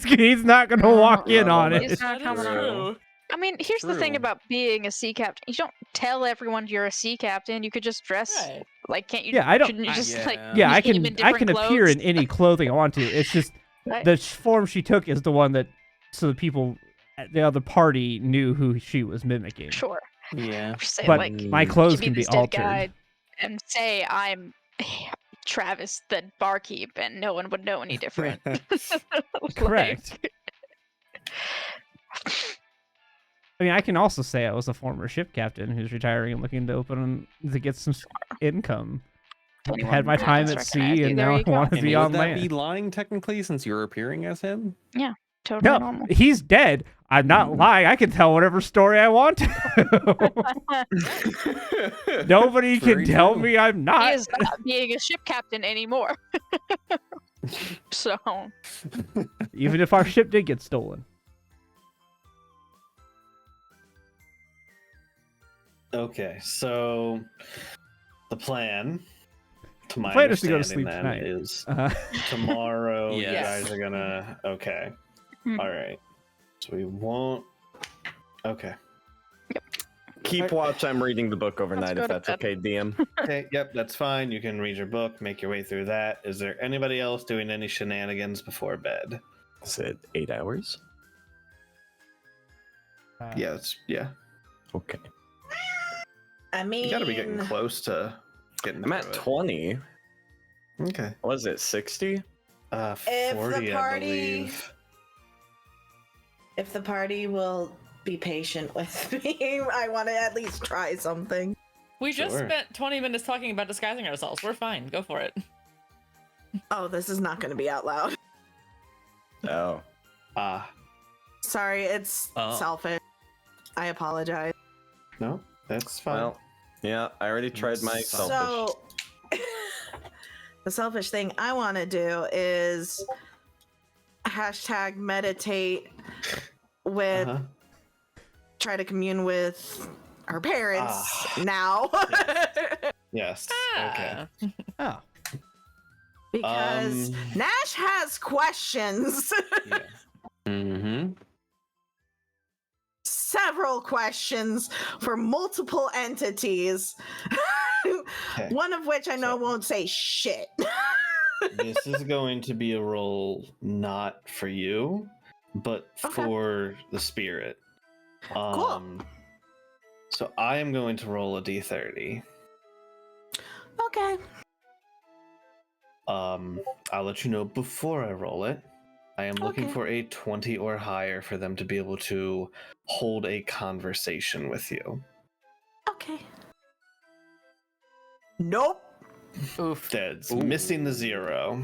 He's not gonna walk in on He's it. not That is coming on. true. I mean, here's the thing True. about being a sea captain. You don't tell everyone you're a sea captain. You could just dress Right. like, can't you? Yeah, I don't- Shouldn't you just yeah. like? Yeah, I came can in I different can appear clothes? in any clothing I want to. It's just Right. the form she took is the one that so the people at the other party knew who she was mimicking. Sure. Yeah. I'm just saying, But like, my to clothes be can be this dead altered. guy and say I'm Travis the barkeep, and no one would know any different. Like, Correct. I mean, I can also say I was a former ship captain who's retiring and looking to get some income. if anyone Had my time happens at to sea, recognize you, and there now I you go. want to And be would on that land. be lying technically since you're appearing as him? Totally No, normal. he's dead. I'm not lying. I can tell whatever story I want to. Nobody can Very tell true. me I'm He not. is not being a ship captain anymore. So Even if our ship did get stolen. Okay, so the plan, to my plan is to go to understanding, sleep then, tonight. is Uh, tomorrow you Yes. guys are gonna. Okay, Mhm. all right. So we won't. Okay. Yep. Keep watch. I'm reading the book overnight, go if to that's bed. okay, DM. Okay, yep, that's fine. You can read your book, make your way through that. Is there anybody else doing any shenanigans before bed? Is it 8 hours? Yeah. Okay. I mean, You gotta be getting close to getting I'm at through it. 20. Okay. Was it 60? 40, I party- believe. if the party will be patient with me, I want to at least try something. We just Sure. spent 20 minutes talking about disguising ourselves. We're fine. Go for it. Oh, this is not going to be out loud. Oh. Sorry, it's selfish. I apologize. No, that's fine. Well, yeah, I already tried my selfish. So, the selfish thing I want to do is hashtag meditate with, Uh-huh. try to commune with her parents now. Yes. Okay. Ah. Oh, Because Nash has questions. Yeah. Mm-hmm. Several questions for multiple entities. Okay. One of which I know So- won't say shit. This is going to be a roll not for you, but Okay. for the spirit. So I am going to roll a d30. Okay. I'll let you know before I roll it. I am looking Okay. for a 20 or higher for them to be able to hold a conversation with you. Okay. Nope. Oof. Dead's missing the 0.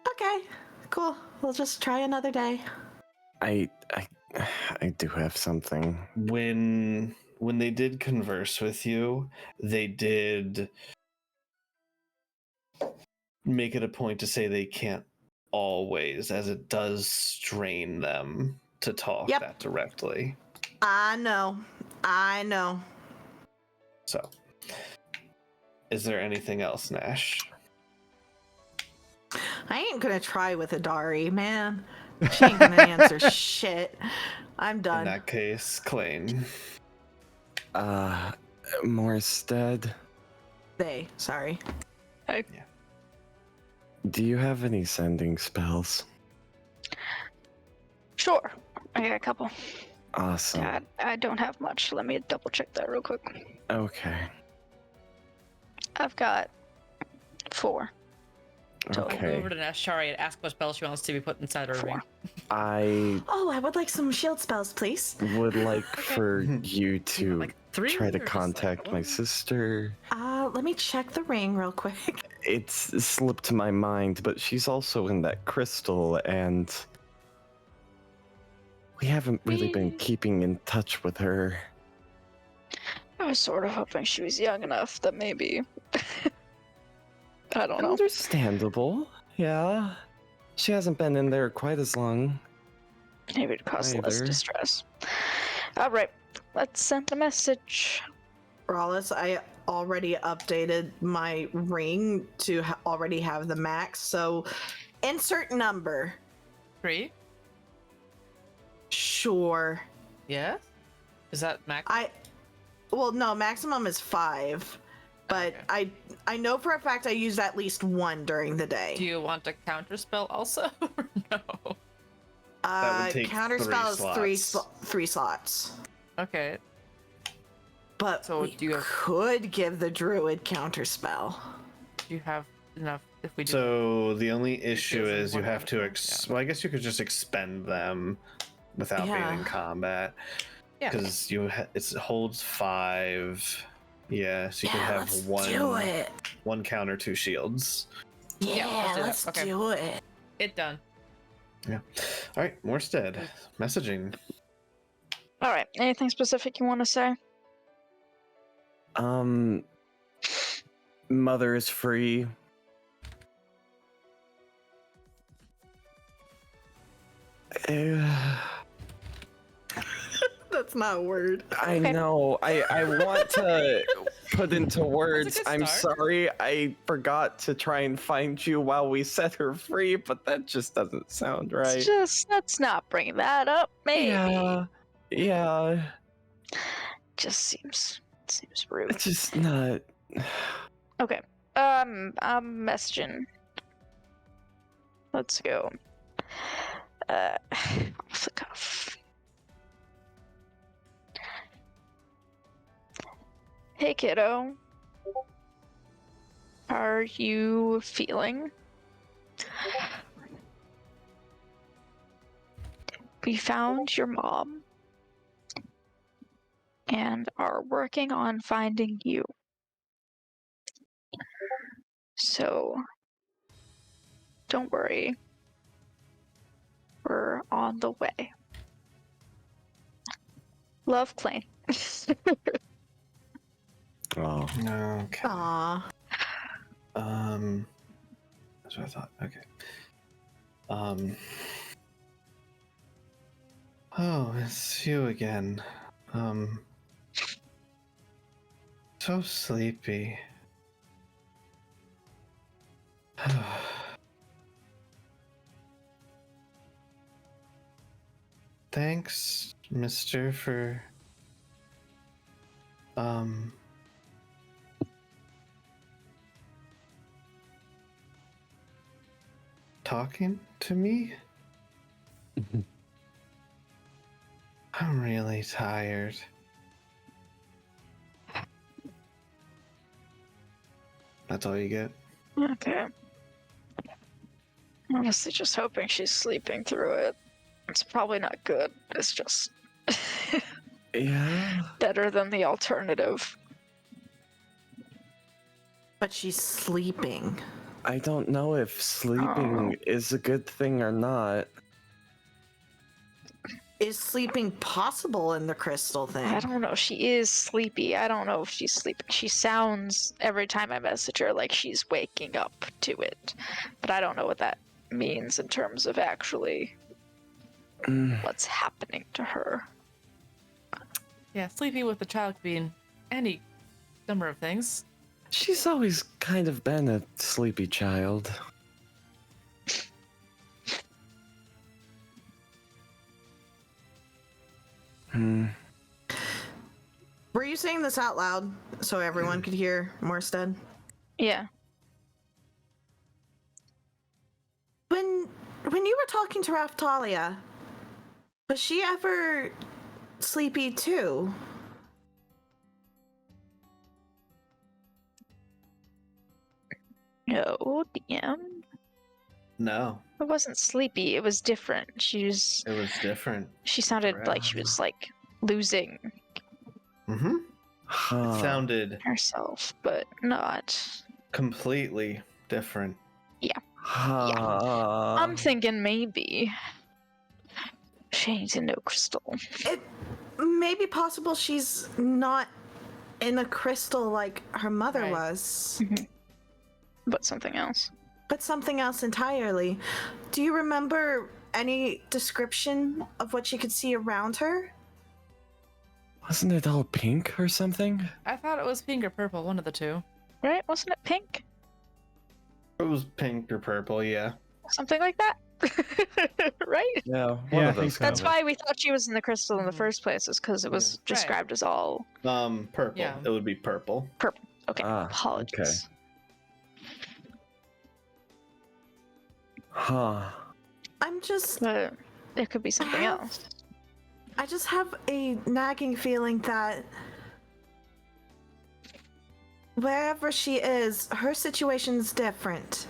Okay. Cool. We'll just try another day. I do have something. When they did converse with you, they did make it a point to say they can't always, as it does strain them to talk Yep. that directly. I know. So, is there anything else, Nash? I ain't gonna try with Adari, man. She ain't gonna answer shit. I'm In done. that case, Klain. Morstead, Sorry. do you have any sending spells? Sure. I got a couple. Awesome. God, I don't have much. Let me double check that real quick. Okay. I've got 4. Go Okay. over to Nashari and ask what spell she wants to be put inside her ring. I Oh, I would like some shield spells, please. would like for you to Like 3 try to or just like contact my one? sister. Let me check the ring real quick. It's slipped my mind, but she's also in that crystal, and we haven't really been keeping in touch with her. I was sort of hoping she was young enough that maybe. I don't know. Understandable. Yeah. She hasn't been in there quite as long. Maybe to cause less Either. distress. Alright, let's send a message. Rawless, I already updated my ring to already have the max, so insert number. 3? Sure. Yes? Is that max? Well, no, maximum is 5, but Okay. I know for a fact I use at least 1 during the day. Do you want a counter spell also? Or no? That would take Counterspell three is slots. three slots. Okay. But So we do you have- could give the druid counterspell. Do you have enough if we do? So the only issue Gives them is you one have to extra, well, I guess you could just expend them without being in Yeah. combat Yeah. because it holds 5. Yeah, so you can have let's one do it. one counter, 2 shields. Yeah, let's do that. let's Okay. do it. It done. All right, Morstead, messaging. Alright, anything specific you want to say? Mother is free. That's not a word. I know. I want to put into words. good I'm start. sorry. I forgot to try and find you while we set her free, but that just doesn't sound right. Just let's not bring that up. Maybe. Yeah. Yeah, Just seems rude. it's just not. Okay. I'm messaging. Let's go. Off the cuff. Hey, kiddo. How are you feeling? We found your mom and are working on finding you. So, don't worry. We're on the way. Love, Klain. Oh, Okay. Aw. That's what I thought. Okay. Oh, it's you again. So sleepy. Thanks, mister, for talking to me. I'm really tired. That's all you get? Okay. Honestly, just hoping she's sleeping through it. It's probably not good. It's just yeah. better than the alternative. But she's sleeping. I don't know if sleeping is a good thing or not. Is sleeping possible in the crystal thing? I don't know. She is sleepy. I don't know if she's sleeping. She sounds, every time I message her, like she's waking up to it. But I don't know what that means in terms of actually what's happening to her. Yeah, sleeping with the child could mean any number of things. She's always kind of been a sleepy child. Were you saying this out loud so everyone could hear Morstead? Yeah. When you were talking to Raftalia, was she ever sleepy too? No, DM. No, It wasn't sleepy. It was different. it was different. She sounded like she was like losing Mm-hmm. Huh. It sounded herself, but not. completely different. Huh. I'm thinking maybe she ain't in no crystal. It may be possible she's not in a crystal like her mother Right. was, But something else. but something else entirely. Do you remember any description of what she could see around her? Wasn't it all pink or something? I thought it was pink or purple, one of the two. Right? Wasn't it pink? It was pink or purple, yeah. Something like that? Right? Yeah, Yeah, I think so. That's why we thought she was in the crystal in the first place, is because it was Right. described as all Purple. Yeah. It would be purple. purple. Okay, Ah, apologies. Huh. I'm just, But it could be something else. I just have a nagging feeling that wherever she is, her situation's different.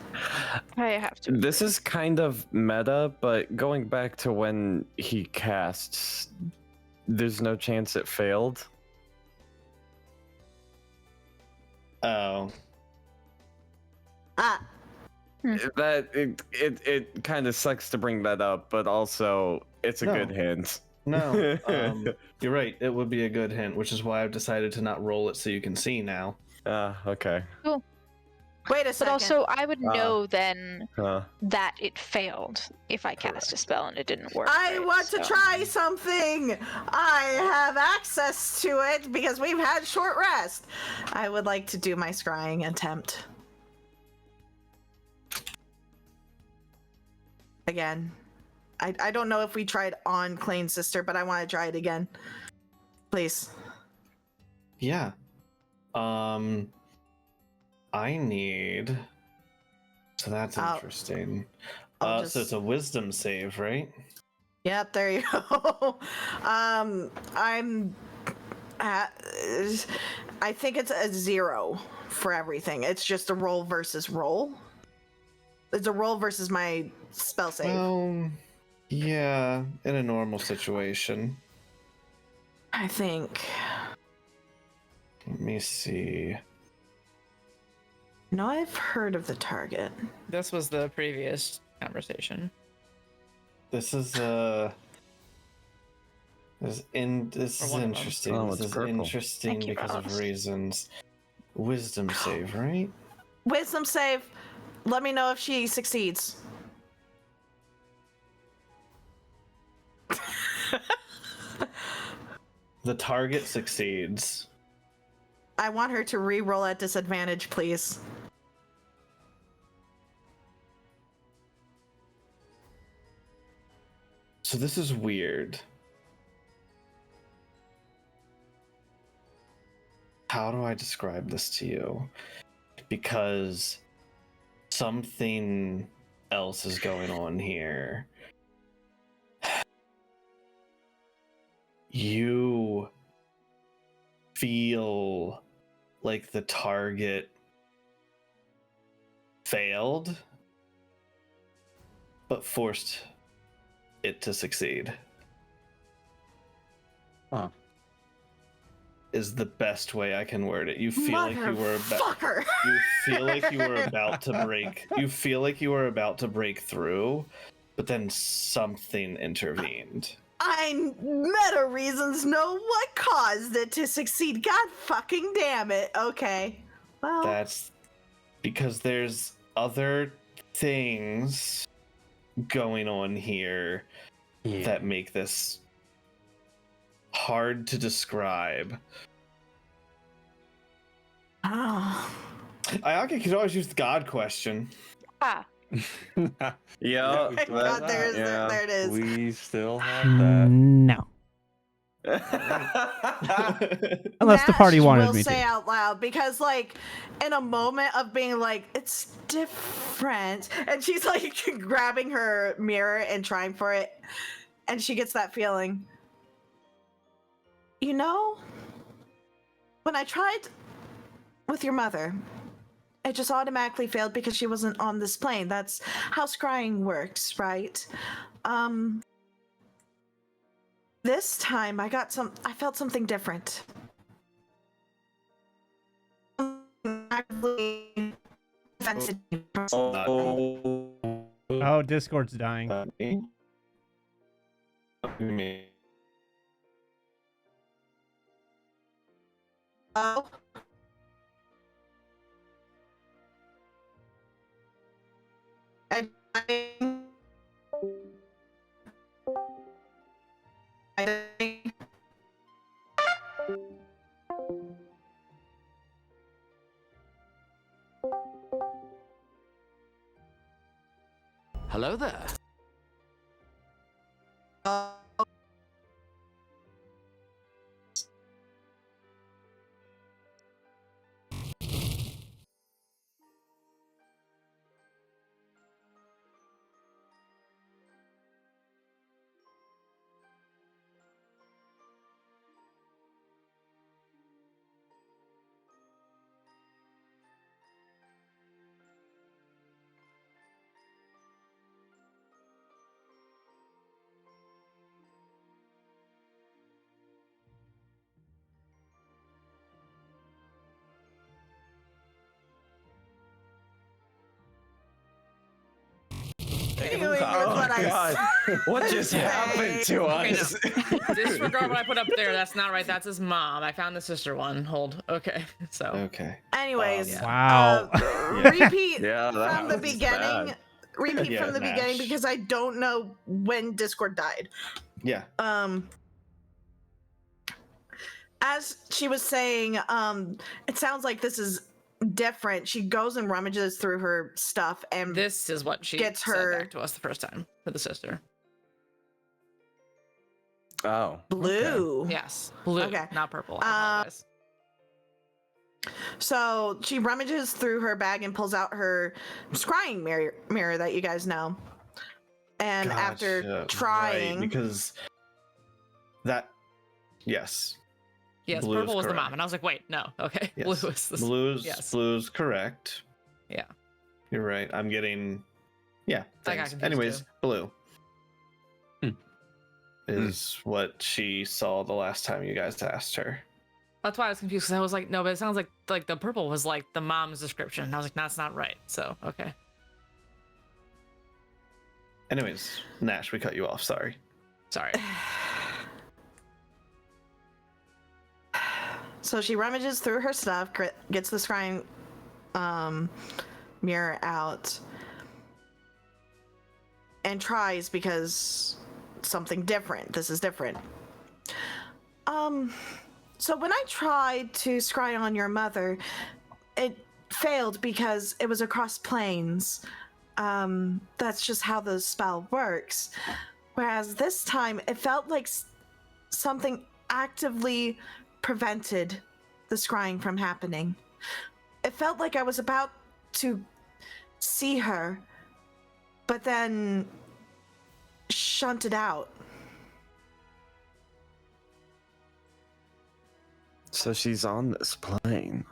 I have to. This is kind of meta, but going back to when he casts, there's no chance it failed. Oh. Ah, That it kind of sucks to bring that up, but also it's a No. good hint. No, you're right. It would be a good hint, which is why I've decided to not roll it so you can see now. Okay. wait a But second. also, I would know then Huh. that it failed if I cast a spell and it didn't work. I right? want to So- try something. I have access to it because we've had short rest. I would like to do my scrying attempt. Again. I don't know if we tried on Klain's sister, but I want to try it again. Please. Yeah. I need. So that's interesting. So it's a wisdom save, right? Yep, there you go. I'm at, I think it's a 0 for everything. It's just a roll versus roll. It's a roll versus my spell save. Well, yeah, in a normal situation. I think. Let me see. No, I've heard of the target. This was the previous conversation. This is this is interesting. Oh, this it's is purple. interesting Thank you, because of Ross. reasons. Wisdom save, right? Wisdom save. Let me know if she succeeds. The target succeeds. I want her to re-roll at disadvantage, please. So this is weird. How do I describe this to you? Because something else is going on here. You feel like the target failed, but forced it to succeed. Huh. Is the best way I can word it. You feel like you were Motherfucker! you feel like you were about to break. You feel like you were about to break through, but then something intervened. I meta reasons know what caused it to succeed. God fucking damn it. Okay. Well, That's because there's other things going on here that make this hard to describe. oh. Ayaka could always use the God question. Ah, Yeah, My God, there it is. We still have that. No. Unless the party Nash wanted will me say to. out loud because, like, in a moment of being like, it's different, and she's like grabbing her mirror and trying for it, and she gets that feeling. You know, when I tried with your mother, it just automatically failed because she wasn't on this plane. That's how scrying works, right? This time I felt something different. Actively defensive. Oh, Discord's dying. Oh. Hello there. What just happened to us? Disregard what I put up there. That's not right. That's his mom. I found the sister one. Hold. Okay. So. Okay. Anyways, Yeah. Wow. repeat Yeah, that from the was beginning. bad. Repeat Yeah, from the beginning Nash. because I don't know when Discord died. Yeah. As she was saying, it sounds like this is different. She goes and rummages through her stuff and This is what she Gets said her- back to us the first time for the sister. Oh. Blue. Yes, blue, Okay. not purple. I apologize. So she rummages through her bag and pulls out her scrying mirror that you guys know. And after Gotcha, trying, right, because that, yes, Yes, blue is purple was the mom, correct. and I was like, wait, no, okay, Yes. blue is this. Blue's Yes. blue's correct. Yeah. You're right. I'm getting, yeah. I got Thanks. confused, Anyways, too. blue is what she saw the last time you guys asked her. That's why I was confused, because I was like, no, but it sounds like the purple was like the mom's description. And I was like, that's not right. So okay. Anyways, Nash, we cut you off. Sorry. Sorry. so she rummages through her stuff, gets the scrying mirror out, and tries because something different. This is different. So when I tried to scry on your mother, it failed because it was across planes. That's just how the spell works. Whereas this time, it felt like something actively prevented the scrying from happening. It felt like I was about to see her, but then shunted out. So she's on this plane.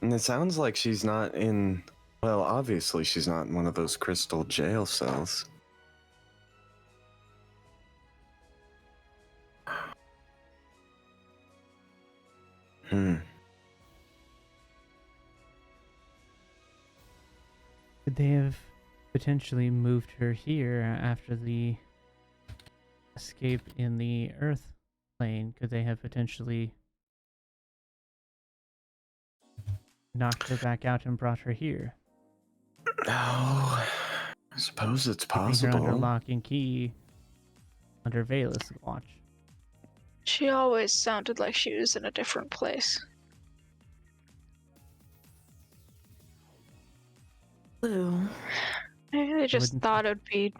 And it sounds like she's not in... Well, obviously she's not in one of those crystal jail cells. Could they have potentially moved her here after the escape in the Earth plane? Could they have potentially knocked her back out and brought her here? Oh, I suppose it's Keeping her under possible. lock and key under Valus' watch. She always sounded like she was in a different place. Blue. Maybe they just Wouldn't- thought it'd be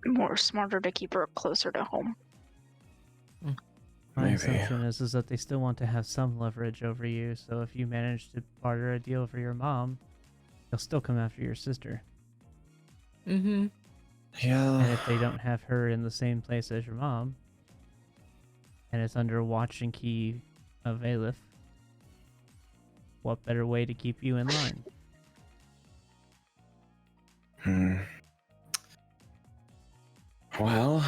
more smarter to keep her closer to home. My Maybe. assumption is that they still want to have some leverage over you, so if you manage to barter a deal for your mom, they'll still come after your sister. Mm-hmm. Yeah. And if they don't have her in the same place as your mom, and it's under watch and key of Aleph, what better way to keep you in line? Well,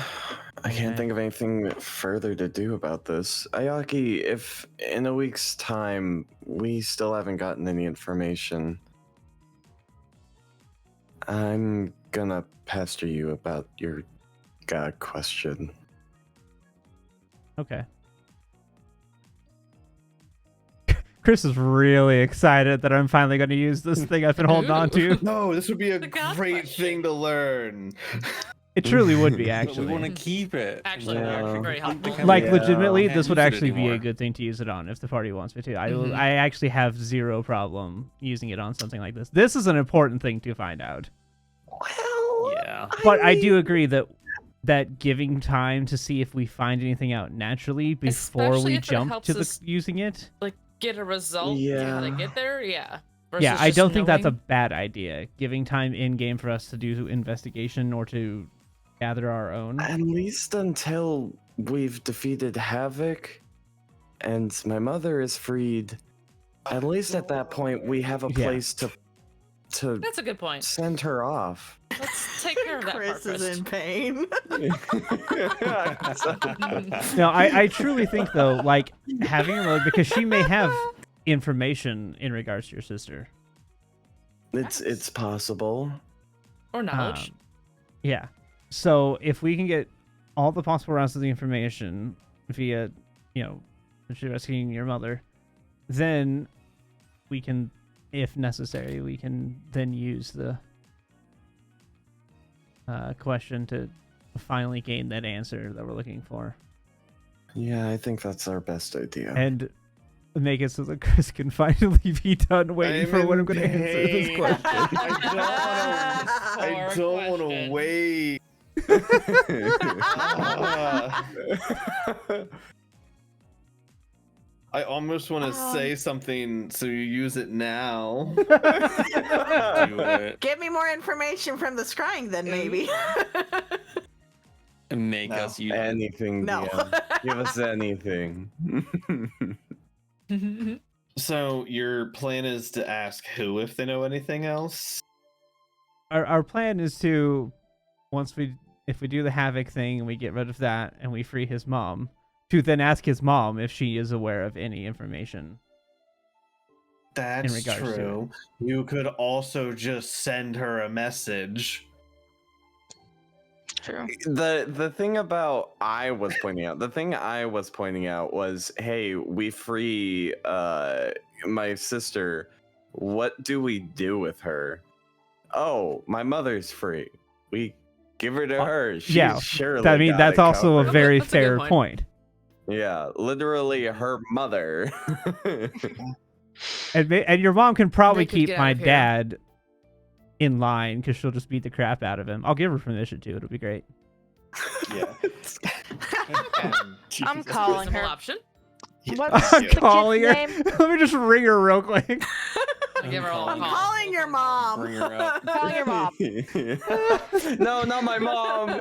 I can't Okay. think of anything further to do about this. Ayaki, if in a week's time we still haven't gotten any information, I'm gonna pester you about your god question. Okay. Chris is really excited that I'm finally going to use this thing I've been holding on to. No, this would be a The God great question. thing to learn. It truly would be, But we actually. want to keep it. Actually, Yeah. they're actually very helpful. Like, Yeah. legitimately, Can't this would use it actually be a anymore. good thing to use it on if the party wants me to. Mhm. I actually have zero problem using it on something like this. This is an important thing to find out. Well, Yeah. But I do agree that giving time to see if we find anything out naturally before Especially we if it jump helps to the us using it. Like, get a result. Yeah. How to Yeah. get there. Yeah. Yeah, Versus I just don't think that's a knowing. bad idea. Giving time in game for us to do investigation or to gather our own. At least until we've defeated Havoc and my mother is freed, at least at that point we have a Yeah. place to That's a good point. send her off. Let's take care of that Chris part is first. in pain. No, I truly think though, like having her load because she may have information in regards to your sister. It's possible. Or knowledge. Yeah. So if we can get all the possible routes of the information via, rescuing your mother, then we can, if necessary, we can then use the question to finally gain that answer that we're looking for. Yeah, I think that's our best idea. And make it so that Chris can finally be done waiting for when I'm going to answer this pain. question. I don't want to Hard wait. I almost want to say something, so you use it now. Do it. Get me more information from the scrying, then maybe. And make No. us use Anything, No. DM. Give us anything. So your plan is to ask who if they know anything else? Our plan is to, if we do the Havoc thing and we get rid of that and we free his mom, to then ask his mom if she is aware of any information. That's regards to true. You could also just send her a message. True. The thing about I was pointing out was, hey, we free my sister. What do we do with her? Oh, my mother's free. We give her to her. She's yeah, surely I mean, got that's it also a covered. very That's a good fair point. point. Yeah, literally her mother. And your mom can probably They could keep get out my of here. dad in line because she'll just beat the crap out of him. I'll give her permission to. It'll be great. Yeah. I'm calling Reasonable her. option. What's I'm the kid's calling her. name? Let me just ring her real quick. I'll give her all a I'm call. calling your mom. Bring her up. Calling your mom. No, not my mom.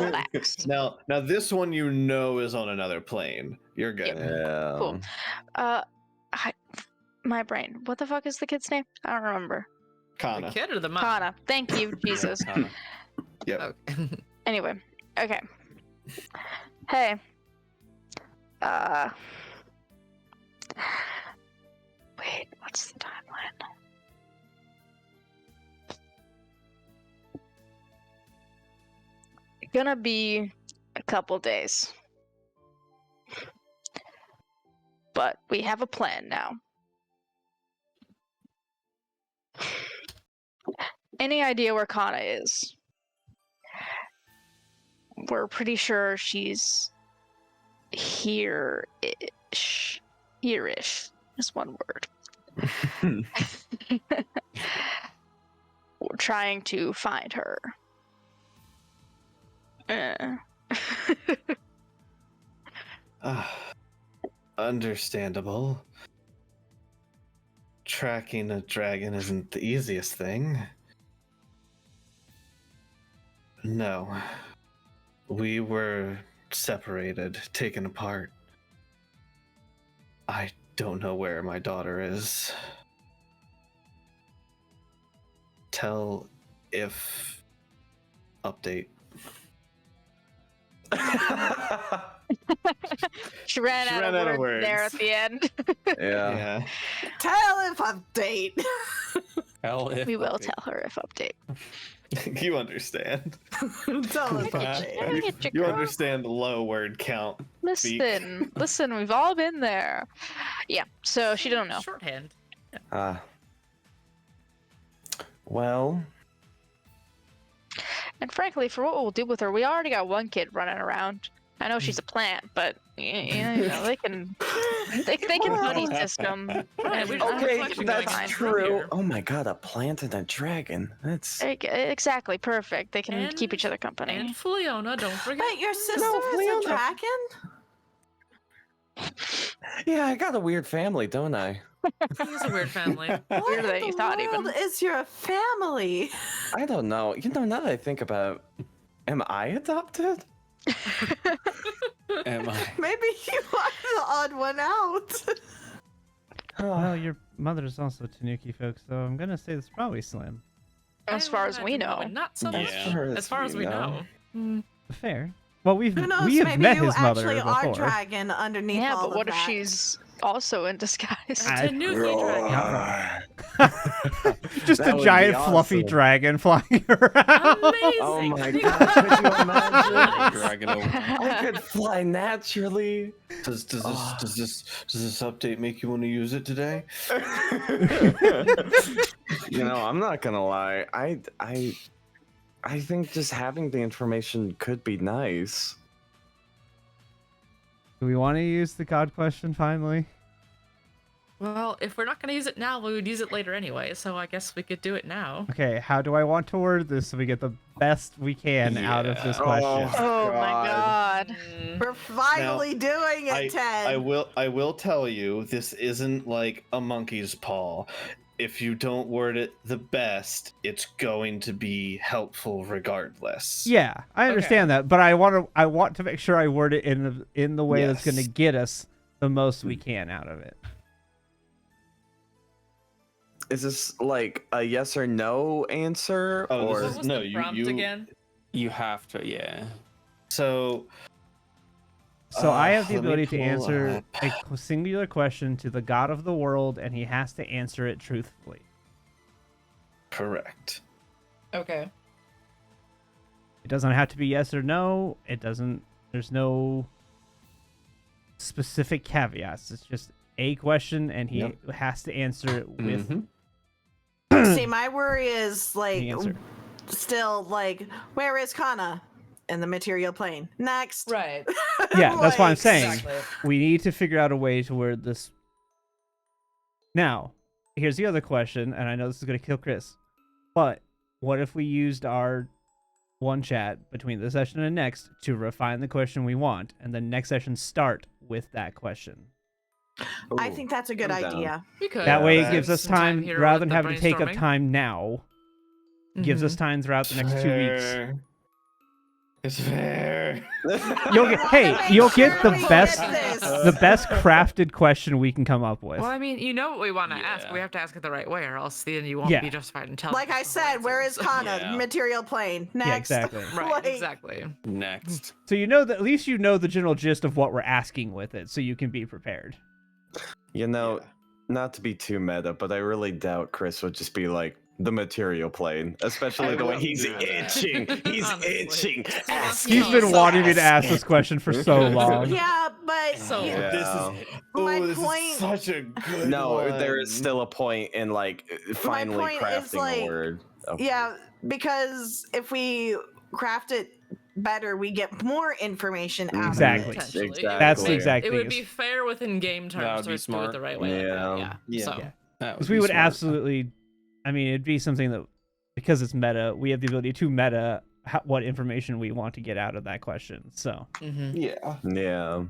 Relax. Now this one you know is on another plane. You're good. Yeah. Cool. My brain. What the fuck is the kid's name? I don't remember. The Kana. kid or the mom? Kana. Thank you, Jesus. Kana. Yep. Okay. Anyway, okay. Hey. Wait, what's the timeline? Gonna be a couple days. But we have a plan now. Any idea where Kana is? We're pretty sure she's here-ish. Here-ish is one word. We're trying to find her. Understandable. Tracking a dragon isn't the easiest thing. No. We were separated, taken apart. I don't know where my daughter is. Tell if update. She ran out of words there at the end. Yeah. Tell if update. Hell if We will update. tell her if update. You understand. Tell if I update. get you, You girl. understand the low word count. Listen, we've all been there. Yeah, so she don't know. Shorthand. Well, And frankly, for what we'll do with her, we already got one kid running around. I know she's a plant, but you know, they can buddy system. And we don't have okay, reflection that's going on. true. Oh my god, a plant and a dragon. That's Exactly, perfect. They can And- keep each other company. And Fleona, don't forget. Wait, your sister No, is a Leona. dragon? yeah. I got a weird family, don't I? It's a weird family. What Weirder than in you the thought, world even. is your family? I don't know. You know, now that I think about, am I adopted? Am I? Maybe you are the odd one out. Well, your mother is also Tanuki folk, so I'm gonna say it's probably Slim. As far as we know. Not so much. Yeah. As far as we know. Fair. Well, Who knows? we have Maybe met you his mother actually are before. dragon underneath Yeah, all but what of if that. she's also in disguise? I- Tanuki dragon. Just That a would giant be fluffy awesome. dragon flying around. Amazing. Oh my Think god, could you imagine? Dragon over. I could fly naturally. Does this update make you want to use it today? You know, I'm not gonna lie. I think just having the information could be nice. Do we want to use the god question finally? Well, if we're not going to use it now, we would use it later anyway, so I guess we could do it now. Okay, how do I want to word this so we get the best we can out of this question? Oh my god. We're finally doing it, Ted. I will tell you, this isn't like a monkey's paw. If you don't word it the best, it's going to be helpful regardless. Yeah, I understand that, but I want to make sure I word it in the way that's going to Yes. get us the most we can out of it. Is this like a yes or no answer? Oh, or this What was no, the prompt again? You have to, yeah. So I have the let me ability to pull answer up. a singular question to the god of the world, and he has to answer it truthfully. correct. Okay. It doesn't have to be yes or no. It doesn't. There's no specific caveats. It's just a question, and he has to answer it with. See, my worry is like The answer. still like, where is Kana in the material plane? Next. Right. Yeah, that's what I'm Like, saying. Exactly. We need to figure out a way to word this. Now, here's the other question, and I know this is going to kill Chris, but what if we used our one chat between this session and next to refine the question we want, and the next session start with that question? I think that's a good I'm down. idea. We could. That way, it that's gives us Some time time here rather with than the having to take up brainstorming. time now. Gives us time throughout the next 2 weeks. Fair. It's fair. You'll We get, wanna hey, make you'll sure get the we get best, this. the best crafted question we can come up with. Well, I mean, you know what we want to ask. Yeah. We have to ask it the right way, or else then you won't Yeah. be justified in telling Like us I the said, whole where is answers. Kana? Yeah. Material plane. Next. Yeah, exactly. Right, Like, exactly. Next. So you know that at least you know the general gist of what we're asking with it, so you can be prepared. You know, not to be too meta, but I really doubt Chris would just be like the material plane, especially I the way wouldn't he's do that. itching. He's Honestly. itching. Ask He's me. been wanting me to ask this question for so long. Yeah, but So- you- Yeah. This is My this point- is such a good No, one. there is still a point in like finally point is, crafting like, a word. yeah, because if we craft it better, we get more information out Exactly. of it. Potentially. Exactly. That's the exact It thing. would be fair within game That terms would be to do it the smart. right way. Yeah. Yeah. Yeah. So. Yeah. That Because would we be would smart. absolutely, I mean, it'd be something that, because it's meta, we have the ability to meta what information we want to get out of that question. So, Mhm. Yeah. Yeah.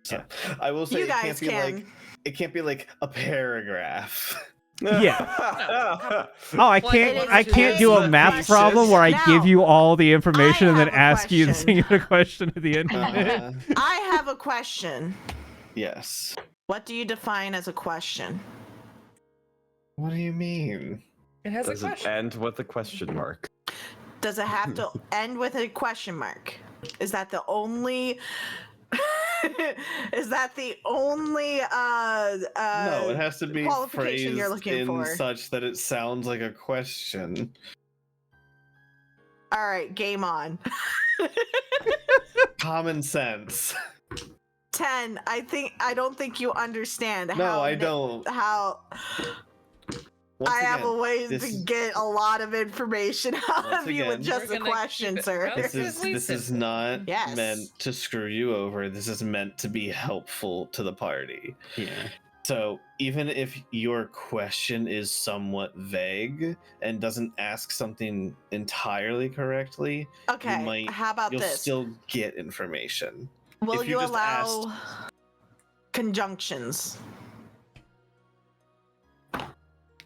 So, I will say You it guys can't be can. like it can't be like a paragraph. oh, I Well, can't, it is I can't do a a math question. problem where I give Now, you all the information and then have a ask you the question. singular question at the end of it. I have a question. Yes. What do you define as a question? What do you mean? It has a Does it question. end with a question mark? Does it have to end with a question mark? Is that the only is that the only No, it has to be qualification phrased you're looking in for? such that it sounds like a question. All right, game on. Common sense. 10. I don't think you understand No, how I don't. how Once I have again, a way this to is- get a lot of information out Once of you with again- just We're a gonna question, keep it sir. relatively This is simple. not Yes. meant to screw you over. This is meant to be helpful to the party. Yeah. So even if your question is somewhat vague and doesn't ask something entirely correctly, Okay, might- how about you'll this? still get information. Will if you you just allow conjunctions?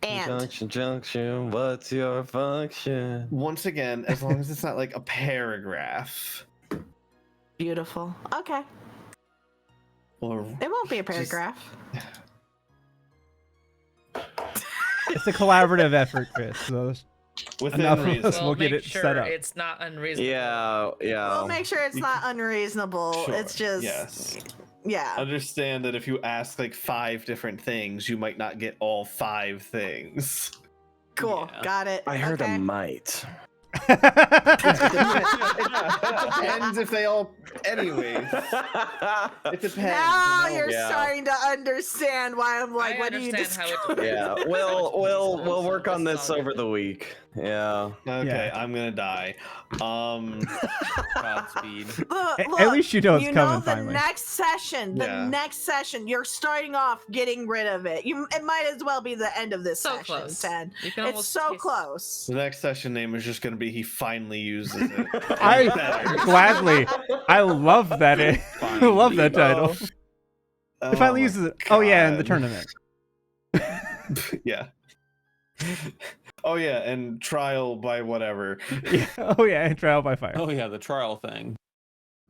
And Junction, what's your function? Once again, as long as it's not like a paragraph beautiful. Okay, or it won't be a Just- paragraph. It's a collaborative effort, Chris. So within enough of reason. us will get make it sure set up. it's not unreasonable. Yeah, yeah. We'll make sure it's You not unreasonable. Sure, It's just yes. yeah. Understand that if you ask like 5 different things, you might not get all 5 things. Cool. Yeah. Got it. I heard okay. a might. It depends if they all. Anyways, it depends. Now you know? you're Yeah. starting to understand why I'm like, I what do you understand how describe? it- Yeah, we'll work on This this is all over good. the week. Yeah. Okay, Yeah. I'm gonna die. Godspeed. At least you know it's you coming know the finally. next session, Yeah. you're starting off getting rid of it. It might as well be the end of this So session, close. Ted. You can It's almost so taste- close. The next session name is just gonna be he finally uses it. I Better. gladly. I love that. I love that title. Oh It finally my uses it. Oh yeah, in the God. tournament. Yeah. Oh yeah, and trial by whatever. Yeah. Oh yeah, and trial by fire. Oh yeah, the trial thing.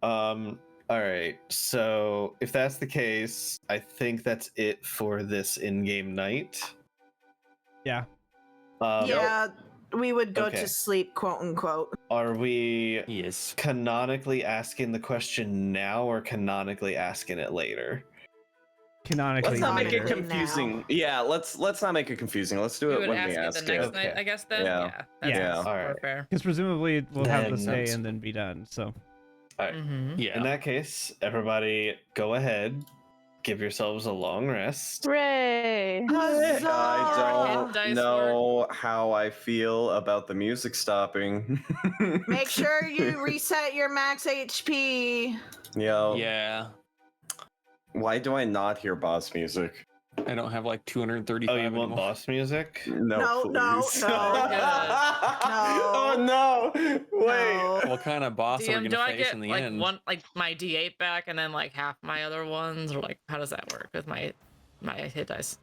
All right. So if that's the case, I think that's it for this in-game night. Yeah. Yeah, we would go Okay. to sleep, quote unquote. Are we Yes. canonically asking the question now or canonically asking it later? Canonically. Let's not make it Canonically confusing. now. Yeah, let's not make it confusing. Let's do We it would when ask we it ask the next it. night, Okay. I guess. Then, Yeah. yeah, that's Yeah. more Alright. fair. Because presumably we'll have the Then say that's- and then be done. So Mm-hmm. Yeah. In that case, everybody go ahead, give yourselves a long rest. Hooray! Huzzah! I Hit don't dice know how I feel about the music stopping. Make sure you reset your max HP. Yo, Yeah. why do I not hear boss music? I don't have like 235 Oh, you want anymore. boss music? No, no, please. no. Oh no! Wait. No. What kind of boss are we DM, gonna do I face get in the like end? one, like my D8 back, and then like half my other ones, or like how does that work with my hit dice?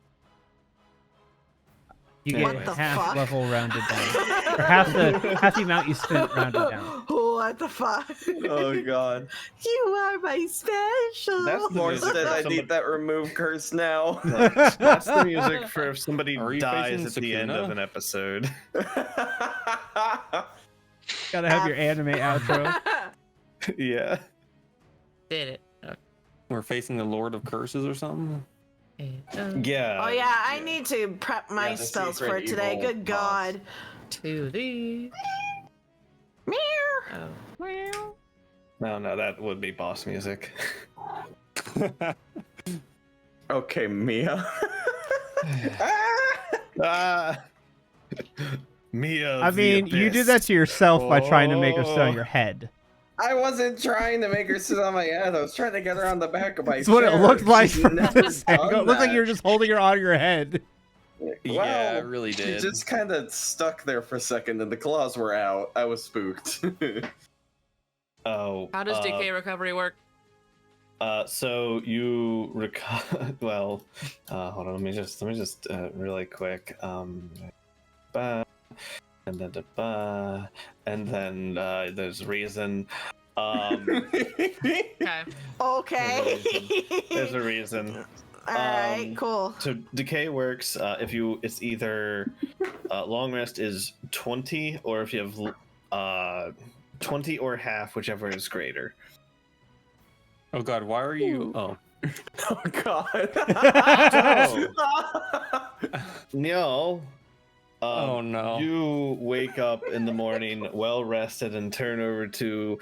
you What get the half fuck? level rounded down, or half the amount you spent rounded down. What the fuck? Oh god. You are my special. That's the More music said for I somebody- need that remove curse now. That's the music for if somebody Are you dies facing at the end Sukuna? of an episode. Gotta have your anime outro. Yeah. Did it? Okay. We're facing the Lord of Curses or something? Yeah. Oh yeah, I need to prep my Yeah, the spells for secret today. evil Good boss. God. To the. Meow. Oh. No, that would be boss music. Okay, Mia. Ah. Mia. I the mean, you did that Abyss. to yourself by trying to make her sit on Oh. your head. I wasn't trying to make her sit on my head. I was trying to get her on the back of my That's what it chair. looked like She's from never this angle. done It looked like that. you were just holding her on your head. Yeah, it Well, really She did. just kind of stuck there for a second, and the claws were out. I was spooked. Oh. How does DK recovery work? So you well, hold on. Let me just really quick. Ba, and then and then there's reason. Okay. Okay. There's a reason. All right, um, cool. So decay works it's either long rest is 20, or if you have 20 or half, whichever is greater. Oh god, why are you? Oh, Oh god. No. oh no. You wake up in the morning well rested and turn over to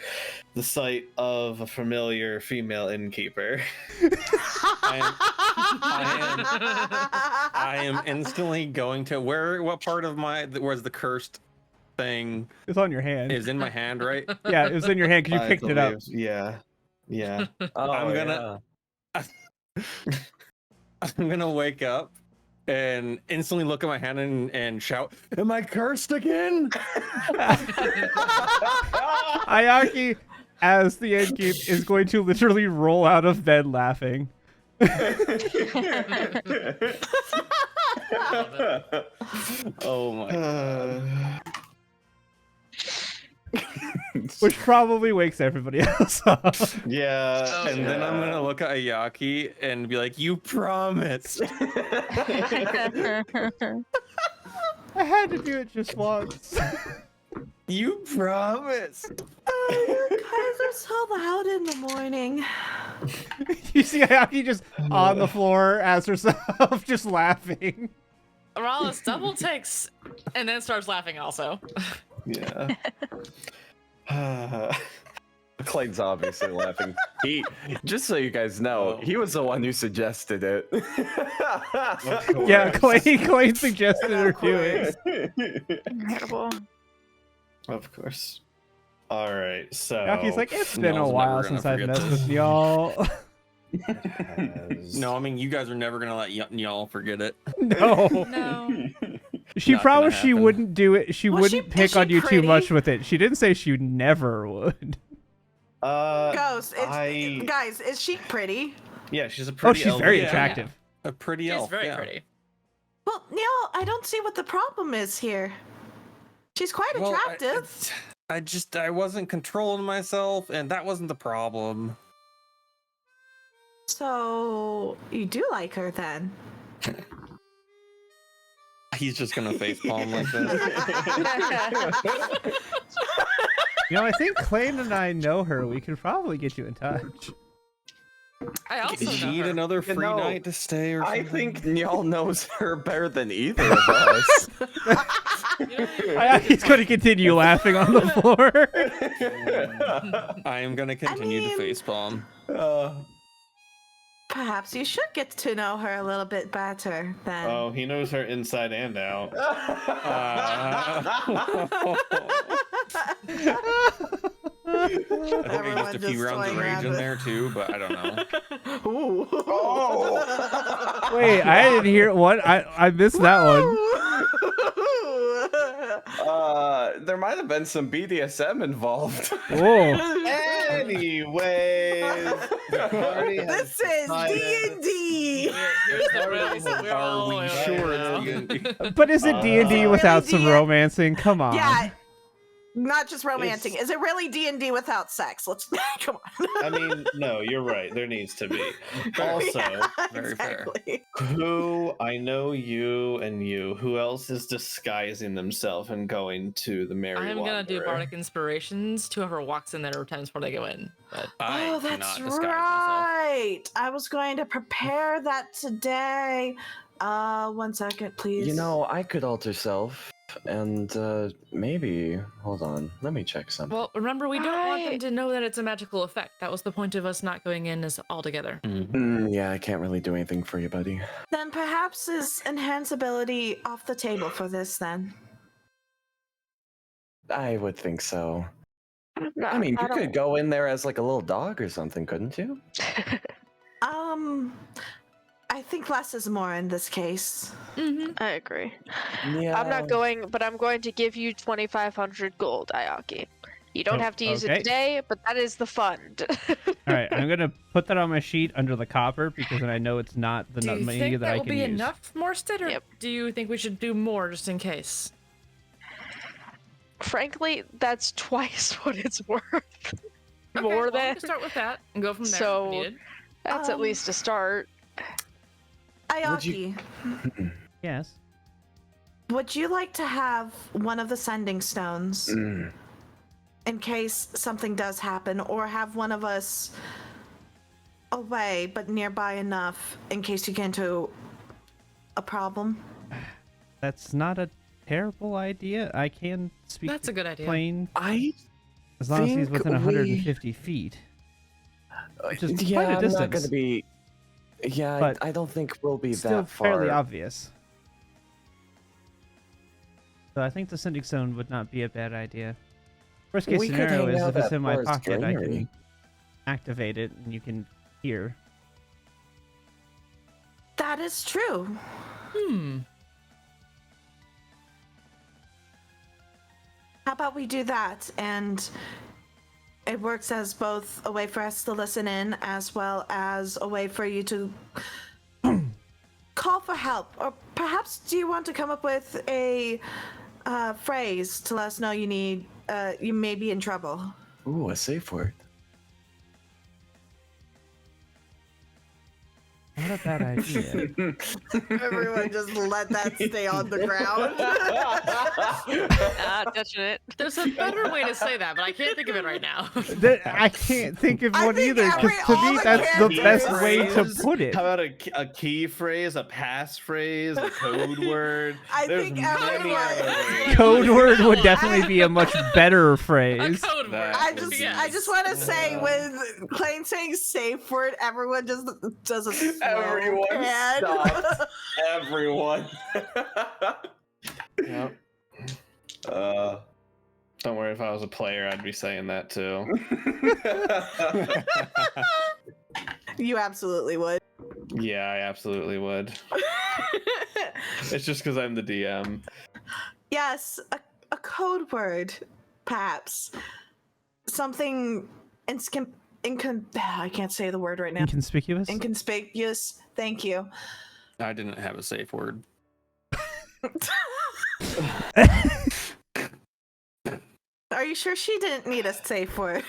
the sight of a familiar female innkeeper. I am instantly going to what part of where's the cursed thing It's on your hand. is in my hand, right? Yeah, it was in your hand because you I picked it up. believe. Yeah. Yeah. Oh, I'm gonna- I'm gonna wake up and instantly look at my hand and shout, "Am I cursed again?" Ayaki, as the innkeep, is going to literally roll out of bed laughing. Oh my. Which probably wakes everybody else up. Yeah. Oh, And then I'm gonna look at Ayaki and be like, "You promised." I had to do it just once. You promised. You guys are so loud in the morning. You see Ayaki just on the floor as herself, just laughing. Morales double takes and then starts laughing also. Yeah. Klain's obviously laughing. He, just so you guys know, he was the one who suggested it. Yeah, Klain suggested her do it. Incredible. Of course. All right, so Yaki's like, it's been a Y'all's while never gonna since I've forget messed this. with y'all. No, I mean, you guys are never gonna let y'all forget it. No. No. She Not gonna promised she happen. wouldn't do it. She Was wouldn't she- pick is she on you too pretty? much with it. She didn't say she never would. Ghost, I guys, is she pretty? yeah, she's a Oh, pretty. she's very Yeah. attractive. A pretty She's elf. very yeah. pretty. Well, Neil, I don't see what the problem is here. She's quite Well, attractive. I wasn't controlling myself, and that wasn't the problem. So you do like her then? He's just gonna facepalm like this. You know, I think Klain and I know her. We could probably get you in touch. I also Does she know need her. another free know, night to stay or I something? think Nyal knows her better than either of us. He's going to continue laughing on the floor. I am gonna continue mean- to facepalm. Perhaps you should get to know her a little bit better then. Oh, he knows her inside and out. I think I Everyone used a few just rounds of toying rage around in with- there too, but I don't know. Ooh. Wait, I didn't hear what? I missed that one. There might have been some BDSM involved. Oh, Anyways, the party has This is decided- D&D. Here's the rules that we're Are all we aware of sure now. it's D&D? but is it D&D really without some D&D? romancing? Come on. Yeah, not just romancing. Is it really D&D without sex? Let's come on. I mean, no, you're right. There needs to be. Also, Yeah, very fair. exactly. who I know you and you. Who else is disguising themselves and going to the Merry I'm gonna do Wanderer? bardic inspirations to whoever walks in there times before they go in. But I Oh, that's cannot disguise myself. right. I was going to prepare that today. 1 second, please. You know, I could alter self, and maybe. Hold on, let me check something. well, remember we don't want them Right. to know that it's a magical effect. That was the point of us not going in as all together. Yeah, I can't really do anything for you, buddy. Then perhaps is enhance ability off the table for this then. I would think so. No, I mean, you don't- could go in there as like a little dog or something, couldn't you? I think less is more in this case. Mm-hmm. I agree. Yeah. I'm not going, but I'm going to give you 2,500 gold, Ayaki. You don't Oh, have to use okay. it today, but that is the fund. All right, I'm going to put that on my sheet under the copper because then I know it's not the Do you money think that that I will can be use. enough, Morstead, or Yep. do you think we should do more just in case? Frankly, that's twice what it's worth. Okay, More well, we than can start with that and go from there. So- if needed. that's at least a start. Ayaki, Yes. would you like to have one of the sending stones Mm. in case something does happen, or have one of us away but nearby enough in case you get into a problem? That's not a terrible idea. I can speak That's a good idea. plain I as long as he's think within we- 150 feet. Which is yeah, quite a I'm distance. not gonna be. Yeah, But I don't think we'll be Still that far. fairly obvious. So I think the sending stone would not be a bad idea. Worst case We could scenario hang is out if it's at in my Forest pocket, I Granary. can activate it and you can hear. That is true. Hmm. How about we do that, and it works as both a way for us to listen in as well as a way for you to call for help. Or perhaps do you want to come up with a phrase to let us know you may be in trouble? Ooh, a safe word. Not a bad idea. Everyone just let that stay on the ground. Touching it. There's a better way to say that, but I can't think of it right now. I can't think of I one think either, because to all me the that's the best characters- way to Phrase? put it. How about a key phrase, a pass phrase, a code word? I There's think many everyone- other ways. Code word would definitely be a much better A phrase. code word. That I would just, be- I just want to say, with Klain saying safe word, everyone just does a slow Everyone pan. stopped. Everyone. Yep. Don't worry, if I was a player, I'd be saying that too. You absolutely would. Yeah, I absolutely would. It's just because I'm the DM. Yes, a code word, perhaps. Something I can't say the word right now. Inconspicuous? Inconspicuous. Thank you. I didn't have a safe word. Are you sure she didn't need a safe word?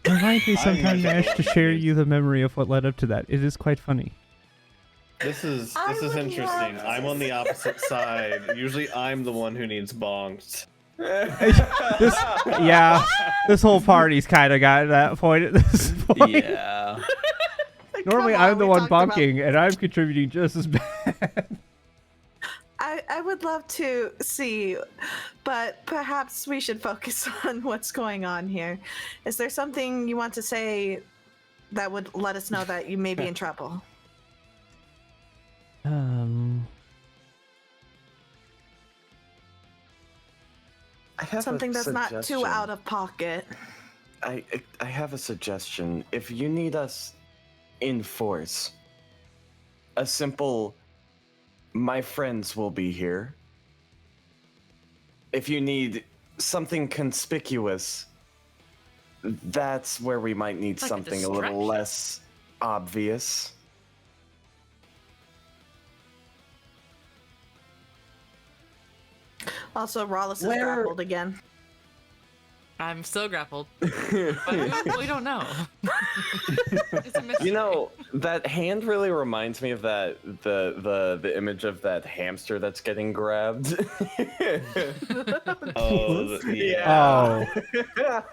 Remind me sometime, I- Nash, to share you the memory of what led up to that. It is quite funny. This is I would interesting. love I'm to on the opposite side. Usually, I'm the one who needs bonked. This whole party's kind of got to that point at this point. Yeah. Normally, Come on, I'm the we one talked about- bonking, and I'm contributing just as bad. I would love to see, but perhaps we should focus on what's going on here. Is there something you want to say that would let us know that you may be in trouble? I have Something a that's not too suggestion. out of pocket. I have a suggestion. If you need us in force, a simple "my friends will be here." If you need something conspicuous, that's where we might need Like a something a little distraction. less obvious. Also, Rawless is Where- grappled again. I'm still grappled. But we don't know. It's a mystery. You know, that hand really reminds me of that the image of that hamster that's getting grabbed. Oh, yeah.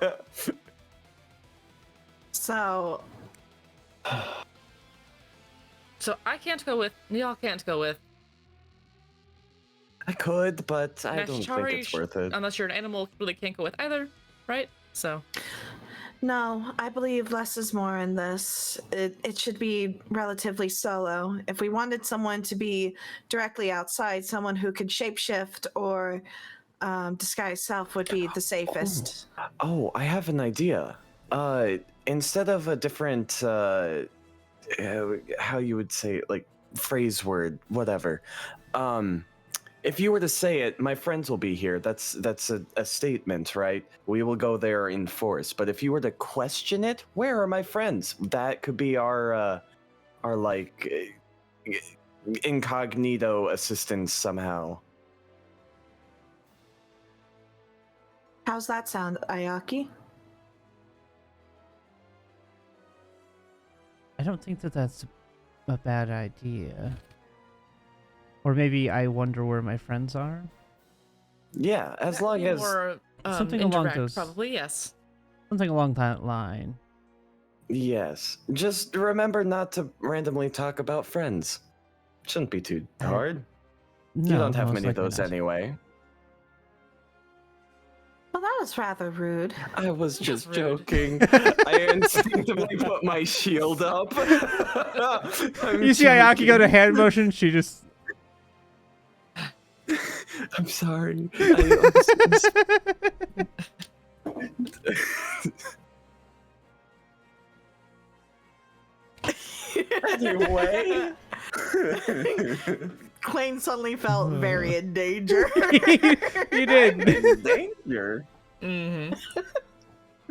Oh. So, So I can't go with. Y'all can't go with. I could, but I don't think Nashchari, it's worth it. Unless you're an animal, really can't go with either, right? So no, I believe less is more in this. It should be relatively solo. If we wanted someone to be directly outside, someone who could shapeshift or disguise self would be the safest. Oh, I have an idea. Instead of a different, how you would say it, like phrase word, whatever. If you were to say it, "my friends will be here," that's a statement, right? We will go there in force. But if you were to question it, "where are my friends?" That could be our like incognito assistance somehow. How's that sound, Ayaki? I don't think that that's a bad idea. Or maybe I wonder where my friends are. Yeah, as That long would be as more, Something along indirect, those- probably yes. Something along that line. yes, just remember not to randomly talk about friends. Shouldn't be too hard. No, You don't have most many of likely those not. anyway. Well, that was rather rude. I was just rude. joking. I instinctively put my shield up. I'm You see Ayaki go to joking. hand motion, she just... I'm sorry. Anyway. Klain suddenly felt very in danger. You did. Danger. Mm-hmm.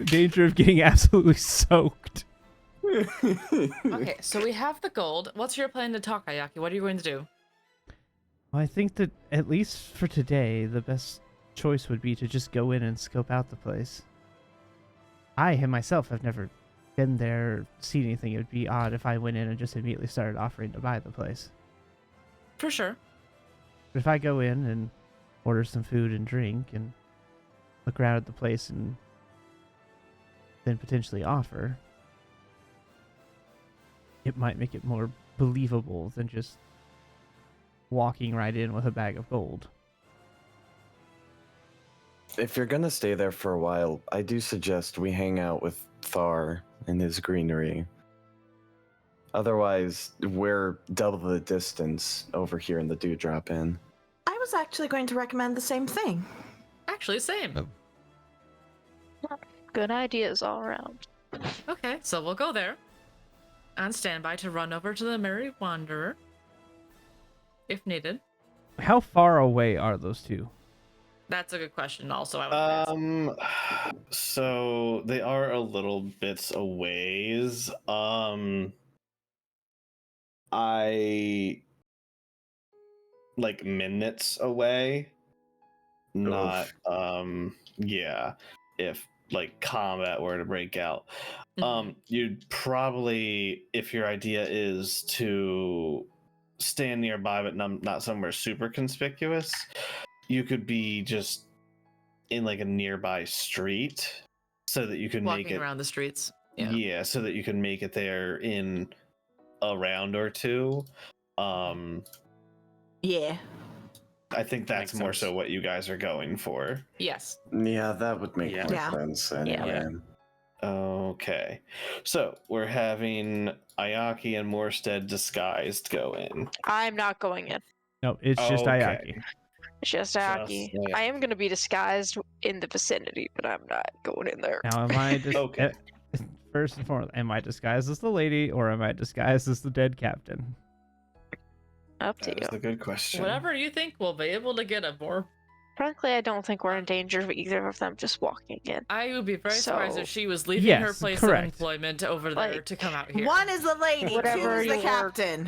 Danger of getting absolutely soaked. Okay, so we have the gold. What's your plan to talk, Ayaki? What are you going to do? Well, I think that, at least for today, the best choice would be to just go in and scope out the place. I myself have never been there, seen anything. It would be odd if I went in and just immediately started offering to buy the place. For sure. But if I go in and order some food and drink and look around at the place and then potentially offer, it might make it more believable than just walking right in with a bag of gold. If you're gonna stay there for a while, I do suggest we hang out with Thar in his greenery. Otherwise, we're double the distance over here in the Dewdrop Inn. I was actually going to recommend the same thing. Actually, same. Good ideas all around. Okay, so we'll go there. On standby to run over to the Merry Wanderer. If needed. How far away are those two? That's a good question also, I would ask. So they are a little bits a ways. I like minutes away. Not yeah. If like combat were to break out. You'd probably, if your idea is to stand nearby but not somewhere super conspicuous, you could be just in like a nearby street so that you can Walking make it around the streets. yeah, so that you can make it there in a round or two. Yeah. I think that's Makes more sense. so what you guys are going for. Yes. Yeah, that would make more Yeah. sense anyway. Okay, so we're having Ayaki and Morstead disguised go in. I'm not going in. No, it's just Okay. Ayaki. Just Aki. Ayaki. I am going to be disguised in the vicinity, but I'm not going in there. Now, am I Okay. First and foremost, am I disguised as the lady or am I disguised as the dead captain? Up to That is you. a good question. Whatever you think we'll be able to get a more. Frankly, I don't think we're in danger of either of them just walking in. I would be very surprised So- if she was leaving her Yes, place correct. of employment over there Like, to come out here. One is the lady, two Whatever is the your- captain.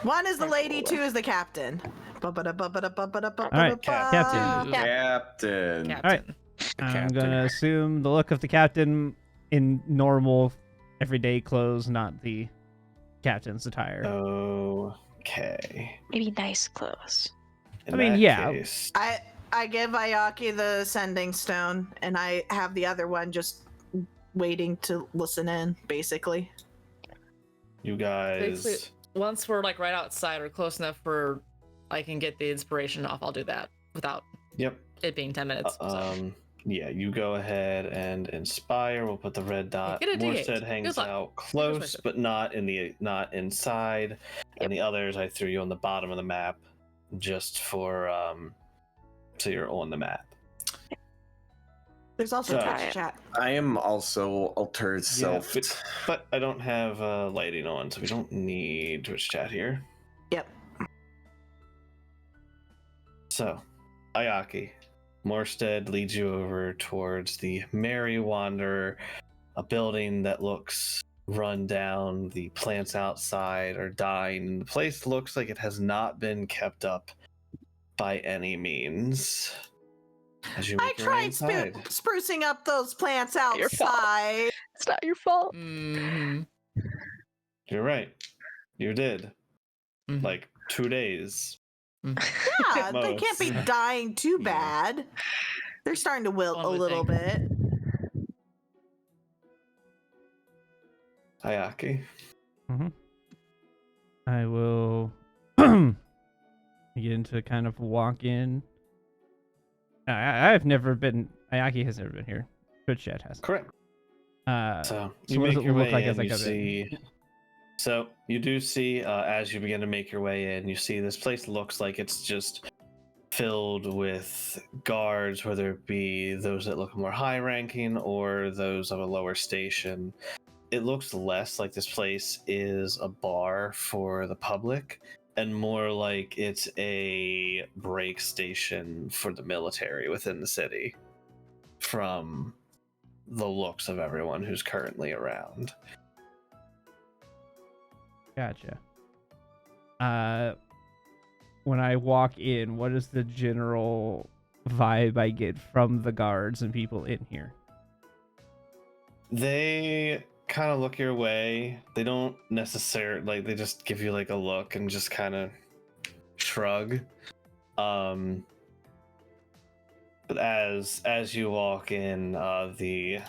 One is the lady, two is the captain. All right, captain. Captain. All right. I'm gonna assume the look of the captain in normal, everyday clothes, not the captain's attire. Okay. Maybe nice clothes. In I mean, that yeah. case, I give Ayaki the sending stone, and I have the other one just waiting to listen in, basically. you guys. Basically, once we're like right outside or close enough where I can get the inspiration off, I'll do that without Yep. it being 10 minutes. so. Yeah, you go ahead and inspire. We'll put the red dot. Get a D8. Morstead hangs Good luck. out close, persuasive. but not inside. And the others, I threw you on the bottom of the map, just for so you're on the map. There's also So- Twitch chat. I am also altered Yeah, self. but I don't have lighting on, so we don't need Twitch chat here. Yep. So, Ayaki, Morstead leads you over towards the Merry Wanderer, a building that looks run down. The plants outside are dying, and the place looks like it has not been kept up by any means. As you I make your way tried inside. sprucing up those plants Your fault. outside. It's not your fault. Mhm. You're right. You did. Mhm. Like 2 days. Yeah, they can't be Most. dying too Yeah. bad. They're starting to wilt One a would little think. bit. Ayaki. I will begin to kind of walk in. I've never been. Ayaki has never been here. Twitch chat has. Correct. So So what you does make it your look way like in, as I you come in? see. So you do see, as you begin to make your way in, you see this place looks like it's just filled with guards, whether it be those that look more high-ranking or those of a lower station. It looks less like this place is a bar for the public and more like it's a break station for the military within the city, from the looks of everyone who's currently around. Gotcha. When I walk in, what is the general vibe I get from the guards and people in here. They kind of look your way. They don't necessarily like. They just give you like a look and just kind of shrug. But as you walk in, the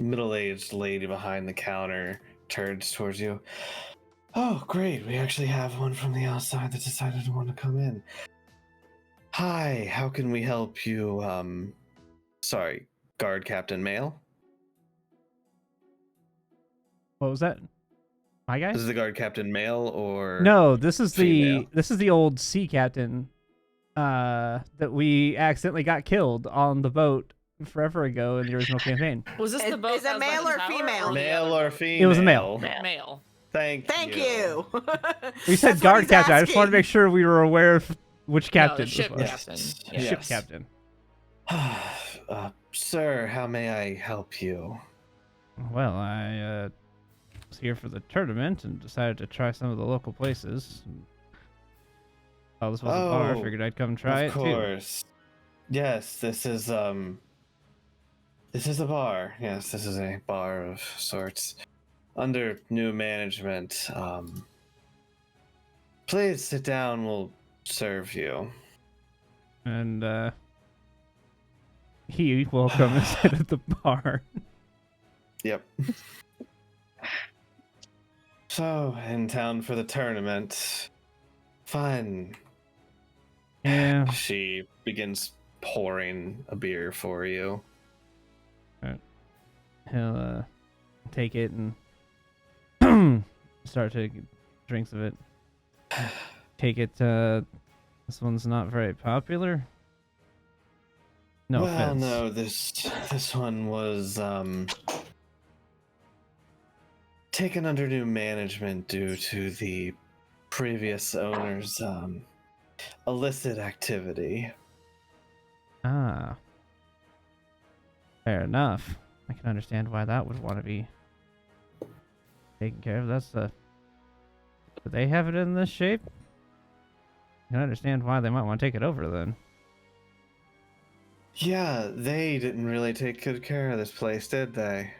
middle-aged lady behind the counter turns towards you. Oh, great! We actually have one from the outside that decided to want to come in. Hi, how can we help you? Sorry, Guard Captain Mail. What was that? My guy? This is the Guard Captain Mail or No, this is female? the old sea captain that we accidentally got killed on the boat forever ago in the original campaign. Was this the boat? Is it that was by male the or tower, female? the Male other or boat? female? It was a male. Male. Thank you. We said That's what guard he's captain. I just wanted to asking. make sure we were aware of which No, captain the ship this was. captain. Yes. Ship captain. Sir, how may I help you? Well, I was here for the tournament and decided to try some of the local places. Oh, this was a bar. I Oh, figured I'd come try it Of too. course. Yes, this is a bar. Yes, this is a bar of sorts. Under new management. Please sit down, we'll serve you. And he will come and sit at the bar. Yep. So, in town for the tournament. Fun. Yeah. She begins pouring a beer for you. He'll take it and start taking drinks of it. Take it. This one's not very popular. No well, offense. no, this one was taken under new management due to the previous owner's illicit activity. Ah. Fair enough. I can understand why that would want to be taken care of. That's the. Do they have it in this shape? I can understand why they might want to take it over then. Yeah, they didn't really take good care of this place, did they?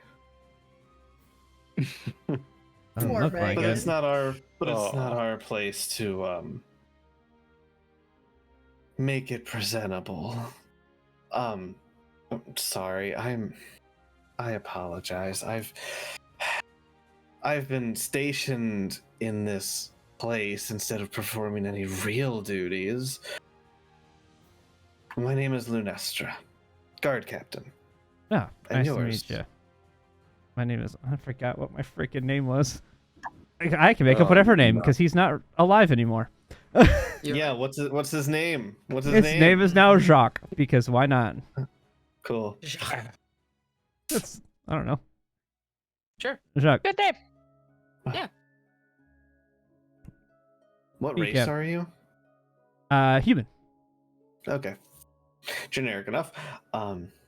Doesn't Poor look like But it. it's not our place to make it presentable. I'm sorry. I apologize. I've been stationed in this place instead of performing any real duties. My name is Lunestra, guard captain. Oh, And nice yours? to meet you. My name is. I forgot what my freaking name was. I can make up whatever name because he's not alive anymore. Yeah, what's his name? What's his His name? name is now Jacques because why not? Cool. That's I don't know. Sure. Jacques. Good name. What He race kept- are you? Human. Okay. Generic enough.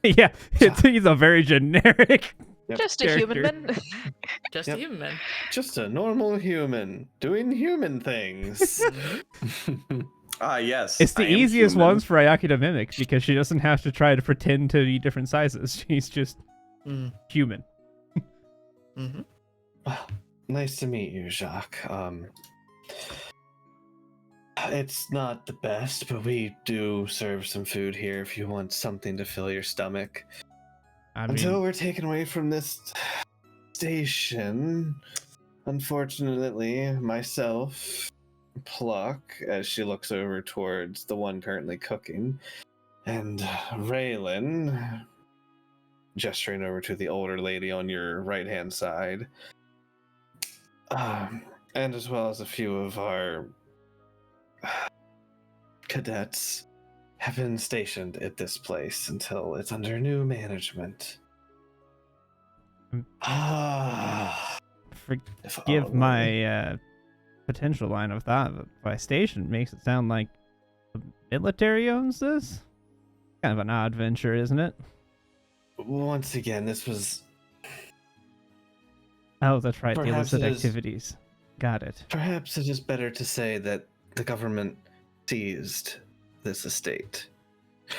Yeah, he's a very generic. Yep. Just a human character. man. Just Yep. a human man. Just a normal human doing human things. Yes. It's the I am easiest human. ones for Ayaki to mimic because she doesn't have to try to pretend to be different sizes. She's just human. Mm-hmm. Well, nice to meet you, Jacques. It's not the best, but we do serve some food here if you want something to fill your stomach. I Until mean, we're taken away from this station, unfortunately, myself, Pluck, as she looks over towards the one currently cooking, and Raylan, gesturing over to the older lady on your right-hand side, and as well as a few of our cadets, have been stationed at this place until it's under new management. If forgive only. my potential line of thought, but by station makes it sound like the military owns this. Kind of an odd venture, isn't it? Once again, this was Oh, that's right. The Perhaps illicit it is- activities. Got it. perhaps it is better to say that the government seized this estate.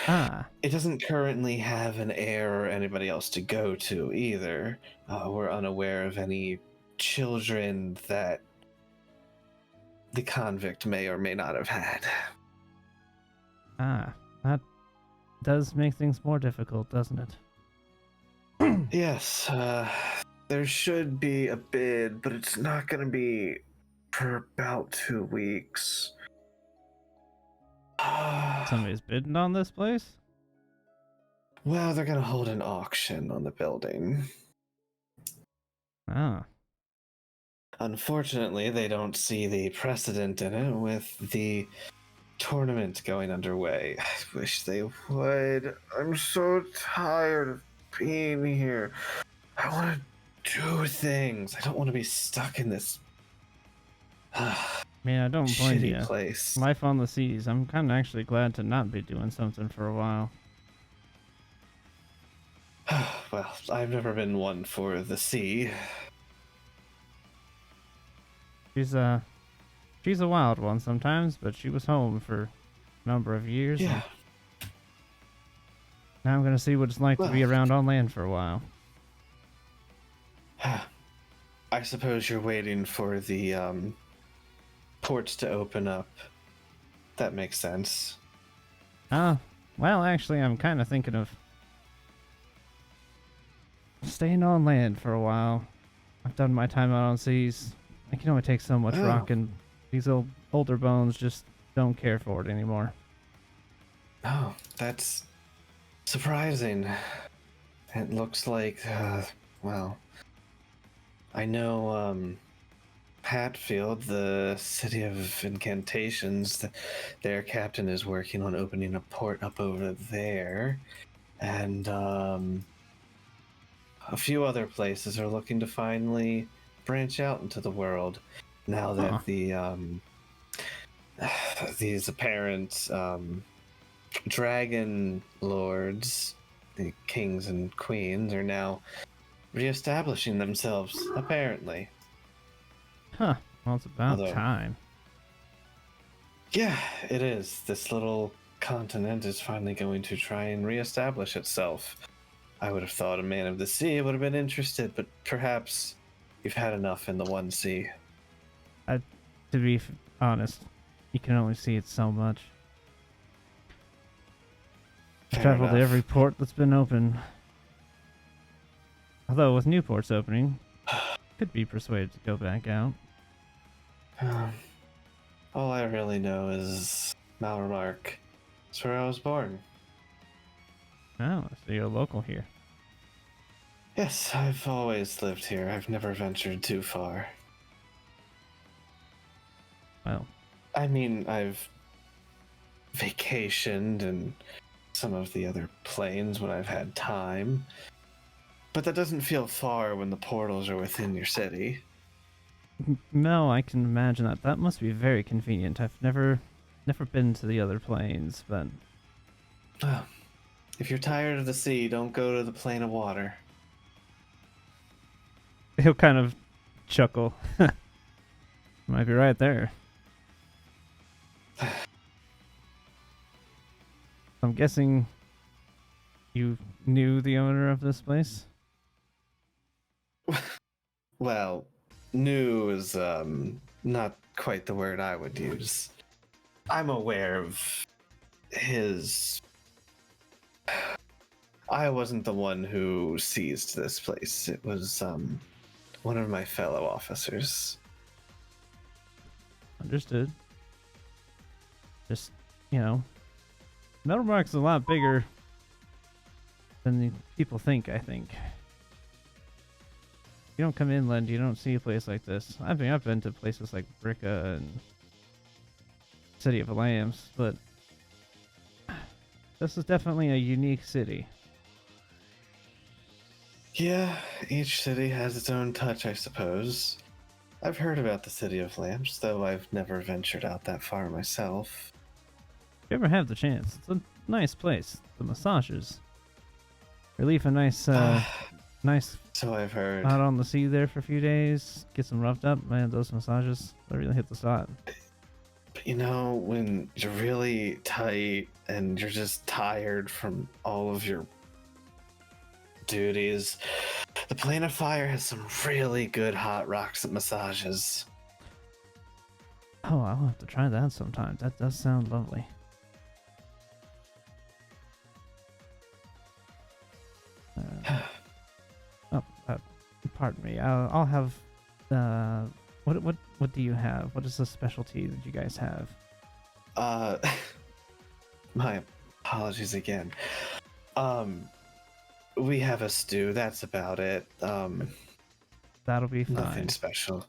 Ah, It doesn't currently have an heir or anybody else to go to either. We're unaware of any children that the convict may or may not have had. that does make things more difficult, doesn't it? Yes, there should be a bid, but it's not going to be for about 2 weeks. Somebody's bidding on this place? Well, they're going to hold an auction on the building. Ah. Unfortunately, they don't see the precedent in it with the tournament going underway. I wish they would. I'm so tired of being here. I want to do things. I don't want to be stuck in this Man, I don't blame shitty you. place. Life on the seas. I'm kind of actually glad to not be doing something for a while. Well, I've never been one for the sea. She's a wild one sometimes, but she was home for a number of years. Yeah. and Now I'm gonna see what it's like to be Well. around on land for a while. I suppose you're waiting for the ports to open up. That makes sense. Well, actually, I'm kind of thinking of staying on land for a while. I've done my time out on seas. I can only take so much Oh. rock, and these older bones just don't care for it anymore. Oh, that's surprising. It looks like, well, I know, Hatfield, the city of incantations, their captain is working on opening a port up over there. And, a few other places are looking to finally branch out into the world now that Huh. these apparent dragon lords, the kings and queens, are now reestablishing themselves, apparently. Huh. Well, it's about Although- time. Yeah, it is. This little continent is finally going to try and reestablish itself. I would have thought a man of the sea would have been interested, but perhaps you've had enough in the one sea. To be honest, you can only see it so much. I've Fair traveled to enough. every port that's been open. Although with new ports opening, could be persuaded to go back out. All I really know is Malremark. It's where I was born. Oh, so you're a local here. Yes, I've always lived here. I've never ventured too far. Well, I mean, I've vacationed in some of the other planes when I've had time. But that doesn't feel far when the portals are within your city. no, I can imagine that. That must be very convenient. I've never been to the other planes, but Oh, if you're tired of the sea, don't go to the plane of water. he'll kind of chuckle. Might be right there. I'm guessing you knew the owner of this place? Well, new is not quite the word I would use. I'm aware of his. I wasn't the one who seized this place. It was one of my fellow officers. Understood. Just, Metalmark's a lot bigger than the people think, I think. You don't come inland, you don't see a place like this. I've been to places like Bricka and City of Lambs, but this is definitely a unique city. Yeah, each city has its own touch, I suppose. I've heard about the City of Lamps, though I've never ventured out that far myself. If you ever have the chance, it's a nice place. The massages. Relief a nice, nice So I've heard. out on the sea there for a few days. Get some roughed up, man. Those massages, they really hit the spot. You know, when you're really tight and you're just tired from all of your duties, the Plane of Fire has some really good hot rocks and massages. Oh, I'll have to try that sometime. That does sound lovely. Pardon me. I'll have. What do you have? What is the specialty that you guys have? My apologies again. We have a stew. That's about it. That'll be fine. Nothing special.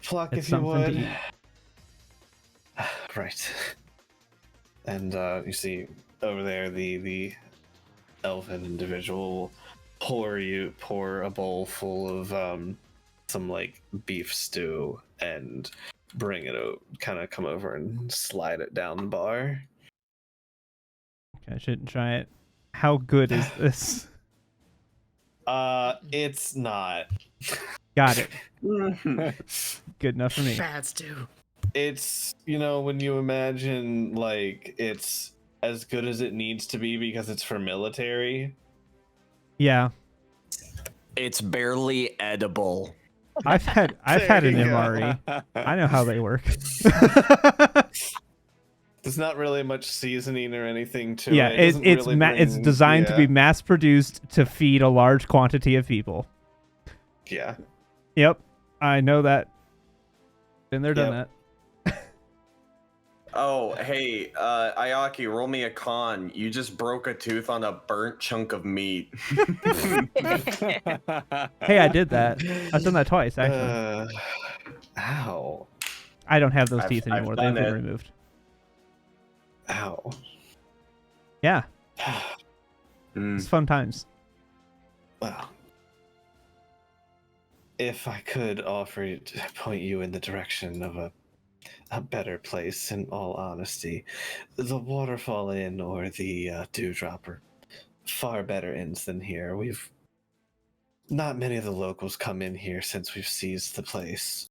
Pluck, It's if you something to would. eat. Right. And you see over there the elven individual will pour a bowl full of some like beef stew and bring it out, kind of come over and slide it down the bar. Okay, I shouldn't try it. How good is this? It's not. Got it. Good enough for me. Bad stew. It's, you know, when you imagine like it's as good as it needs to be because it's for military. Yeah, It's barely edible. I've had There an you go. MRE. I know how they work. There's not really much seasoning or anything to Yeah, it. Doesn't it's really it's bring- designed to yeah. be mass produced to feed a large quantity of people. Yeah. Yep, I know that. Been there, done Yep. that. Oh, hey, Ayaki, roll me a con. You just broke a tooth on a burnt chunk of meat. Hey, I did that. I've done that twice, actually. Ow. I don't have those I've- teeth I've anymore. They've done been it. removed. Ow. Yeah, Mm. it's fun times. Well, if I could offer to point you in the direction of a better place, in all honesty, the Waterfall Inn or the Dewdrop are far better inns than here. We've not many of the locals come in here since we've seized the place.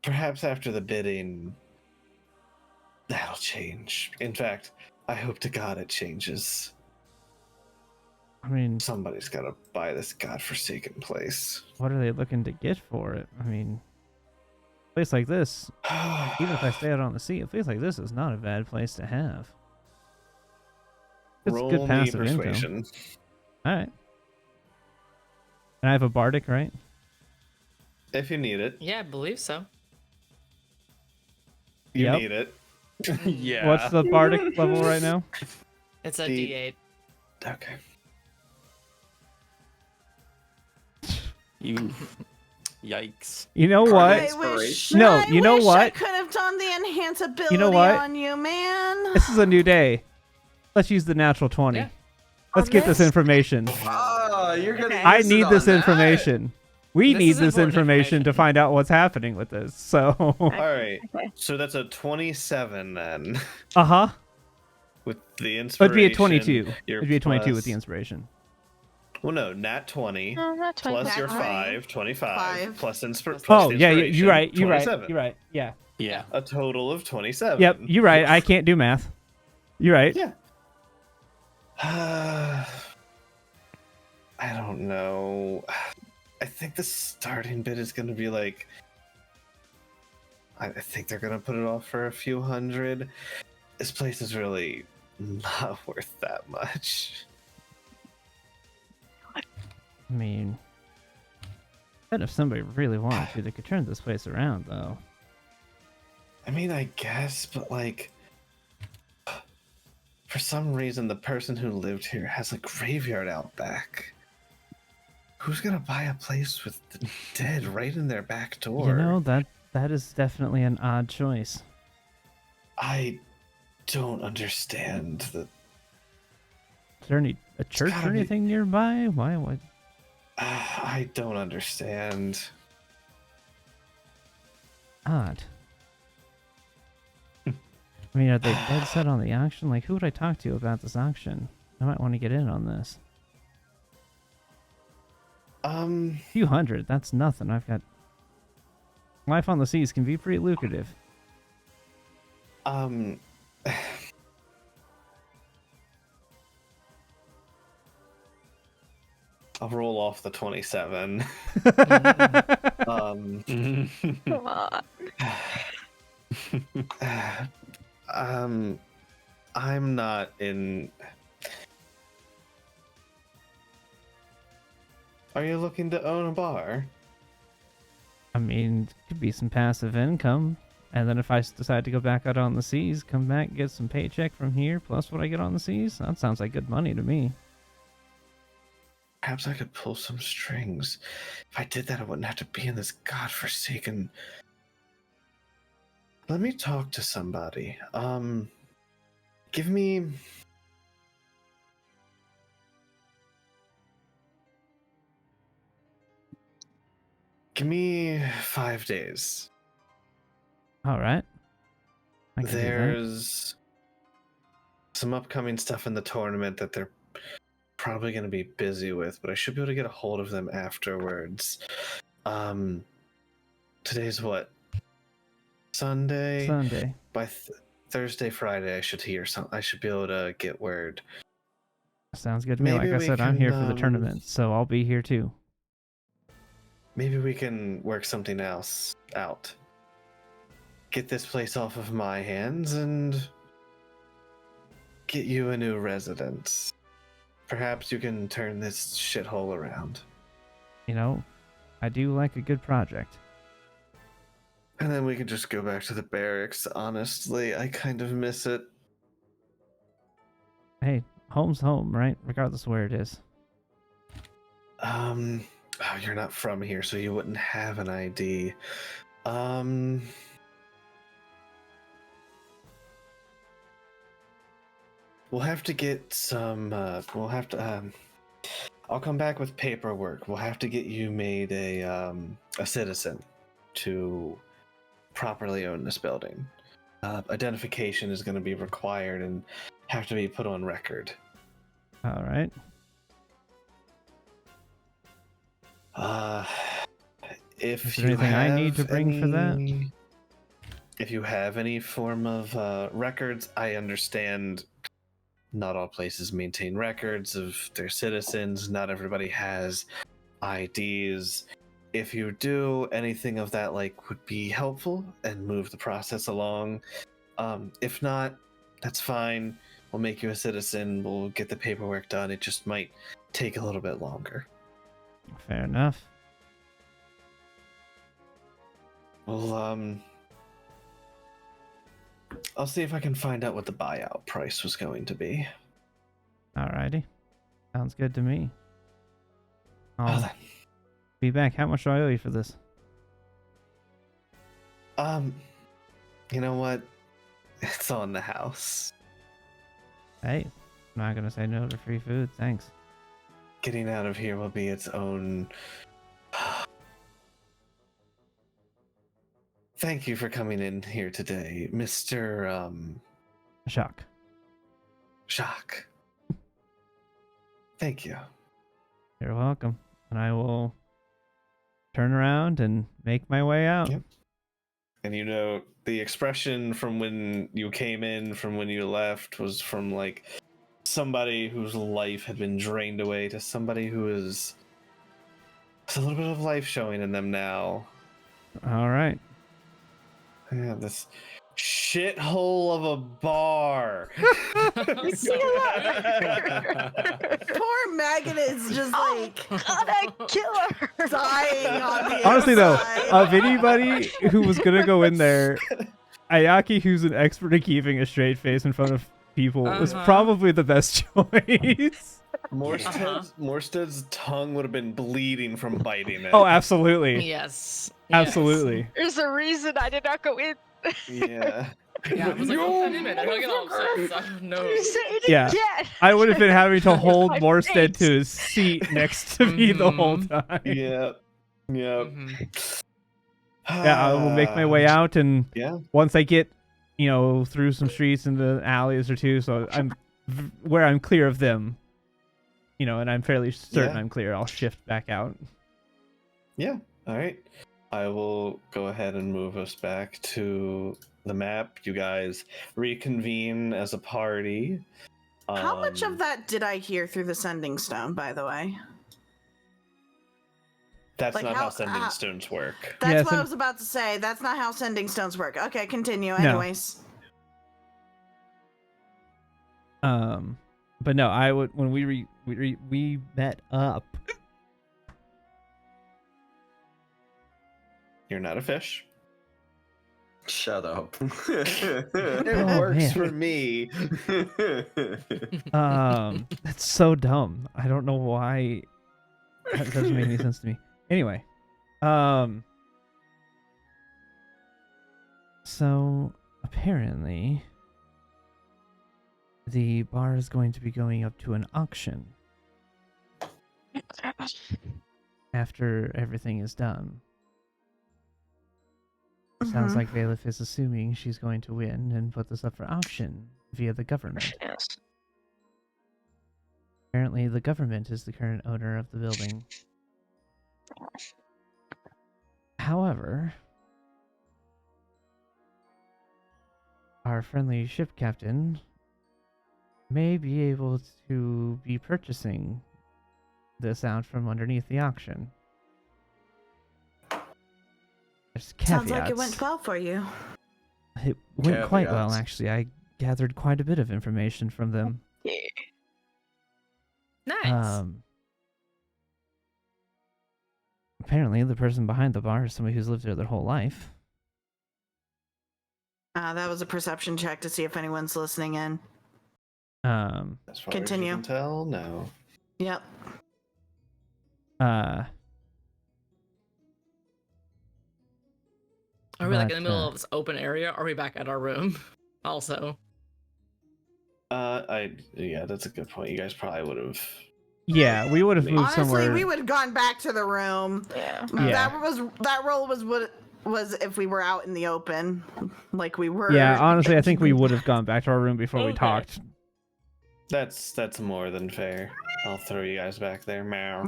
Perhaps after the bidding, that'll change. In fact, I hope to God it changes. I mean, Somebody's got to buy this godforsaken place. what are they looking to get for it? I mean, a place like this, even if I stay out on the sea, a place like this is not a bad place to have. It's Roll good me passive income. persuasion. All right. And I have a bardic, right? If you need it. Yeah, I believe so. You Yep. need it. Yeah. What's the bardic level right now? It's a The- D8. Okay. You. Yikes. You know Bardic. what? I wish. No, I you know wish I what? could have done the enhance ability what? on you, man. This is a new day. Let's use the natural 20. Yeah. Let's get this this? information. Oh, you're gonna. I use it need on this that? information. We This need is this important information to find out what's happening with this. So, All right. Okay. So that's a 27 then. uh-huh. With the It'd inspiration. be a 22. your It'd be a 22 with plus- the inspiration. Well, no, nat 20 Not 20. plus your Nat 5, 25, Five. plus, plus Oh, the yeah, inspiration, you're right. 27. You're right. Yeah. Yeah. A total of 27. Yep, you're right. I can't do math. You're right. Yeah. I don't know. I think the starting bid is going to be like. I think they're going to put it off for a few hundred. This place is really not worth that much. I mean, bet if somebody really wanted to, they could turn this place around, though. I mean, I guess, but like. For some reason, the person who lived here has a graveyard out back. Who's gonna buy a place with the dead right in their back door? You know, that is definitely an odd choice. I don't understand the. Is there a church gotta or be- anything nearby? Why? What? I don't understand. Odd. I mean, are they dead set on the auction? Like, who would I talk to about this auction? I might want to get in on this. A few hundred, that's nothing. I've got... Life on the seas can be pretty lucrative. Um, I'll roll off the 27. um, Come on. I'm not in. Are you looking to own a bar? I mean, it could be some passive income. And then if I decide to go back out on the seas, come back, get some paycheck from here, plus what I get on the seas, that sounds like good money to me. Perhaps I could pull some strings. If I did that, I wouldn't have to be in this godforsaken. Let me talk to somebody. Give me. Give me 5 days. All right. I can do that. There's some upcoming stuff in the tournament that they're probably going to be busy with, but I should be able to get a hold of them afterwards. Today's what? Sunday? Sunday. By Thursday, Friday, I should hear some. I should be able to get word. Sounds good to me. Maybe Like I we said, I'm can, here for the tournament, so I'll be here too. Maybe we can work something else out. Get this place off of my hands and get you a new residence. Perhaps you can turn this shithole around. You know, I do like a good project. And then we can just go back to the barracks. Honestly, I kind of miss it. Hey, home's home, right? Regardless of where it is. Oh, you're not from here, so you wouldn't have an ID. We'll have to get some, we'll have to, I'll come back with paperwork. We'll have to get you made a citizen to properly own this building. Identification is going to be required and have to be put on record. All right. If Is there anything I need to bring for that? If you have any form of records, I understand not all places maintain records of their citizens. Not everybody has IDs. If you do, anything of that like would be helpful and move the process along. If not, that's fine. We'll make you a citizen. We'll get the paperwork done. It just might take a little bit longer. Fair enough. Well, I'll see if I can find out what the buyout price was going to be. Alrighty. Sounds good to me. Well I'll then. be back. How much do I owe you for this? You know what? It's on the house. Hey, I'm not gonna say no to free food. Thanks. Getting out of here will be its own. Thank you for coming in here today, Mr. Shock. Jacques. Thank you. You're welcome. And I will turn around and make my way out. Yep. And you know, the expression from when you came in, from when you left, was from like somebody whose life had been drained away to somebody who is. There's a little bit of life showing in them now. All right. Yeah, this shithole of a bar. Poor Megan is just like Gotta kill her. dying on the Honestly, though, inside. of anybody who was gonna go in there, Ayaki, who's an expert at keeping a straight face in front of people, was probably the best choice. Morstead's tongue would have been bleeding from biting it. Oh, absolutely. Yes. Absolutely. There's a reason I did not go in. Yeah. Yeah, I was like, oh, wait a minute, I get all upset. So, no. You say it Yeah. again. I would have been having to hold My Morstead face. to his seat next to me the whole time. Yep. Mhm. Yeah, I will make my way out, and Yeah. once I get, through some streets into alleys or two, so I'm where I'm clear of them, and I'm fairly certain Yeah. I'm clear, I'll shift back out. Yeah. All right. I will go ahead and move us back to the map. You guys reconvene as a party. How much of that did I hear through the sending stone, by the way? That's Like not how- how sending stones work. That's Yeah, what I was about to say. That's not how sending stones work. Okay, continue. No. Anyways. But no, I would when we met up. You're not a fish. Shut up. It Oh, works man. for me. That's so dumb. I don't know why. That doesn't make any sense to me. Anyway, so apparently the bar is going to be going up to an auction after everything is done. Sounds Mhm. like Bailiff is assuming she's going to win and put this up for auction via the government. Yes. Apparently, the government is the current owner of the building. However, our friendly ship captain may be able to be purchasing this out from underneath the auction. There's caveats. Sounds like it went well for you. It went quite well, Caveats. actually. I gathered quite a bit of information from them. Yeah. Nice. Apparently, the person behind the bar is somebody who's lived there their whole life. That was a perception check to see if anyone's listening in. As far Continue. as you can tell, no. Yep. Are we like in the but, middle of this open area? Or are we back at our room? Also. Yeah, that's a good point. You guys probably would have. Yeah, we would have moved Honestly, somewhere. we would have gone back to the room. Yeah. Yeah. That roll was if we were out in the open, like we were. Yeah, honestly, I think we would have gone back to our room before we Okay. talked. That's more than fair. I'll throw you guys back there. Meow.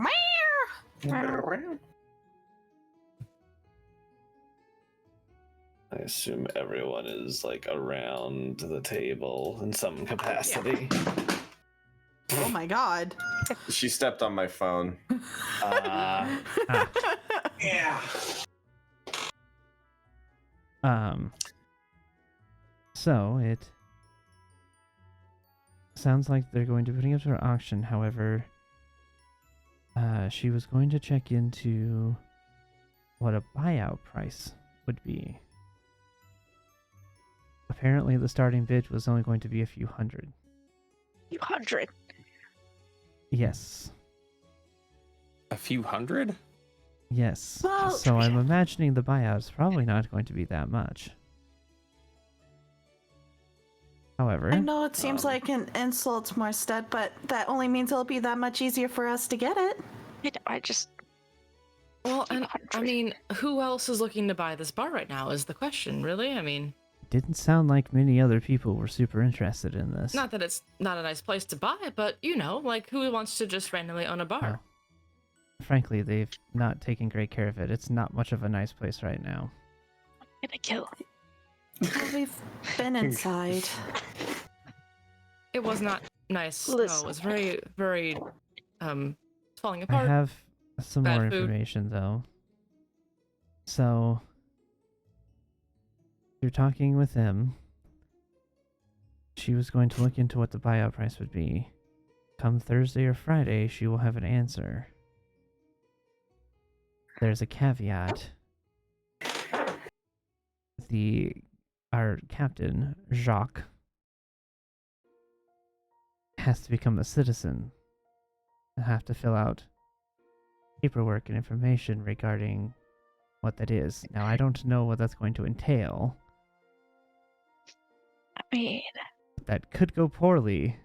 I assume everyone is like around the table in some capacity. Oh my god. She stepped on my phone. Yeah. So it sounds like they're going to be putting it up for auction. However, she was going to check into what a buyout price would be. Apparently, the starting bid was only going to be a few hundred. You 100. Yes. A few hundred? Yes. Well, So I'm imagining the buyout is probably not going to be that much. However, I know it seems like an insult, Morstead, but that only means it'll be that much easier for us to get it. I just. Well, and I 100. mean, who else is looking to buy this bar right now is the question, really? I mean, didn't sound like many other people were super interested in this. not that it's not a nice place to buy, but you know, like who wants to just randomly own a bar? Frankly, they've not taken great care of it. It's not much of a nice place right now. I'm gonna kill him. Well, we've been inside. It was not nice. No, Listen. it was very, very falling I apart. have some Bad more food. information, though. So, you're talking with them. She was going to look into what the buyout price would be. Come Thursday or Friday, she will have an answer. There's a caveat. Our captain, Jacques, has to become a citizen. He'll have to fill out paperwork and information regarding what that is. Now, I don't know what that's going to entail. I mean. That could go poorly,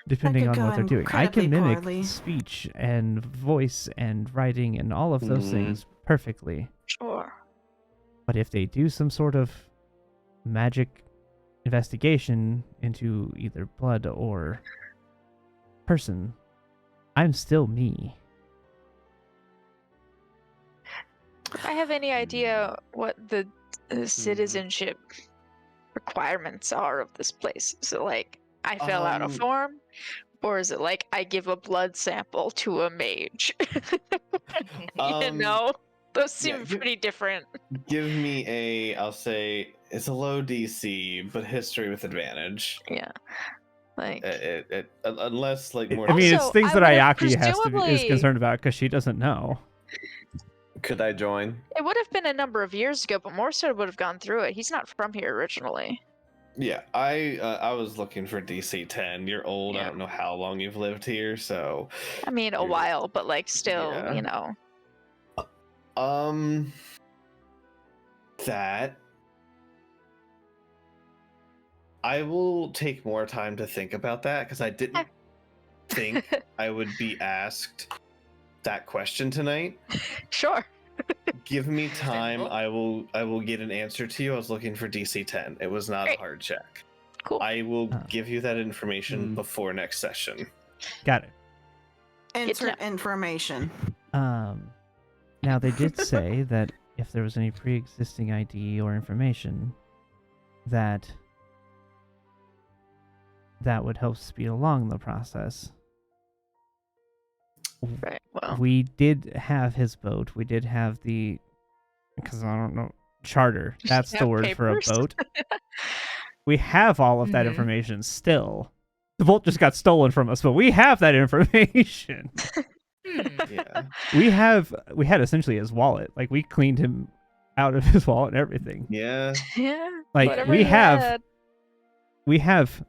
depending could on go what they're doing. I can incredibly mimic poorly. speech and voice and writing and all of those Mhm. things perfectly. Sure. But if they do some sort of magic investigation into either blood or person, I'm still me. If I have any idea what the citizenship requirements are of this place, is it like I fill out a form, or is it like I give a blood sample to a mage? You know, those seem pretty different. Give me I'll say it's a low DC, but history with advantage. Yeah. Like, unless like more. I mean, it's things that Ayaki is presumably- concerned about because she doesn't know. Could I join? It would have been a number of years ago, but Morstead would have gone through it. He's not from here originally. Yeah, I was looking for DC 10. You're old. I Yeah. don't know how long you've lived here, so. I mean, a while, but like still, Yeah. you know. That I will take more time to think about that because I didn't think I would be asked that question tonight. Sure. Give me time. I will get an answer to you. I was looking for DC 10. It was not Great. a hard check. Cool. I will give you that information Mm. before next session. Got it. Insert information. Now they did say that if there was any pre-existing ID or information, that would help speed along the process. Right. Well, We did have his boat. We did have because I don't know, charter. That's the have word papers? for a boat. We have all of that Mhm. information still. The boat just got stolen from us, but we have that information. Yeah. we had essentially his wallet. Like we cleaned him out of his wallet and everything. Yeah. yeah. Like whatever we he have had.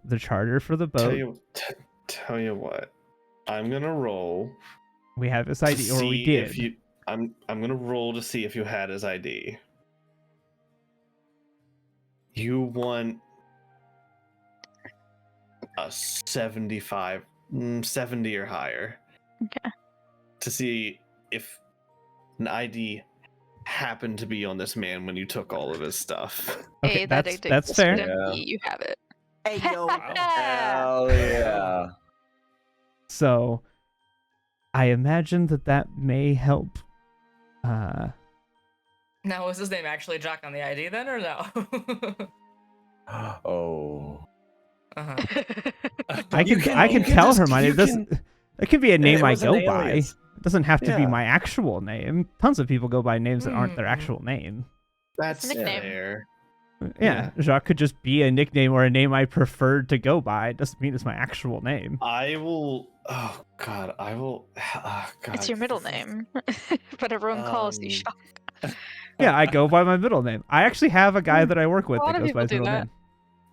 the charter for the boat. Tell you what. I'm gonna roll. We have his to ID, or we see did. If you, I'm gonna roll to see if you had his ID. You want a 75, 70 or higher. Okay. To see if an ID happened to be on this man when you took all of his stuff. Okay, Hey, that that's exists, fair. but you have it. Hey, yo. Hell yeah. So I imagine that may help. Now, was his name actually Jock on the ID then, or no? Oh. Uh-huh. I You can can tell just- her my you name. This can- it could be a name it I was an go by. alias. It doesn't have to be Yeah. my actual name. Tons of people go by names that aren't their Hmm. actual name. That's nickname. fair. Yeah, Jacques could just be a nickname or a name I preferred to go by. It doesn't mean it's my actual name. I will. Oh God, I will. Oh, God. It's your middle name, but everyone calls you Shock. Yeah, I go by my middle name. I actually have a guy that I work with A lot that of goes by his people do middle that. name.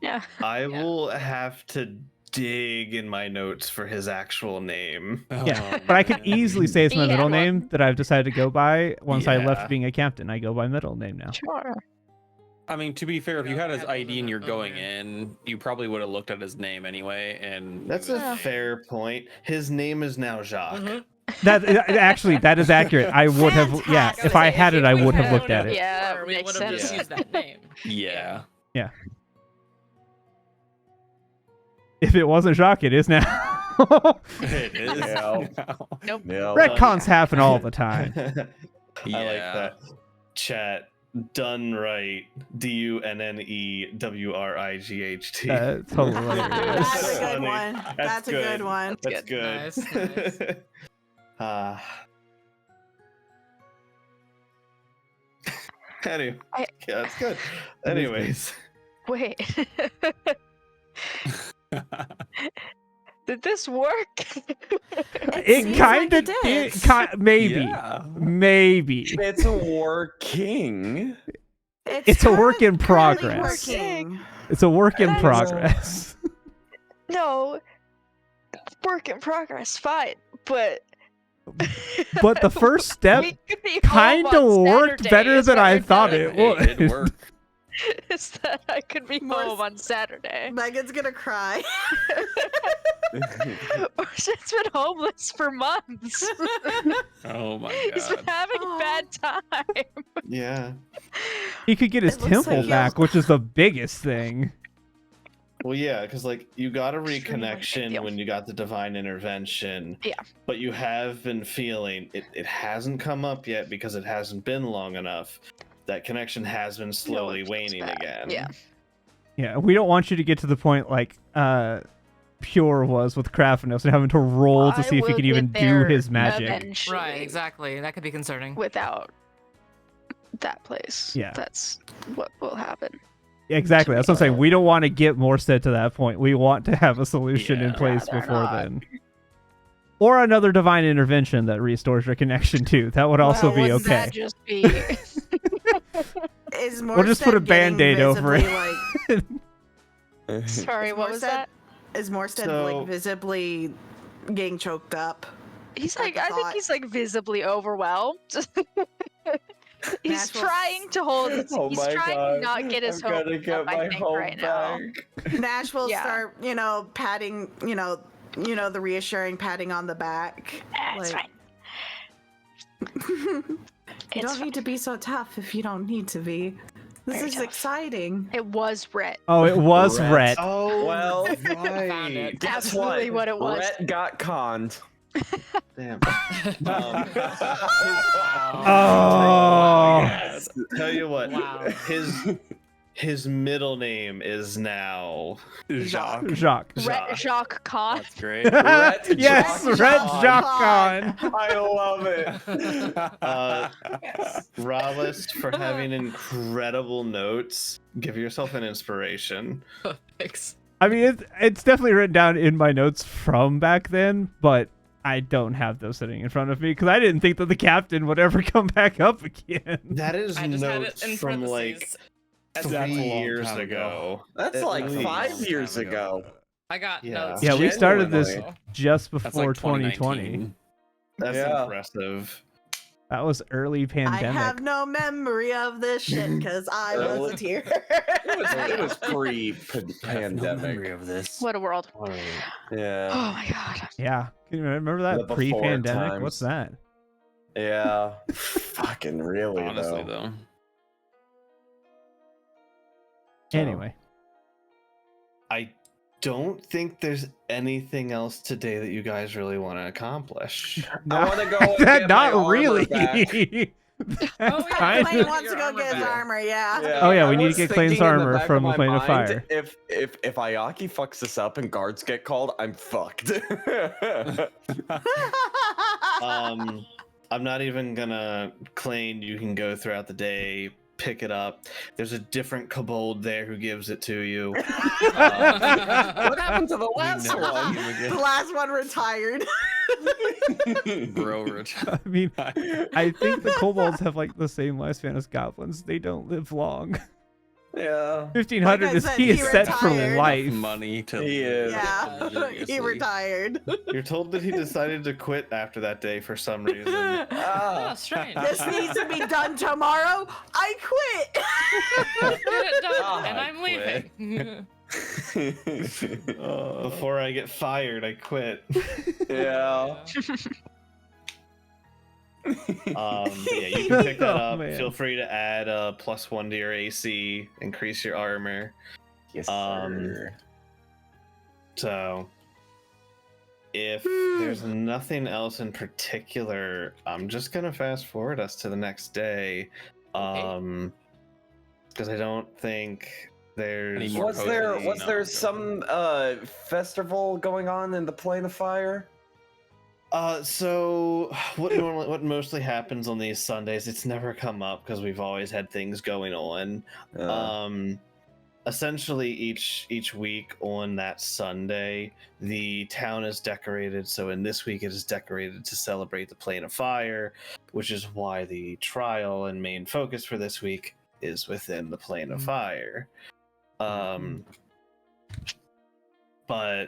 Yeah. I will have to dig in my notes for his actual name. Yeah, but I could easily say it's my Yeah. middle name that I've decided to go by once I Yeah. left being a captain. I go by middle name now. Sure. I mean, to be fair, if you had his ID and you're going in, you probably would have looked at his name anyway. And That's a fair point. His name is now Jacques. Mhm. That actually that is accurate. I would have if I had it I would have looked at it. Yeah, Or we makes would have just sense. used that name. yeah. If it wasn't Jacques, it is now. It is. Yeah. now. Nope. Yeah. Retcons happen all the time. I like Yeah. that. Chat done right. DUNNEWRIGHT. That's hilarious. That's a good funny. one. That's a good one. That's good. Nice, nice. Anyway, I- yeah, that's good. Anyways, Wait. Did this work? It seems kind of like it did. Maybe. Yeah. Maybe. It's a working. It's a work in currently progress. working. It's a work in That's- progress. No. Work in progress, fine. But But the first step we could be home kind of on worked Saturday, better is than what I you're thought telling it me. would. It did work. Is that I could be More home on Saturday. Megan's gonna cry. It's been homeless for months. Oh my He's been god. having a bad time. yeah. He could get his It looks like temple he back, which is the biggest thing. Well, yeah, because like you got a Extremely big reconnection deal. when you got the divine intervention. Yeah. But you have been feeling it hasn't come up yet because it hasn't been long enough. That connection has been slowly feels waning bad. again. Yeah. Yeah, we don't want you to get to the point like Pure was with Krafnos and having to roll to I see if he will can even get do there his magic. eventually Right, exactly. That could be concerning. Without that place. Yeah. That's what will happen. Exactly. That's what I'm saying. We don't want to get Morstead to that point. We want to have a solution in Yeah. place Rather before not. then. Or another divine intervention that restores your connection too. That would also Well, be wouldn't okay. That just be Is We'll just put a Morstead getting Band-Aid over it. visibly, Like, sorry. What was that? Is Morstead So- like visibly getting choked up? He's at like, the I think thought? he's like visibly overwhelmed. He's Nashville- trying to hold. He's Oh my trying God. to not get his I'm hopes gonna get up. my I think hope right now. back. Nash will Yeah. start, patting, the reassuring patting on the back. It's Like, fine. you It's don't need to be so tough if you don't need to be. This Very is tough. exciting. It was Rhett. Oh, it was Rhett. Rhett. Oh, Well, Found it. guess Absolutely what it was. Rhett got conned. damn. Oh. Tell you what, Wow. his middle name is now Jacques. Jacques. Rhett Jacques Khan. That's great. Rhett Yes, Jacques Rhett Khan. Jacques Khan. I love it. Ralis for having incredible notes. Give yourself an inspiration. Thanks. I mean, it's definitely written down in my notes from back then, but I don't have those sitting in front of me because I didn't think that the captain would ever come back up again. That is I just had it notes in from like parentheses. That's a 3 long years time ago. That's At like least. 5 years ago. I got Yeah. notes. Yeah, we started this Genuinely. just That's before like 2020. 2019. That's Yeah. impressive. That was early I pandemic. have no memory of this shit because I That wasn't here. It was I have no pre-pandemic. memory of this. What a world. Yeah. Oh my god. Yeah. Can you remember that The before pre-pandemic? What's times. that? Yeah. Fucking really, Honestly, though. though. Anyway. I don't think there's anything else today that you guys really want to accomplish. I want to go and That get not my armor really. back. Oh, yeah, Kind Klain of. wants to go get his back. armor, yeah. Oh, yeah, we I need to was get thinking Klain's in the armor back from of the my Plane of mind, Fire. If Ayaki fucks this up and guards get called, I'm fucked. I'm not even gonna claim you can go throughout the day, pick it up. There's a different kobold there who gives it to you. What happened to the last one? The last one retired. Bro, Rich. I mean, I think the kobolds have like the same lifespan as goblins. They don't live long. Yeah. 1500 Like I is said, he is he set for retired. life. Money to He is. Yeah, he luxuriously. retired. You're told that he decided to quit after that day for some reason. Oh, Ah. strange. This needs to be done tomorrow. I quit. Get it done, God, and I'm quit. leaving. Before I get fired, I quit. Yeah. But yeah, you can pick that Oh, up. man. Feel free to add a +1 to your AC, increase your armor. Yes, Um, sir. So, if there's nothing else in particular, I'm just gonna fast forward us to the next day, because I don't think there's. Any more Was there cozy? was No, there go some festival going on in the Plane of Fire? So what mostly happens on these Sundays? It's never come up because we've always had things going on. Essentially each week on that Sunday, the town is decorated. So in this week, it is decorated to celebrate the Plane of Fire, which is why the trial and main focus for this week is within the Plane of Fire. But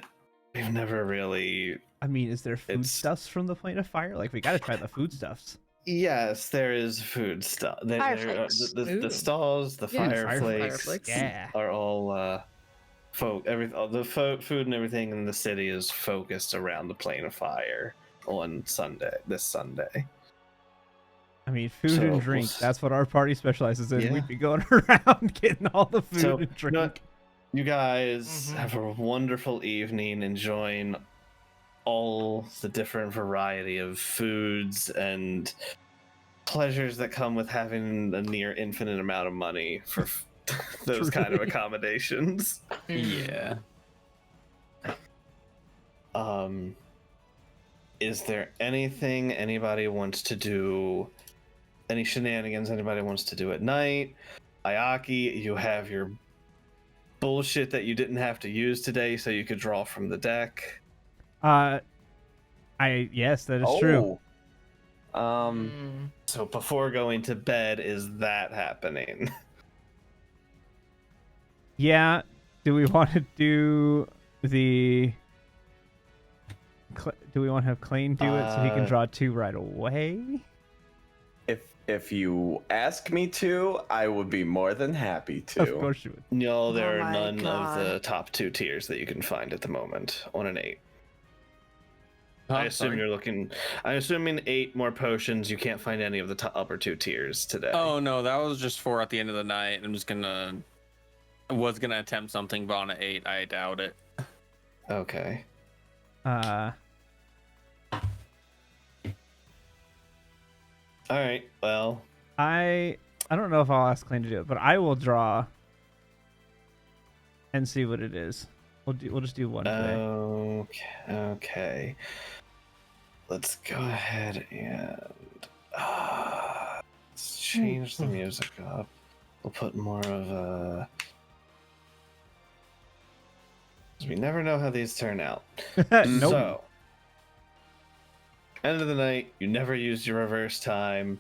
we've never really. I mean, is there It's- foodstuffs from the Plane of Fire? Like, we gotta try the foodstuffs. Yes, there is food stuff. Fireflakes. The Ooh. stalls, the Yeah, fireflakes, Yeah. are all all the food and everything in the city is focused around the Plane of Fire on this Sunday. I mean, food So, and we'll drink. s- That's what our party specializes in. Yeah. We'd be going around getting all the food So, and you know drink. You guys have a wonderful evening enjoying all the different variety of foods and pleasures that come with having a near infinite amount of money for those kind of accommodations. Yeah. Is there anything anybody wants to do? Any shenanigans anybody wants to do at night? Ayaki, you have your bullshit that you didn't have to use today, so you could draw from the deck. Yes, that is true. So before going to bed, is that happening? Yeah. Do we want to do the? Do we want to have Klain do it so he can draw 2 right away? If you ask me to, I would be more than happy to. Of course you would. No, there Oh are my none God. of the top 2 tiers that you can find at the moment on an 8. Oh, I assume sorry. you're looking. I'm assuming 8 more potions. You can't find any of the upper 2 tiers today. Oh no, that was just for at the end of the night. Was gonna attempt something, but on an 8, I doubt it. Okay. All right. Well, I don't know if I'll ask Klain to do it, but I will draw and see what it is. We'll just do one today. Okay. Let's go ahead and let's change the music up. We'll put more of a. 'Cause we never know how these turn out. Nope. So, end of the night, you never used your reverse time.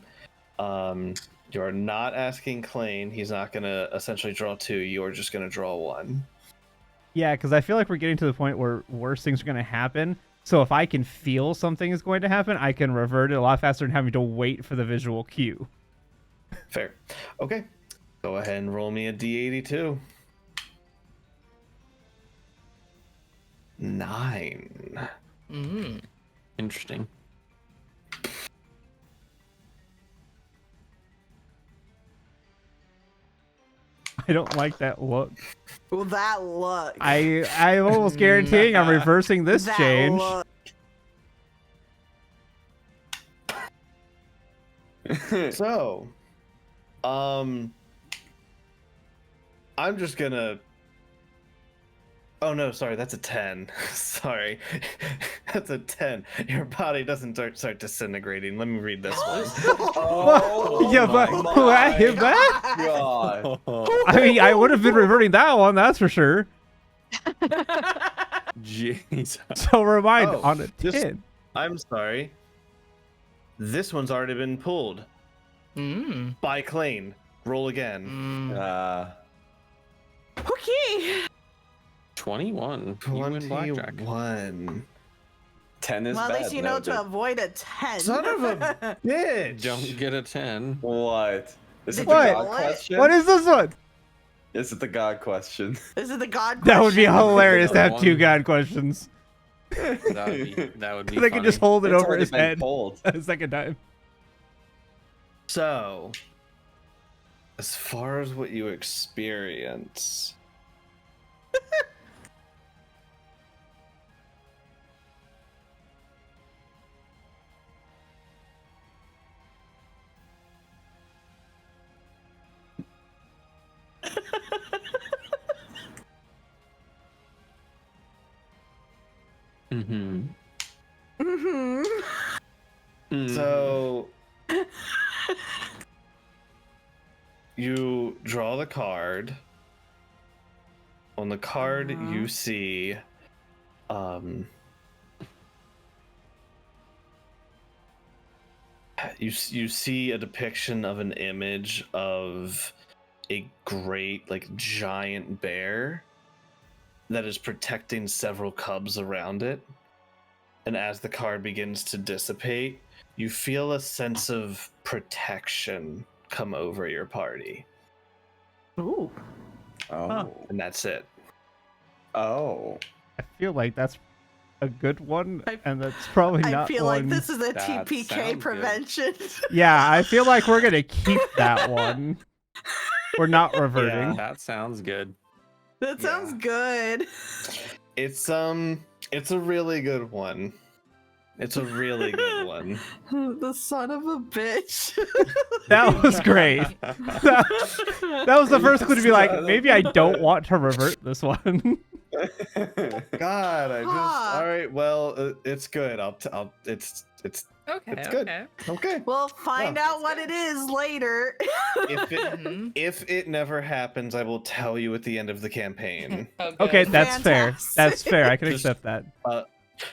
You're not asking Klain. He's not gonna essentially draw 2. You're just gonna draw 1. Yeah, because I feel like we're getting to the point where worse things are going to happen. So if I can feel something is going to happen, I can revert it a lot faster than having to wait for the visual cue. Fair. Okay. Go ahead and roll me a D82. 9. Interesting. I don't like that look. Well, that look. I'm almost guaranteeing I'm reversing this that change. Look. So, I'm just gonna. Oh no, sorry, that's a 10. Sorry, that's a 10. Your body doesn't start disintegrating. Let me read this one. Oh, Yeah, but what? Hit back? God. I mean, I would have been reverting that one, that's for sure. Jesus. So remind Oh, on a this- 10. I'm sorry. This one's already been pulled by Klain. Roll again. Okay. 21. You win blackjack. 21. 10 is Well, bad. at least you know noted. to avoid a 10. Son of a bitch! Don't get a 10. What? Is it the What? God question? What is this one? Is it the God question? This is the God That would be question. hilarious to have One. 2 God questions. That would be They can just hold it It's over already his been head pulled. a second time. So, as far as what you experience, Mm-hmm. Mm-hmm. so you draw the card. On the card, you see, you see a depiction of an image of a great, like, giant bear that is protecting several cubs around it. And as the card begins to dissipate, you feel a sense of protection come over your party. Ooh. Oh. Huh. And that's it. Oh. I feel like that's a good one, and that's probably not I feel one. like this is a That sounds TPK good. prevention. Yeah, I feel like we're gonna keep that one. We're not reverting. Yeah. That sounds good. That sounds good. It's a really good one. It's a really good one. The son of a bitch. That was great. That was the first clue to be like, maybe I don't want to revert this one. God, I just Huh. all right. Well, it's good. It's Okay. It's good. Okay. okay. We'll find Yeah. out what it is later. If it Mhm. if it never happens, I will tell you at the end of the campaign. Oh, good. Okay, that's fair. Fantastic. That's fair. I can Just- accept that.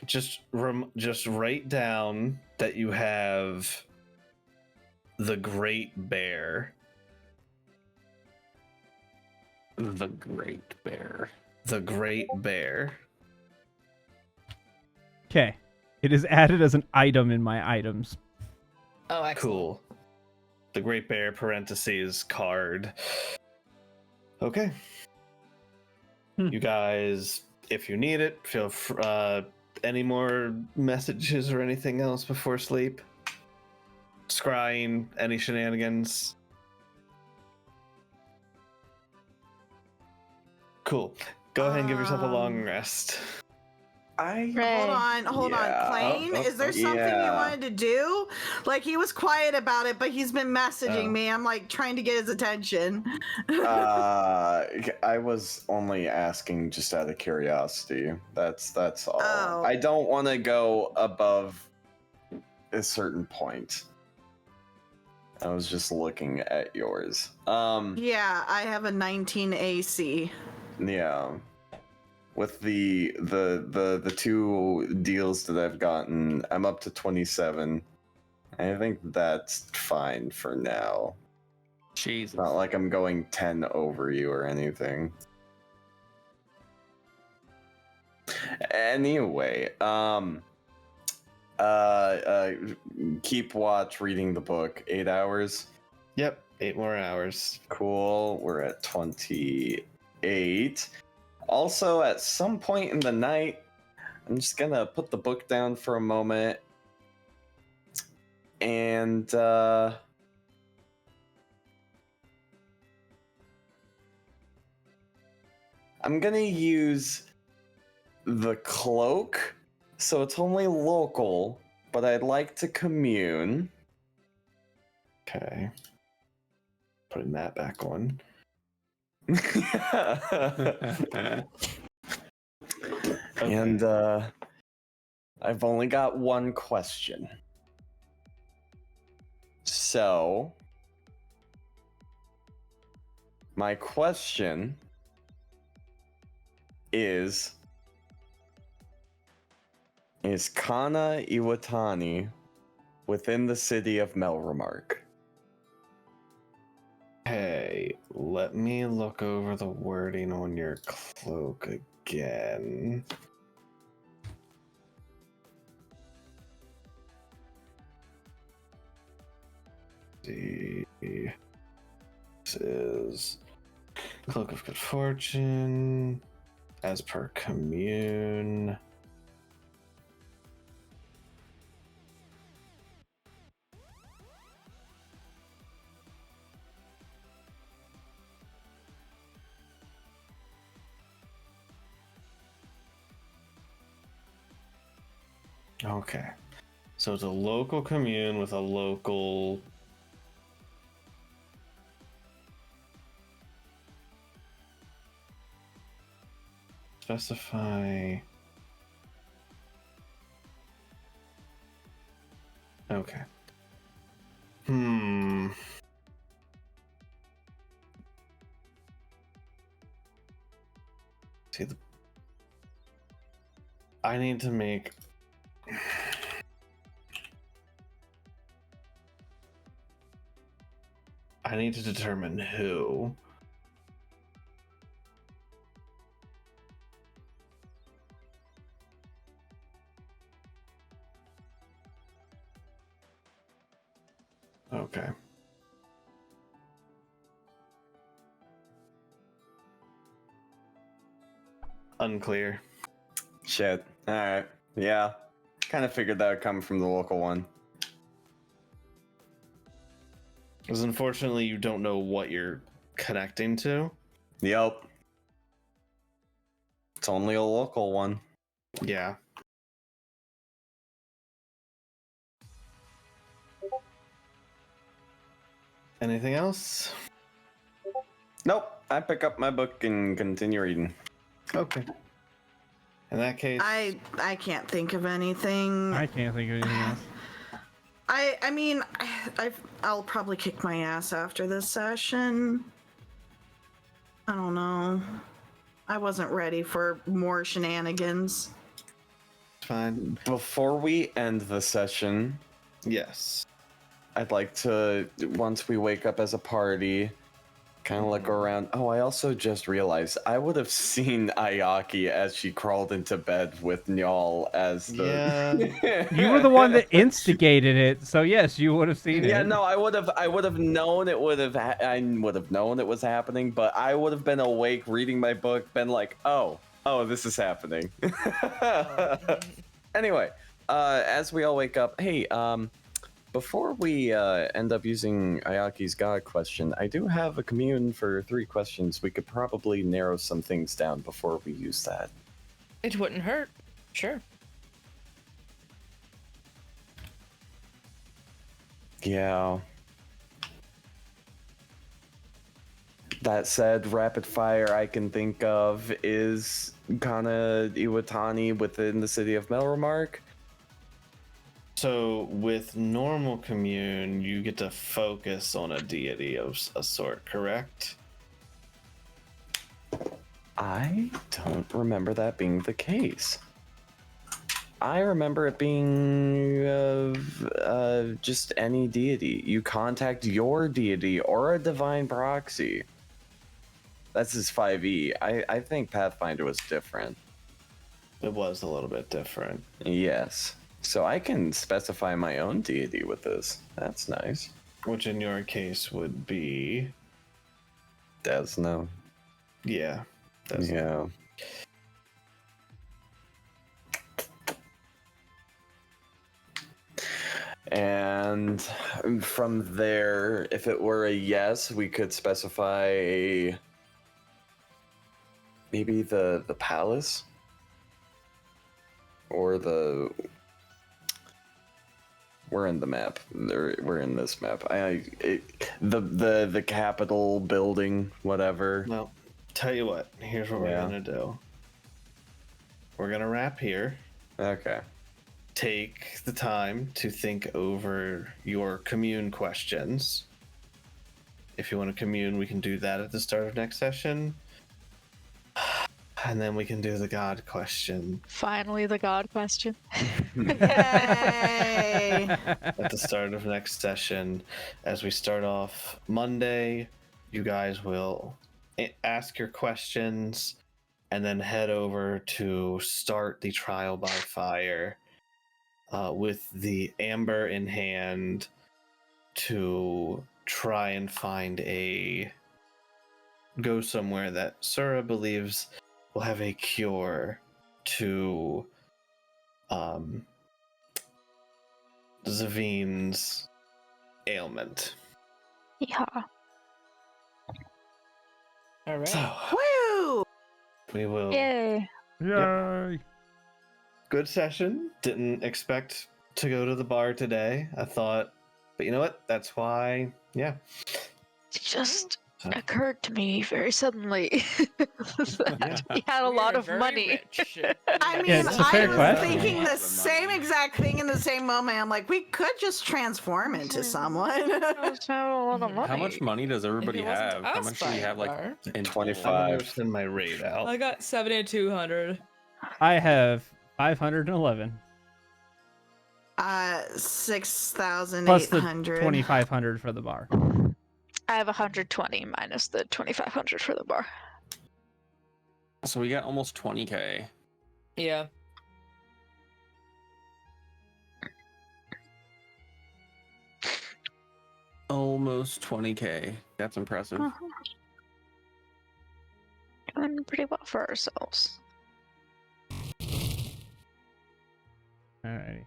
Just write down that you have the Great Bear. The Great Bear. The Great Bear. Okay. It is added as an item in my items. Oh, excellent. Cool. The Great Bear parentheses card. Okay. You guys, if you need it, feel any more messages or anything else before sleep? Scrying, any shenanigans? Cool. Go ahead and give yourself a long rest. I Hold on, Yeah. Klain. Is there something you Yeah. wanted to do? Like he was quiet about it, but he's been messaging Oh. me. I'm like trying to get his attention. I was only asking just out of curiosity. That's all. Oh. I don't want to go above a certain point. I was just looking at yours. Yeah, I have a 19 AC. Yeah. With the two deals that I've gotten, I'm up to 27. I think that's fine for now. Jesus. Not like I'm going 10 over you or anything. Anyway, keep watch reading the book. 8 hours. Yep, 8 more hours. Cool. We're at 28. Also, at some point in the night, I'm just gonna put the book down for a moment. And I'm gonna use the cloak, so it's only local, but I'd like to commune. Okay. Putting that back on. And I've only got one question. So, my question is Kana Iwatani within the city of Melremark? Hey, let me look over the wording on your cloak again. See. This is Cloak of Good Fortune, as per commune. Okay. So it's a local commune with a local specify. Okay. See the I need to make I need to determine who. Okay. Unclear. Shit. Alright. Yeah. Kind of figured that would come from the local one. Because unfortunately, you don't know what you're connecting to. Yep. It's only a local one. Yeah. Anything else? Nope. I pick up my book and continue reading. Okay. In that case, I can't think of anything. I can't think of anything else. I mean, I'll probably kick my ass after this session. I don't know. I wasn't ready for more shenanigans. it's fine. Before we end the session, Yes. I'd like to, once we wake up as a party, kind of look around. Oh, I also just realized I would have seen Ayaki as she crawled into bed with Nyal as the. Yeah. You were the one that instigated it, so yes, you would have seen it. Yeah, no, I would have known it would have. I would have known it was happening, but I would have been awake reading my book, been like, oh, this is happening. Anyway, as we all wake up, hey, before we end up using Ayaki's God question, I do have a commune for 3 questions. We could probably narrow some things down before we use that. It wouldn't hurt. Sure. Yeah. That said, rapid fire I can think of is Kana Iwatani within the city of Melremark. So with normal commune, you get to focus on a deity of a sort, correct? I don't remember that being the case. I remember it being just any deity. You contact your deity or a divine proxy. That's his 5e. I think Pathfinder was different. It was a little bit different. Yes. So I can specify my own deity with this. That's nice. Which in your case would be... Desno. Yeah. That's Yeah. And from there, if it were a yes, we could specify maybe the palace or the. We're in the map. We're in this map. The Capitol building, whatever. Well, tell you what. Here's what we're gonna do. We're gonna wrap here. Okay. Take the time to think over your commune questions. If you want to commune, we can do that at the start of next session. And then we can do the God question Finally, the God question. Yay! at the start of next session. As we start off Monday, you guys will ask your questions and then head over to start the trial by fire with the amber in hand to try and go somewhere that Sura believes will have a cure to Zavine's ailment. Yeah. All right. So Woo! we will. Yay. Yay! Good session. Didn't expect to go to the bar today. I thought, but you know what? That's why. Yeah. It just occurred to me very suddenly that we had a lot of money. I mean, Yeah, it's a I fair was question. thinking the same exact thing in the same moment. I'm like, we could just transform into someone. Just have a lot of money. How much money does everybody If it wasn't have? How us much do we have, like, bar. in 25. I'm gonna send my raid out. I got 7,200. I have 511 6,800. plus the 2,500 for the bar. I have 120 minus the 2,500 for the bar. So we got almost 20k. Yeah. Almost 20k. That's impressive. Doing pretty well for ourselves. Alrighty.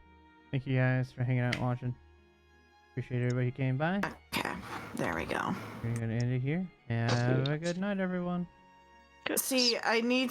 Thank you guys for hanging out and watching. Appreciate everybody who came by. Okay, there we go. We're gonna end it here. Have a good night, everyone. Good. See, I need